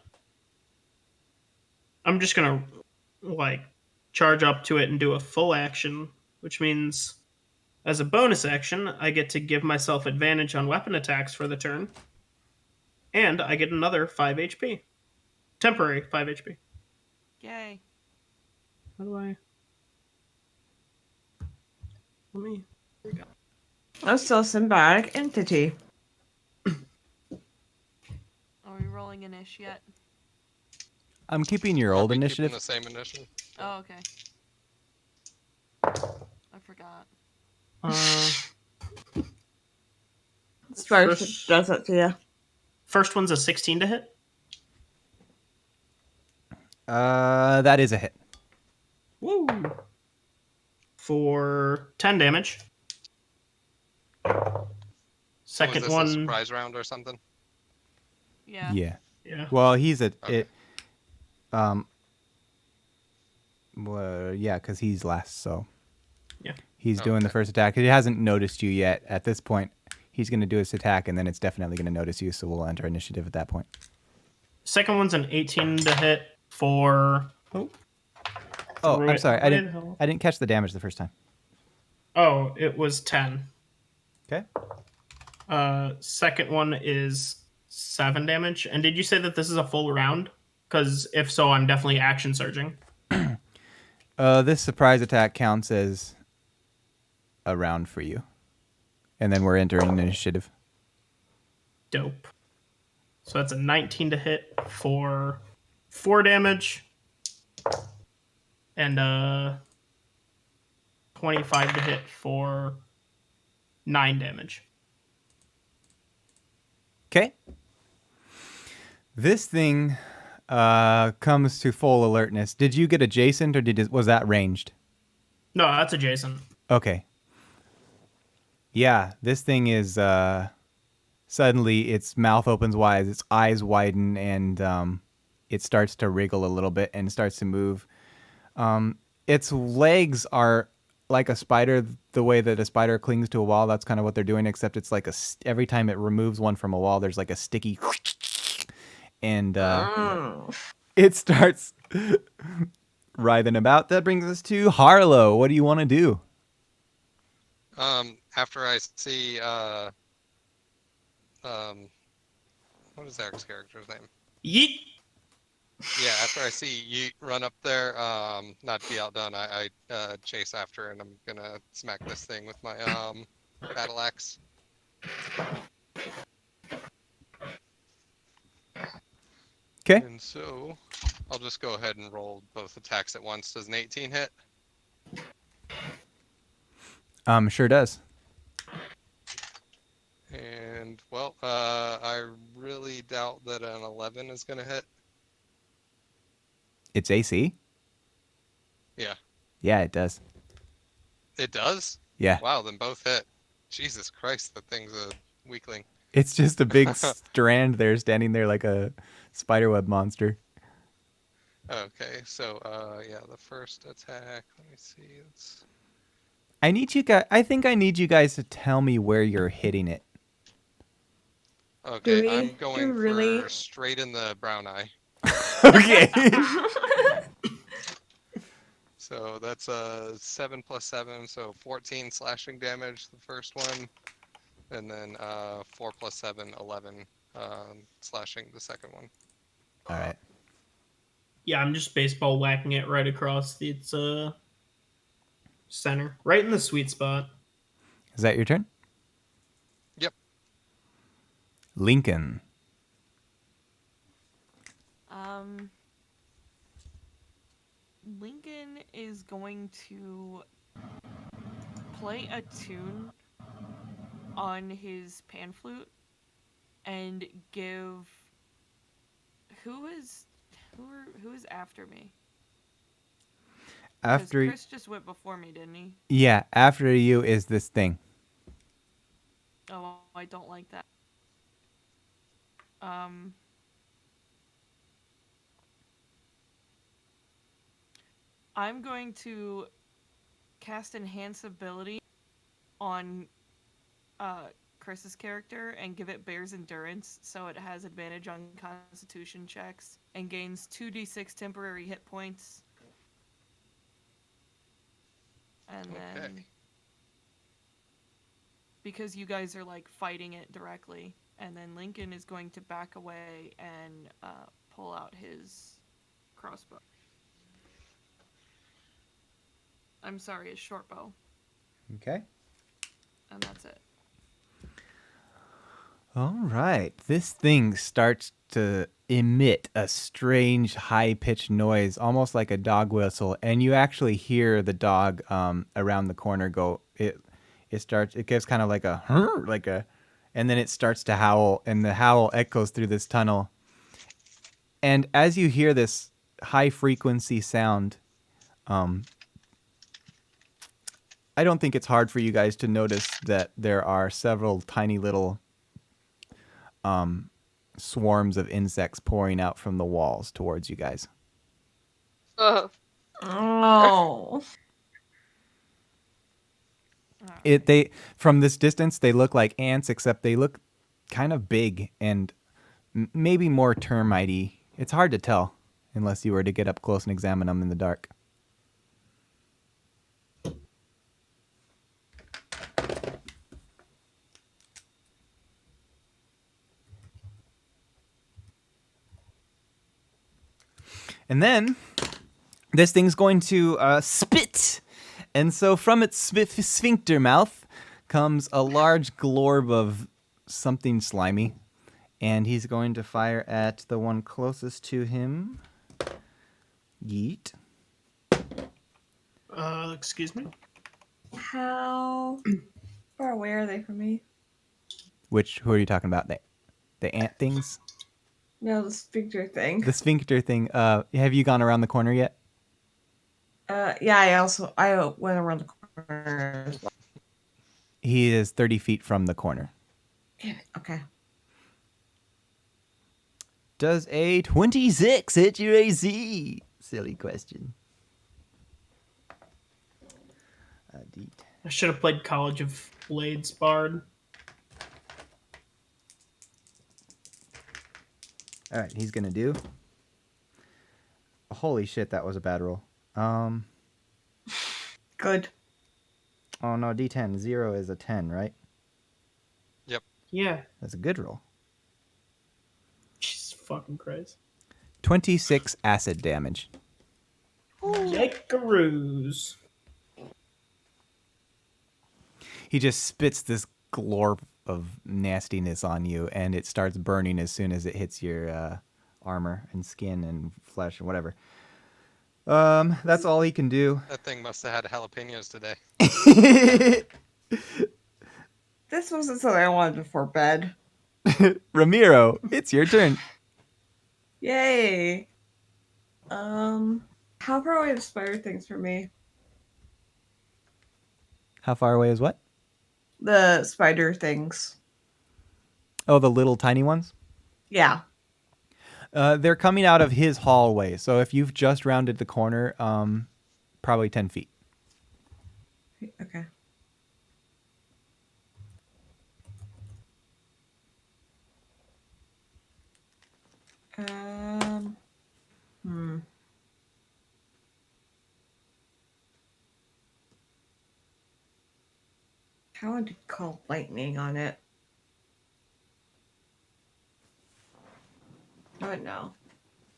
S6: I'm just gonna, charge up to it and do a full action, which means, as a bonus action, I get to give myself advantage on weapon attacks for the turn. And I get another 5 HP. Temporary 5 HP.
S3: Yay.
S6: How do I... Let me... There we go.
S1: That's still a symbiotic entity.
S3: Are we rolling an ish yet?
S2: I'm keeping your
S5: Are
S2: old
S5: we keeping
S2: initiative.
S5: the same initiative.
S3: Oh, okay. I forgot.
S1: Spider
S6: First-
S1: does that to you.
S6: First one's a 16 to hit.
S2: That is a hit.
S6: Woo! For 10 damage.
S5: So
S6: Second
S5: is this a
S6: one...
S5: surprise round or something?
S3: Yeah.
S2: Yeah.
S6: Yeah.
S2: Well,
S5: Okay.
S2: Well, yeah, because he's last, so
S6: Yeah.
S2: he's doing the
S5: Okay.
S2: first attack. He hasn't noticed you yet. At this point, he's going to do his attack, and then it's definitely going to notice you. So we'll enter initiative at that point.
S6: Second one's an 18 to hit for.
S2: Oh,
S6: threw
S2: I'm
S6: it
S2: sorry.
S6: way the hell-
S2: I didn't catch the damage the first time.
S6: Oh, it was 10.
S2: Okay.
S6: Second one is 7 damage. And did you say that this is a full round? Because if so, I'm definitely action surging.
S2: This surprise attack counts as a round for you, and then we're entering initiative.
S6: Dope. So that's a 19 to hit for 4 damage. And 25 to hit for 9 damage.
S2: Okay. This thing comes to full alertness. Did you get adjacent, or was that ranged?
S6: No, that's adjacent.
S2: Okay. Yeah, this thing is suddenly its mouth opens wide, its eyes widen, and it starts to wriggle a little bit and starts to move. Its legs are like a spider, the way that a spider clings to a wall. That's kind of what they're doing, except it's like every time it removes one from a wall, there's like a sticky, and it starts writhing about. That brings us to Harlow. What do you want to do?
S5: After I see what is Eric's character's name?
S6: Yeet!
S5: Yeah, after I see Yeet run up there, not to be outdone, I chase after and I'm gonna smack this thing with my battle axe.
S2: Okay.
S5: And so I'll just go ahead and roll both attacks at once. Does an 18 hit?
S2: Sure does.
S5: And well, I really doubt that an 11 is gonna hit.
S2: It's AC?
S5: Yeah.
S2: Yeah, it does.
S5: It does?
S2: Yeah.
S5: Wow, then both hit. Jesus Christ, the thing's a weakling.
S2: It's just a big strand there standing there like a spiderweb monster.
S5: Okay, so yeah, the first attack. Let me see. It's
S2: I think I need you guys to tell me where you're hitting it.
S5: okay.
S1: we-
S5: I'm
S1: do
S5: going
S1: really-
S5: for straight in the brown eye.
S2: Okay.
S5: So that's 7 plus 7, so 14 slashing damage. The first one, and then 4 plus 7, 11 slashing. The second one.
S2: All right.
S6: Yeah, I'm just baseball whacking it right across its center. Right in the sweet spot.
S2: Is that your turn?
S5: Yep.
S2: Lincoln.
S3: Lincoln is going to play a tune on his pan flute and give who is after me? 'Cause
S2: After
S3: Chris just went before me, didn't he?
S2: yeah, after you is this thing.
S3: Oh, I don't like that. I'm going to cast Enhance Ability on Chris's character and give it Bear's Endurance, so it has advantage on Constitution checks and gains 2d6 temporary hit points. And then,
S5: Okay.
S3: because you guys are like fighting it directly, and then Lincoln is going to back away and pull out his crossbow. I'm sorry, his short bow.
S2: Okay.
S3: And that's it.
S2: All right. This thing starts to emit a strange high-pitched noise, almost like a dog whistle, and you actually hear the dog around the corner go. It gives kind of like a, and then it starts to howl, and the howl echoes through this tunnel. And as you hear this high-frequency sound, I don't think it's hard for you guys to notice that there are several tiny little swarms of insects pouring out from the walls towards you guys.
S1: Oh.
S2: They from this distance they look like ants, except they look kind of big and maybe more termite-y. It's hard to tell unless you were to get up close and examine them in the dark. And then this thing's going to spit. And so from its sphincter mouth comes a large glorb of something slimy. And he's going to fire at the one closest to him. Yeet.
S6: Excuse me?
S1: How far away are they from me?
S2: Who are you talking about? The ant things?
S1: No, the sphincter thing.
S2: The sphincter thing. Have you gone around the corner yet?
S1: Yeah, I went around the corner as well.
S2: He is 30 feet from the corner.
S1: Damn it. Okay.
S2: Does a 26 hit your AC? Silly question.
S6: I should have played College of Blades Bard.
S2: All right, he's gonna do. Holy shit, that was a bad roll.
S1: Good.
S2: Oh no, D10. 0 is a 10, right?
S6: Yeah.
S2: That's a good roll.
S6: Jesus fucking Christ.
S2: 26 acid damage.
S6: Yikeroos.
S2: He just spits this glorp of nastiness on you, and it starts burning as soon as it hits your armor and skin and flesh and whatever. That's all he can do.
S5: That thing must have had jalapenos today.
S1: This wasn't something I wanted before bed.
S2: Ramiro, it's your turn.
S1: Yay. How far away are the spider things from me?
S2: How far away is what?
S1: The spider things.
S2: Oh, the little tiny ones?
S1: Yeah.
S2: They're coming out of his hallway. So if you've just rounded the corner, probably 10 feet.
S1: Okay. How would you call lightning on it? Oh no.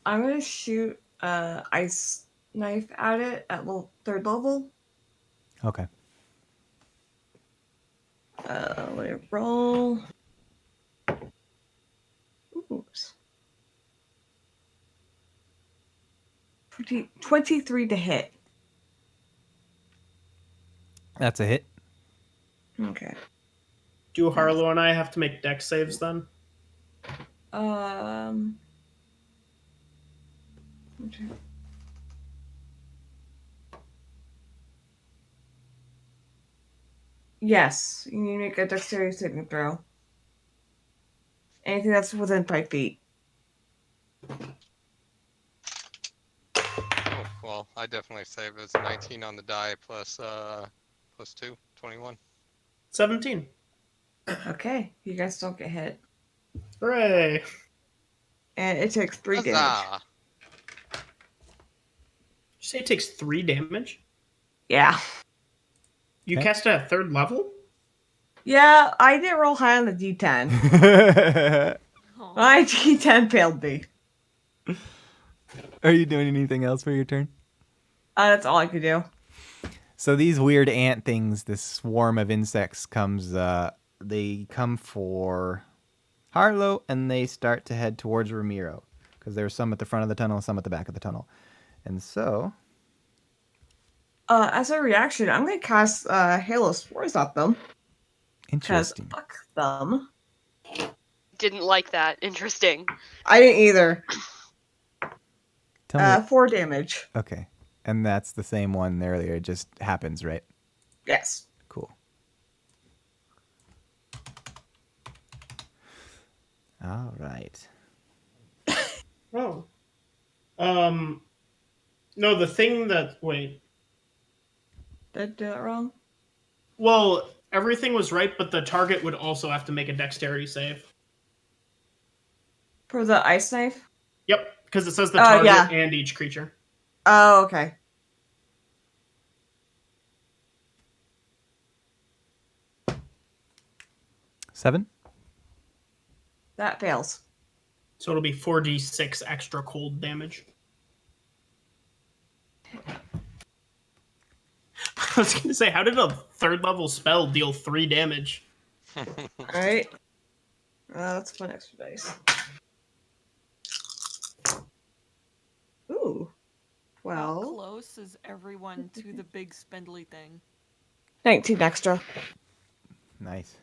S1: I'm gonna shoot ice knife at it at third level.
S2: Okay.
S1: Let me roll. Oops. 23 to hit.
S2: That's a hit.
S1: Okay.
S6: Do Harlow and I have to make dex saves then?
S1: Okay. Yes, you need to make a dexterity saving throw. Anything that's within 5 feet.
S5: Oh, well, I definitely save. It's 19 on the die plus 2, 21.
S6: 17.
S1: Okay, you guys don't get hit.
S6: Hooray!
S1: And it takes 3 damage.
S5: Huzzah!
S6: Did you say it takes 3 damage?
S1: Yeah.
S6: You
S2: Okay.
S6: cast it at 3rd level?
S1: Yeah, I didn't roll high on the D10.
S3: Aw.
S1: My D10 failed me.
S2: Are you doing anything else for your turn?
S1: That's all I could do.
S2: So these weird ant things, this swarm of insects comes, they come for Harlow, and they start to head towards Ramiro. Because there's some at the front of the tunnel, some at the back of the tunnel. And so...
S1: As a reaction, I'm going to cast Halo Spores at them. Because
S2: Interesting.
S1: fuck them.
S4: Didn't like that. Interesting.
S1: I didn't either.
S2: Tell me...
S1: 4 damage.
S2: Okay. And that's the same one earlier. It just happens, right?
S1: Yes.
S2: Cool. All right.
S6: Oh. No, the thing that wait.
S1: Did I do it wrong?
S6: Well, everything was right, but the target would also have to make a dexterity save.
S1: For the ice knife?
S6: Yep, because it says the
S1: Oh,
S6: target
S1: yeah.
S6: and each creature.
S1: Oh, okay.
S2: Seven.
S1: That fails.
S6: So it'll be 4d6 extra cold damage. I was gonna say, how did a 3rd level spell deal 3 damage?
S1: Alright. That's one extra dice. Ooh.
S3: How
S1: Well,
S3: close is everyone to the big spindly thing?
S1: 19 extra.
S2: Nice.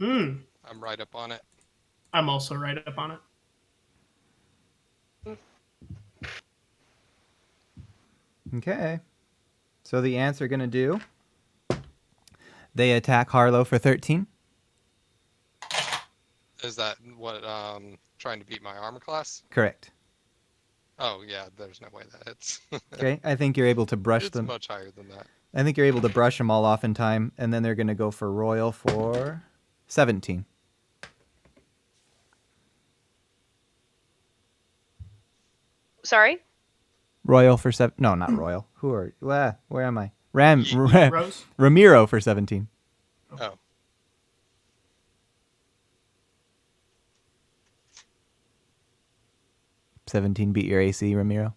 S6: Hmm.
S5: I'm right up on it.
S6: I'm also right up on it.
S2: Okay. So the ants are gonna do. They attack Harlow for 13.
S5: Is that what trying to beat my armor class?
S2: Correct.
S5: Oh yeah, there's no way that hits.
S2: Okay. I think you're able to brush
S5: It's
S2: them.
S5: much higher than that.
S2: I think you're able to brush them all off in time, and then they're gonna go for Royal for 17.
S4: Sorry?
S2: Royal for 7. No, not Royal. Who are? Where am I?
S6: Rose?
S2: Ramiro for 17.
S5: Oh.
S2: $17 beat your AC, Ramiro.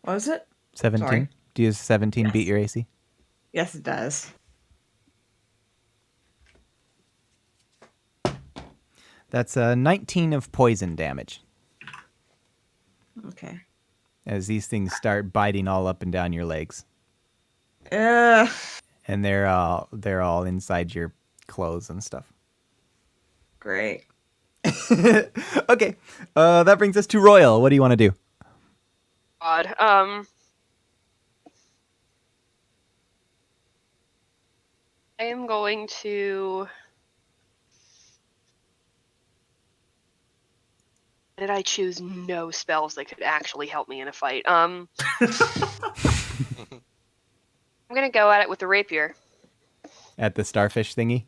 S1: What was it?
S2: 17.
S1: Sorry.
S2: Do you 17
S1: Yes.
S2: beat your AC?
S1: Yes, it does.
S2: That's 19 of poison damage
S1: Okay.
S2: as these things start biting all up and down your legs,
S1: Uh,
S2: and they're all inside your clothes and stuff.
S1: great.
S2: Okay, that brings us to Royal. What do you want to do?
S4: God. I am going to. Did I choose no spells that could actually help me in a fight? I'm gonna go at it with the rapier.
S2: At the starfish thingy?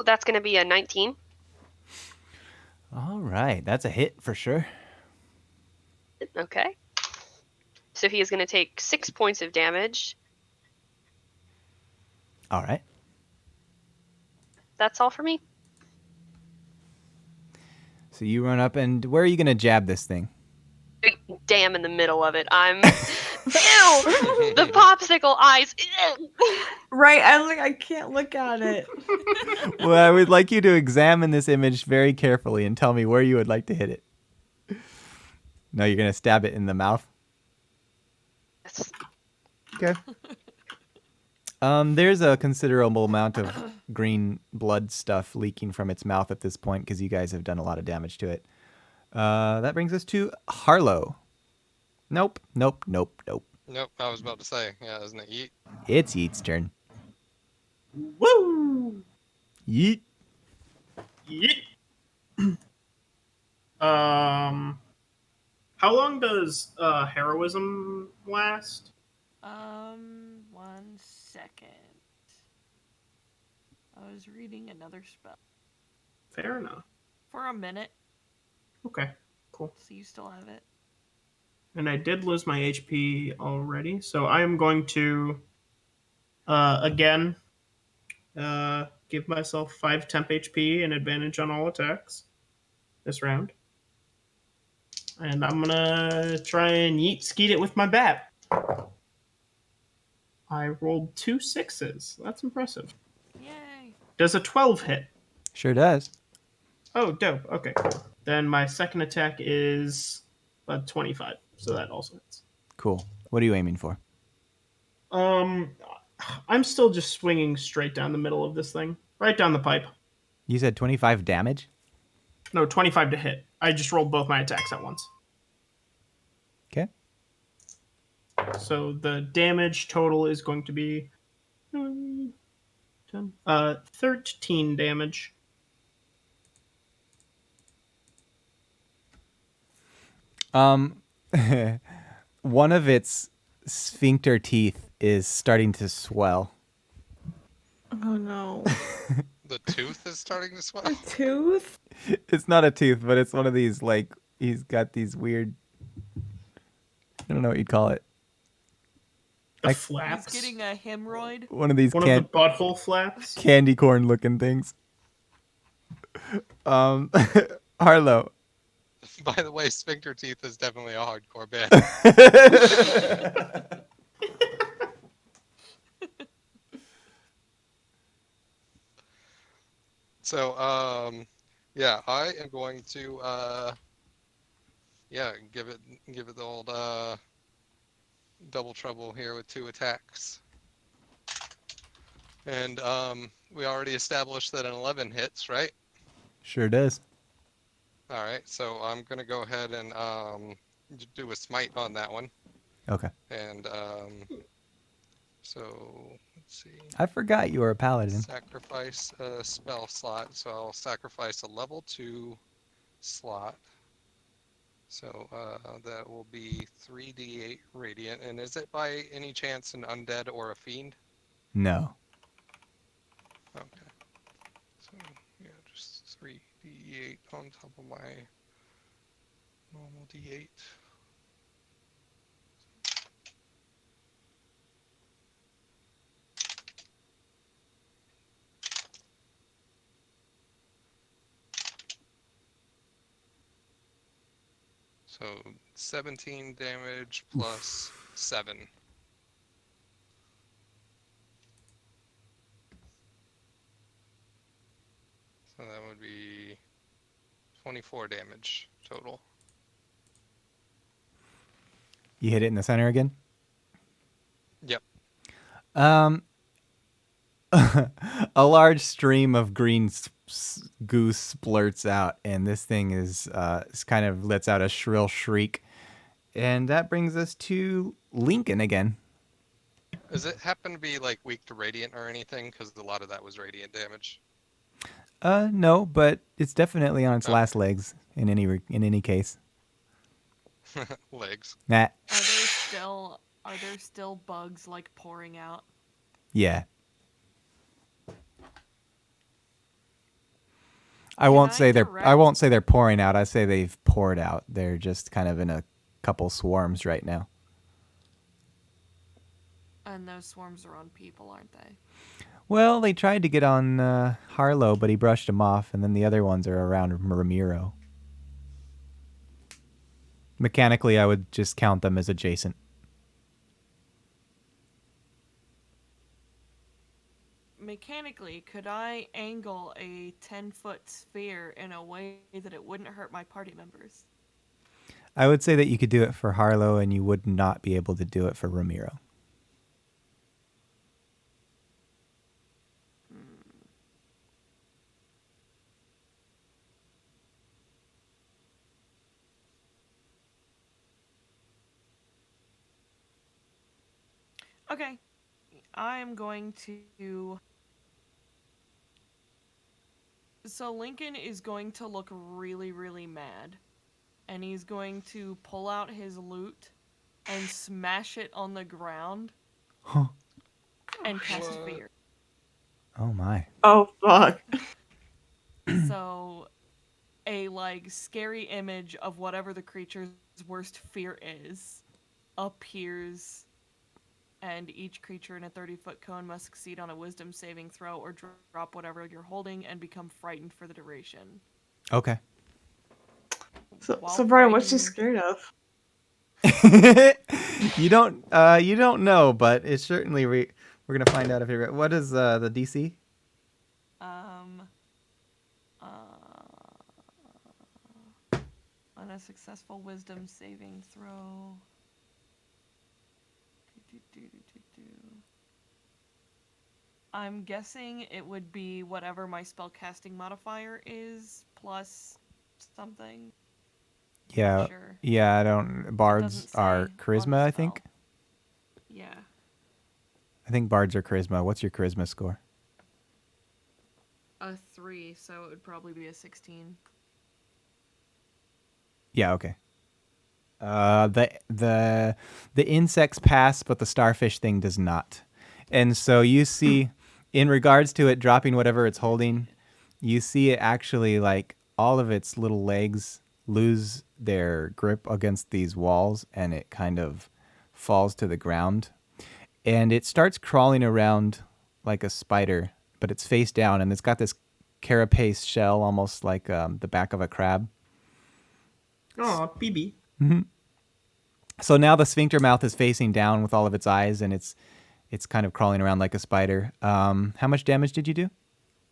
S4: That's gonna be a 19.
S2: All right, that's a hit for sure.
S4: Okay. So he is gonna take 6 points of damage.
S2: All right.
S4: That's all for me.
S2: So you run up, and where are you going to jab this thing?
S4: Big damn in the middle of it. I'm. Ew! The popsicle eyes. Ew!
S1: Right, I can't look at it.
S2: Well, I would like you to examine this image very carefully and tell me where you would like to hit it. No, you're going to stab it in the mouth?
S4: Yes.
S2: Okay. There's a considerable amount of green blood stuff leaking from its mouth at this point because you guys have done a lot of damage to it. That brings us to Harlow. Nope.
S5: Nope, I was about to say, yeah, isn't it Yeet?
S2: It's Yeet's turn.
S6: Woo!
S2: Yeet.
S6: Yeet. How long does heroism last?
S3: 1 second. I was reading another spell.
S6: Fair enough.
S3: For a minute,
S6: Okay, cool.
S3: so you still have it.
S6: And I did lose my HP already, so I am going to again give myself 5 temp HP and advantage on all attacks this round. And I'm gonna try and yeet skeet it with my bat. I rolled 2 6s. That's impressive.
S3: Yay!
S6: Does a 12 hit?
S2: Sure does.
S6: Oh, dope. Okay, cool. Then my second attack is a 25, so that also hits.
S2: Cool. What are you aiming for?
S6: I'm still just swinging straight down the middle of this thing. Right down the pipe.
S2: You said 25 damage?
S6: No, 25 to hit. I just rolled both my attacks at once.
S2: Okay.
S6: So the damage total is going to be 10. 13 damage.
S2: One of its sphincter teeth is starting to swell.
S1: Oh no.
S5: The tooth is starting to swell.
S1: A tooth?
S2: It's not a tooth, but it's one of these, like, he's got these weird, I don't know what you'd call it.
S6: The
S2: I-
S3: He's
S6: flaps.
S3: getting a hemorrhoid.
S2: One of these
S6: One of the butthole flaps.
S2: candy corn looking things. Harlow.
S5: By the way, Sphincter Teeth is definitely a hardcore band. So, yeah, I am going to, yeah, give it the old double trouble here with 2 attacks. And we already established that an 11 hits, right?
S2: Sure does.
S5: All right, so I'm gonna go ahead and do a smite on that one.
S2: Okay.
S5: And so let's see.
S2: I forgot you were a paladin.
S5: Sacrifice a spell slot, so I'll sacrifice a level 2 slot. So that will be 3d8 radiant. And is it by any chance an undead or a fiend?
S2: No.
S5: Okay. So yeah, just 3d8 on top of my normal d8. So 17 damage plus 7. So that would be 24 damage total.
S2: You hit it in the center again?
S5: Yep.
S2: A large stream of green goo splurts out, and this thing is kind of lets out a shrill shriek. And that brings us to Lincoln again.
S5: Does it happen to be like weak to radiant or anything? Because a lot of that was radiant damage.
S2: No, but it's definitely on its
S5: Oh.
S2: last legs in any case.
S5: Legs.
S2: Nah.
S3: Are there still bugs like pouring out?
S2: Yeah. I won't say they're pouring out. I say they've poured out. They're just kind of in a couple swarms right now.
S3: And those swarms are on people, aren't they?
S2: Well, they tried to get on Harlow, but he brushed them off, and then the other ones are around Ramiro. Mechanically, I would just count them as adjacent.
S3: Mechanically, could I angle a 10-foot sphere in a way that it wouldn't hurt my party members?
S2: I would say that you could do it for Harlow, and you would not be able to do it for Ramiro.
S3: Okay. I'm going to... So Lincoln is going to look really, really mad. And he's going to pull out his loot and smash it on the ground.
S2: Huh.
S3: And cast
S5: What?
S3: fear.
S2: Oh my.
S1: Oh fuck.
S3: So, a scary image of whatever the creature's worst fear is appears, and each creature in a 30-foot cone must succeed on a wisdom saving throw or drop whatever you're holding and become frightened for the duration.
S2: Okay.
S1: So
S3: While
S1: Brian, what's she
S3: frightened-
S1: scared of?
S2: You don't know, but it's certainly we're gonna find out if you're. What is the DC?
S3: On a successful wisdom saving throw. I'm guessing it would be whatever my spellcasting modifier is plus something.
S2: Yeah.
S3: Sure.
S2: Yeah, I don't. Bards
S3: doesn't say
S2: are
S3: on the
S2: charisma, I think.
S3: spell. Yeah.
S2: I think bards are charisma. What's your charisma score?
S3: a 3, so it would probably be a 16.
S2: Yeah, okay. The insects pass, but the starfish thing does not. And so you see, in regards to it dropping whatever it's holding, you see it actually like all of its little legs lose their grip against these walls, and it kind of falls to the ground. And it starts crawling around like a spider, but it's face down, and it's got this carapace shell, almost like the back of a crab.
S6: Oh, BB.
S2: So now the sphincter mouth is facing down with all of its eyes, and it's kind of crawling around like a spider. How much damage did you do?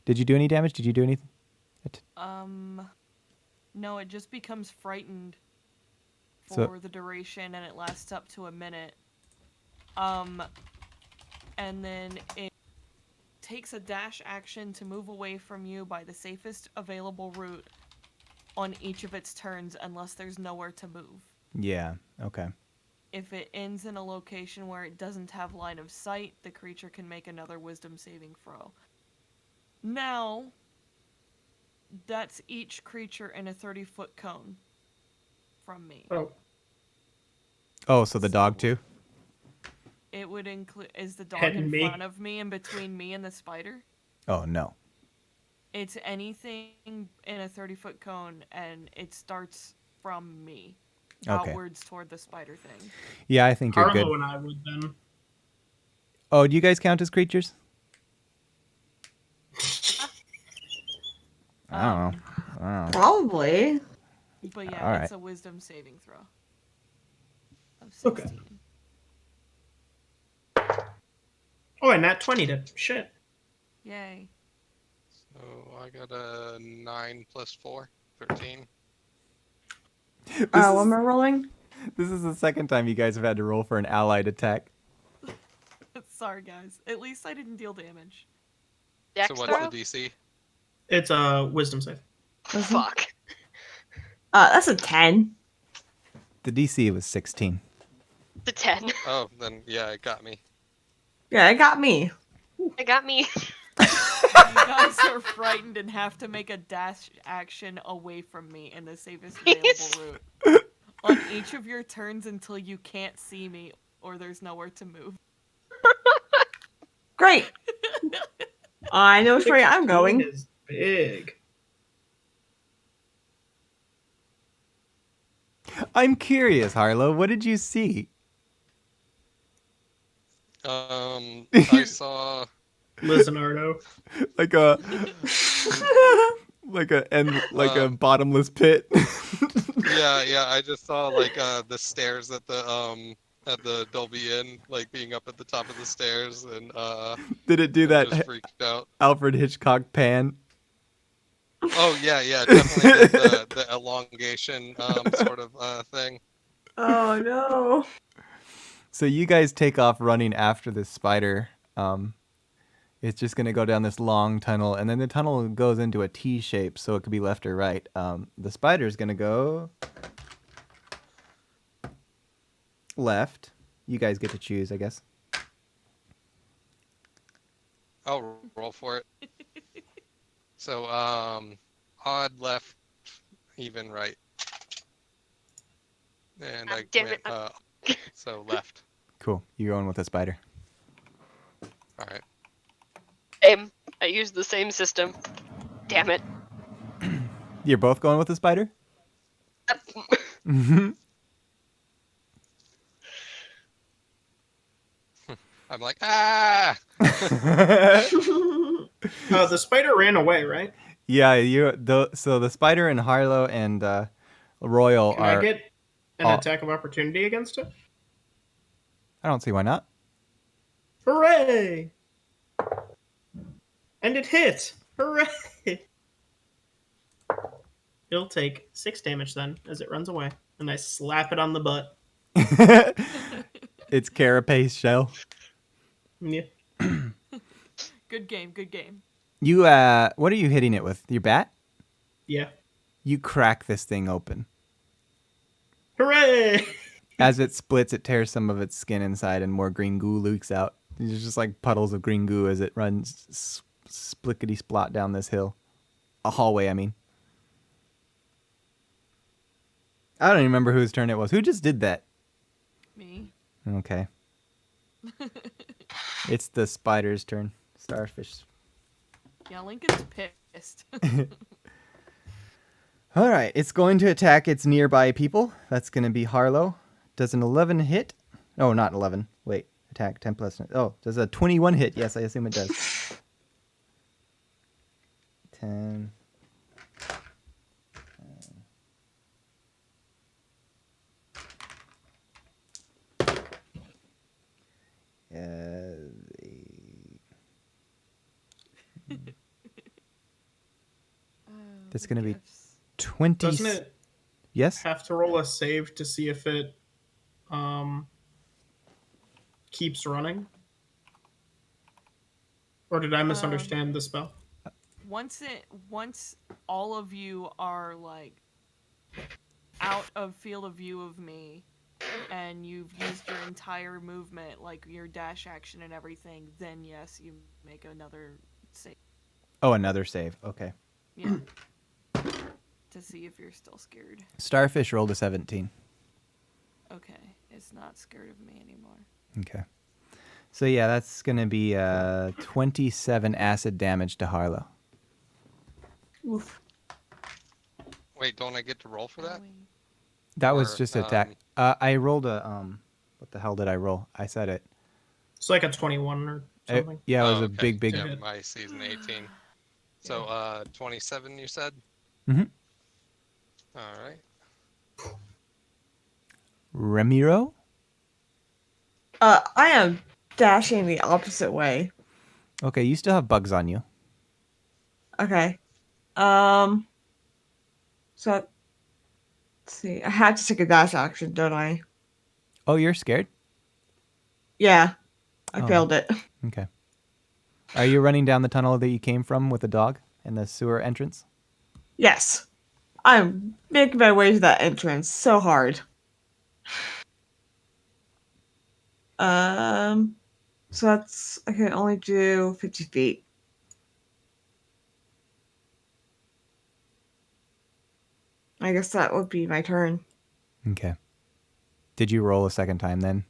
S2: Did you do any damage? Did you do anything?
S3: No, it just becomes frightened for
S2: So-
S3: the duration, and it lasts up to a minute. And then it takes a dash action to move away from you by the safest available route on each of its turns, unless there's nowhere to move.
S2: Yeah, okay.
S3: If it ends in a location where it doesn't have line of sight, the creature can make another wisdom saving throw. Now, that's each creature in a 30-foot cone from me.
S6: Oh,
S2: Oh, so the dog too?
S3: It would include... Is the dog
S6: And
S3: in
S6: me.
S3: front of me and between me and the spider?
S2: Oh, no.
S3: It's anything in a 30-foot cone, and it starts from me.
S2: Okay.
S3: Outwards toward the spider thing.
S2: Yeah, I think you're good.
S6: Harlow and I would then.
S2: Oh, do you guys count as creatures? I don't know.
S1: Probably.
S3: But yeah,
S2: All right.
S3: it's a wisdom saving throw. Of
S6: Okay.
S3: 16.
S6: Oh, and nat 20 to shit.
S3: Yay.
S5: So I got a 9 plus 4, 13.
S1: What am I rolling?
S2: This is the second time you guys have had to roll for an allied attack.
S3: Sorry, guys. At least I didn't deal damage.
S4: Dex
S5: So what's
S4: throw?
S5: the DC?
S6: It's a wisdom save.
S4: Fuck.
S1: That's a 10.
S2: The DC was 16.
S4: The 10.
S5: Oh, then yeah, it got me.
S1: Yeah, it got me.
S4: It got me.
S3: You guys are frightened and have to make a dash action away from me in the safest available route on each of your turns until you can't see me or there's nowhere to move.
S1: Great. I know which way I'm
S6: 16
S1: going.
S6: is big.
S2: I'm curious, Harlow. What did you see?
S5: I saw.
S6: Lizanardo.
S2: Like a a bottomless pit.
S5: Yeah, I just saw like the stairs at the Dolby Inn, like being up at the top of the stairs, and
S2: Did it do
S5: just
S2: that
S5: freaked out.
S2: Alfred Hitchcock pan?
S5: Oh yeah, definitely the elongation sort of thing.
S1: Oh no.
S2: So you guys take off running after this spider. It's just going to go down this long tunnel, and then the tunnel goes into a T shape, so it could be left or right. The spider's going to go left. You guys get to choose, I guess.
S5: I'll roll for it. So odd left, even right, and I
S4: Damn
S5: went
S4: it.
S5: so left.
S2: Cool. You're going with the spider.
S5: All right.
S4: Same. I used the same system. Damn it.
S2: You're both going with the spider?
S5: I'm like, ah!
S6: The spider ran away, right?
S2: Yeah, so the spider and Harlow and Royal
S6: Can
S2: are...
S6: I get an
S2: Oh.
S6: attack of opportunity against it?
S2: I don't see why not.
S6: Hooray! And it hit! Hooray! It'll take 6 damage then, as it runs away. And I slap it on the butt.
S2: It's carapace shell.
S6: Yeah.
S3: Good game, good game.
S2: You, what are you hitting it with? Your bat?
S6: Yeah.
S2: You crack this thing open.
S6: Hooray!
S2: As it splits, it tears some of its skin inside, and more green goo leaks out. There's just like puddles of green goo as it runs, splickety splot down this hill. A hallway, I mean. I don't even remember whose turn it was. Who just did that?
S3: Me.
S2: Okay. It's the spider's turn. Starfish.
S3: Yeah, Lincoln's pissed.
S2: All right, it's going to attack its nearby people. That's going to be Harlow. Does an 11 hit? Oh, not 11. Wait, attack 10 plus. Oh, does a 21 hit? Yes, I assume it does. 10. That's going to be 20.
S6: Doesn't it
S2: Yes?
S6: have to roll a save to see if it keeps running? Or did I misunderstand the spell?
S3: Once all of you are like out of field of view of me, and you've used your entire movement, like your dash action and everything, then yes, you make another save.
S2: Oh, another save. Okay.
S3: Yeah. To see if you're still scared.
S2: Starfish rolled a 17.
S3: Okay, it's not scared of me anymore.
S2: Okay. So yeah, that's going to be 27 acid damage to Harlow.
S1: Oof.
S5: Wait, don't I get to roll for that?
S2: That was
S5: Or,
S2: just attack. I rolled a what the hell did I roll? I said it.
S6: It's like a 21 or something.
S2: Yeah, it was
S5: Oh,
S2: a
S5: okay.
S2: big.
S5: Yeah, my season 18. So 27 you said?
S2: Mm-hmm.
S5: All right.
S2: Ramiro?
S1: I am dashing the opposite way.
S2: Okay, you still have bugs on you.
S1: Okay. So let's see. I had to take a dash action, don't I?
S2: Oh, you're scared?
S1: Yeah. I
S2: Oh.
S1: failed it.
S2: Okay. Are you running down the tunnel that you came from with the dog in the sewer entrance?
S1: Yes. I'm making my way to that entrance. So hard. So that's I can only do 50 feet. I guess that would be my turn.
S2: Okay. Did you roll a second time then?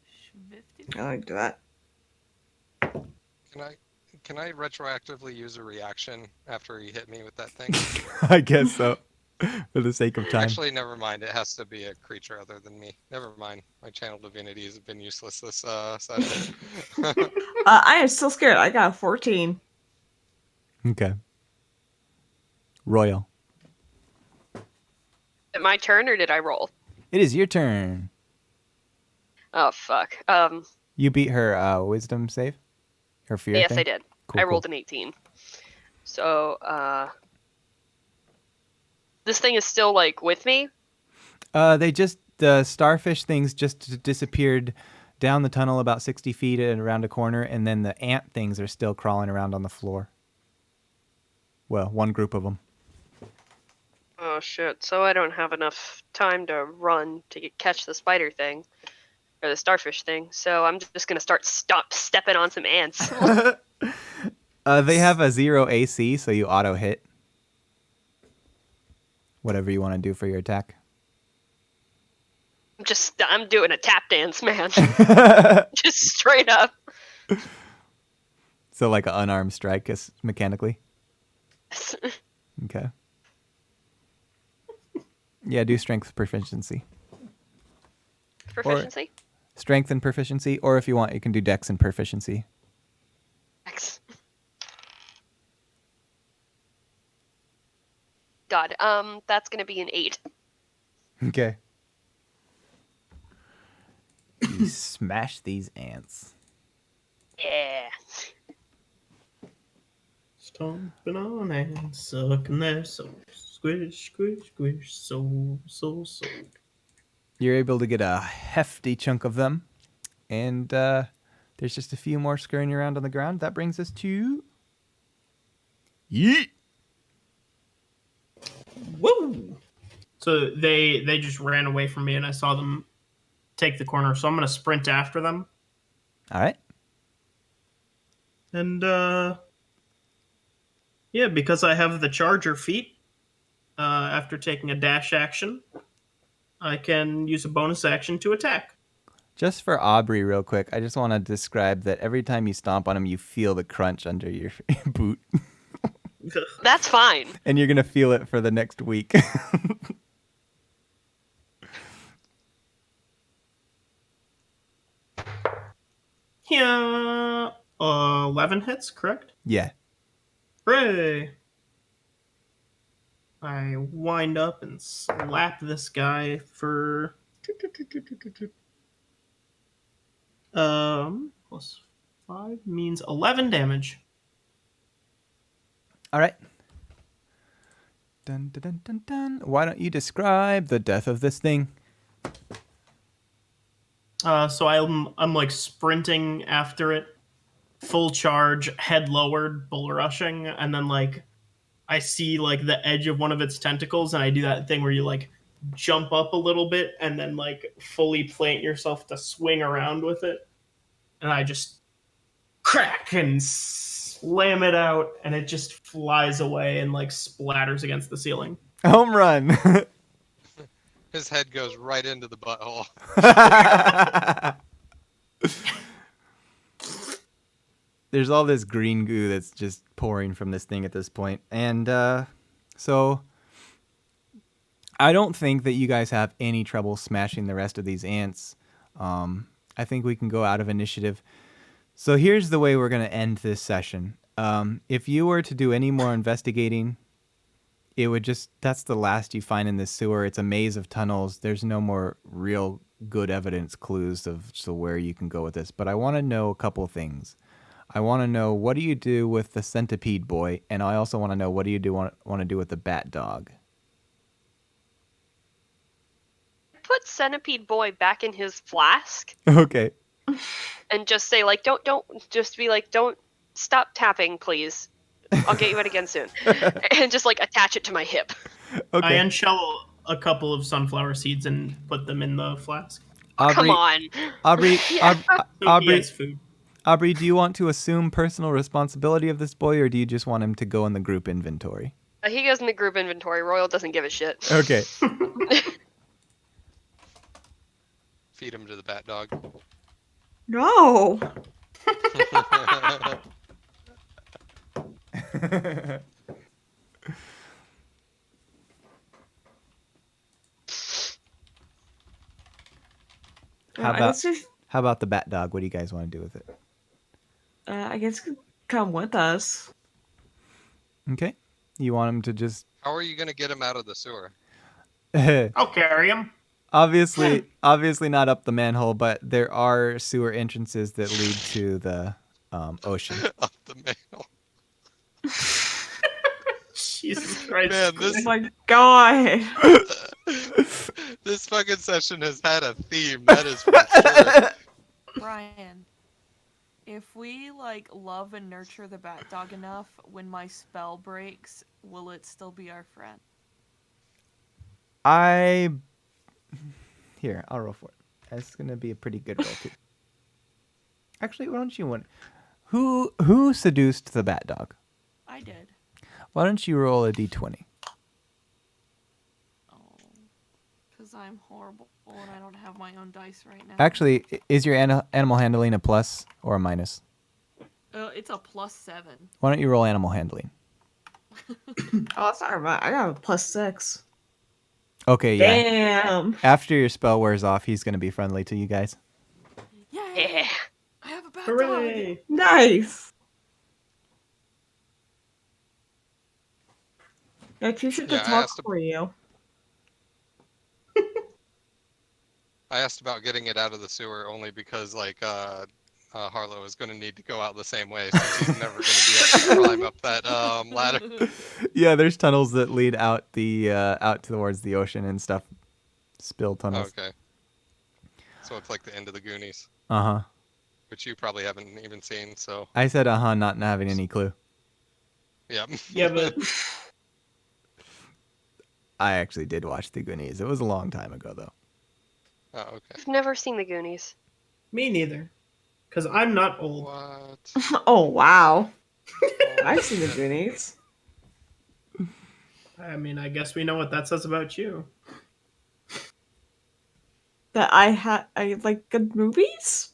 S1: I like do that.
S5: Can I retroactively use a reaction after he hit me with that thing?
S2: I guess so. For the sake of time.
S5: Actually, never mind. It has to be a creature other than me. Never mind. My channel divinities have been useless this session.
S1: I am still scared. I got a 14.
S2: Okay. Royal.
S4: Is it my turn or did I roll?
S2: It is your turn.
S4: Oh fuck.
S2: You beat her wisdom save? Her fear
S4: Yes,
S2: thing?
S4: I did.
S2: Cool,
S4: I rolled an 18. So this thing is still like with me.
S2: The starfish things just disappeared down the tunnel about 60 feet and around a corner, and then the ant things are still crawling around on the floor. Well, one group of them.
S4: Oh shit! So I don't have enough time to run to catch the spider thing or the starfish thing. So I'm just gonna start stepping on some ants.
S2: They have a 0 AC, so you auto hit. Whatever you want to do for your attack.
S4: I'm doing a tap dance, man. Just straight up.
S2: So like an unarmed strike mechanically. Okay. Yeah, do strength proficiency.
S4: Proficiency?
S2: Strength and proficiency, or if you want, you can do dex and proficiency.
S4: X. God, that's gonna be an 8.
S2: Okay. You smash these ants.
S4: Yeah.
S6: Stomping on and sucking their souls. Squish, squish, squish, soul.
S2: You're able to get a hefty chunk of them. And there's just a few more scurrying around on the ground. That brings us to... Yeet!
S6: Woo! So they just ran away from me, and I saw them take the corner. So I'm gonna sprint after them.
S2: All right.
S6: And Yeah, because I have the charger feat. After taking a dash action, I can use a bonus action to attack.
S2: Just for Aubrey, real quick, I just want to describe that every time you stomp on him, you feel the crunch under your boot.
S4: That's fine.
S2: And you're going to feel it for the next week.
S6: Yeah, 11 hits, correct?
S2: Yeah.
S6: Hooray! I wind up and slap this guy for plus 5 means 11 damage.
S2: All right. Dun, dun, dun, dun, dun. Why don't you describe the death of this thing?
S6: So I'm like sprinting after it, full charge, head lowered, bull rushing, and then like I see like the edge of one of its tentacles, and I do that thing where you like jump up a little bit and then like fully plant yourself to swing around with it, and I just crack and slam it out, and it just flies away and like splatters against the ceiling.
S2: Home run.
S5: His head goes right into the butthole.
S2: There's all this green goo that's just pouring from this thing at this point. And so I don't think that you guys have any trouble smashing the rest of these ants. I think we can go out of initiative. So here's the way we're going to end this session. If you were to do any more investigating, it would that's the last you find in this sewer. It's a maze of tunnels. There's no more real good evidence clues of where you can go with this. But I want to know a couple of things. I want to know, what do you do with the centipede boy? And I also want to know, what do you want to do with the bat dog?
S4: Put Centipede Boy back in his flask
S2: Okay.
S4: and just say, like, don't just be like, don't stop tapping, please. I'll get you it again soon. And just, like, attach it to my hip.
S2: Okay.
S6: I unshell a couple of sunflower seeds and put them in the flask.
S2: Aubrey,
S4: Come on.
S2: Aubrey,
S4: Yeah.
S2: Aubrey,
S6: Yes, food.
S2: Aubrey, do you want to assume personal responsibility of this boy, or do you just want him to go in the group inventory?
S4: He goes in the group inventory. Royal doesn't give a shit.
S2: Okay.
S5: Feed him to the bat dog.
S1: No.
S2: How
S1: I
S2: about
S1: guess if,
S2: how about the bat dog? What do you guys want to do with it?
S1: I guess it could come with us.
S2: Okay. You want him to just
S5: How are you going to get him out of the sewer?
S6: I'll carry him.
S2: obviously not up the manhole, but there are sewer entrances that lead to the ocean.
S5: Up the mail.
S6: Jesus Christ.
S5: Man,
S1: Oh
S5: this
S1: my god.
S5: this fucking session has had a theme. That is for sure.
S3: Brian, if we like love and nurture the bat dog enough, when my spell breaks, will it still be our friend?
S2: Here, I'll roll for it. That's gonna be a pretty good roll too. Actually, why don't you want who seduced the bat dog?
S3: I did.
S2: Why don't you roll a d20?
S3: Oh, because I'm horrible and I don't have my own dice right now.
S2: Actually, is your animal handling a plus or a minus?
S3: It's a +7.
S2: Why don't you roll animal handling?
S1: Oh, sorry, but I got a +6.
S2: Okay, yeah.
S1: Damn.
S2: After your spell wears off, he's gonna be friendly to you guys.
S3: Yay!
S4: Yeah.
S3: I have a bat
S6: Hooray.
S1: Nice. Yeah, you should
S5: Yeah, I
S1: talk
S5: asked
S1: for you.
S5: I asked about getting it out of the sewer only because, like, Harlow is going to need to go out the same way since he's never going to be able to climb up that ladder.
S2: Yeah, there's tunnels that lead out out towards the ocean and stuff. Spill tunnels.
S5: Okay. So it's like the end of the Goonies,
S2: Uh-huh.
S5: which you probably haven't even seen, so,
S2: I said uh-huh, not having any clue.
S5: yeah.
S6: Yeah, but
S2: I actually did watch the Goonies. It was a long time ago, though.
S5: Oh, okay.
S4: I've never seen the Goonies.
S6: me neither. Because I'm not old.
S5: What?
S1: Oh, wow. I've seen the Goonies.
S6: I mean, I guess we know what that says about you.
S1: That I like good movies?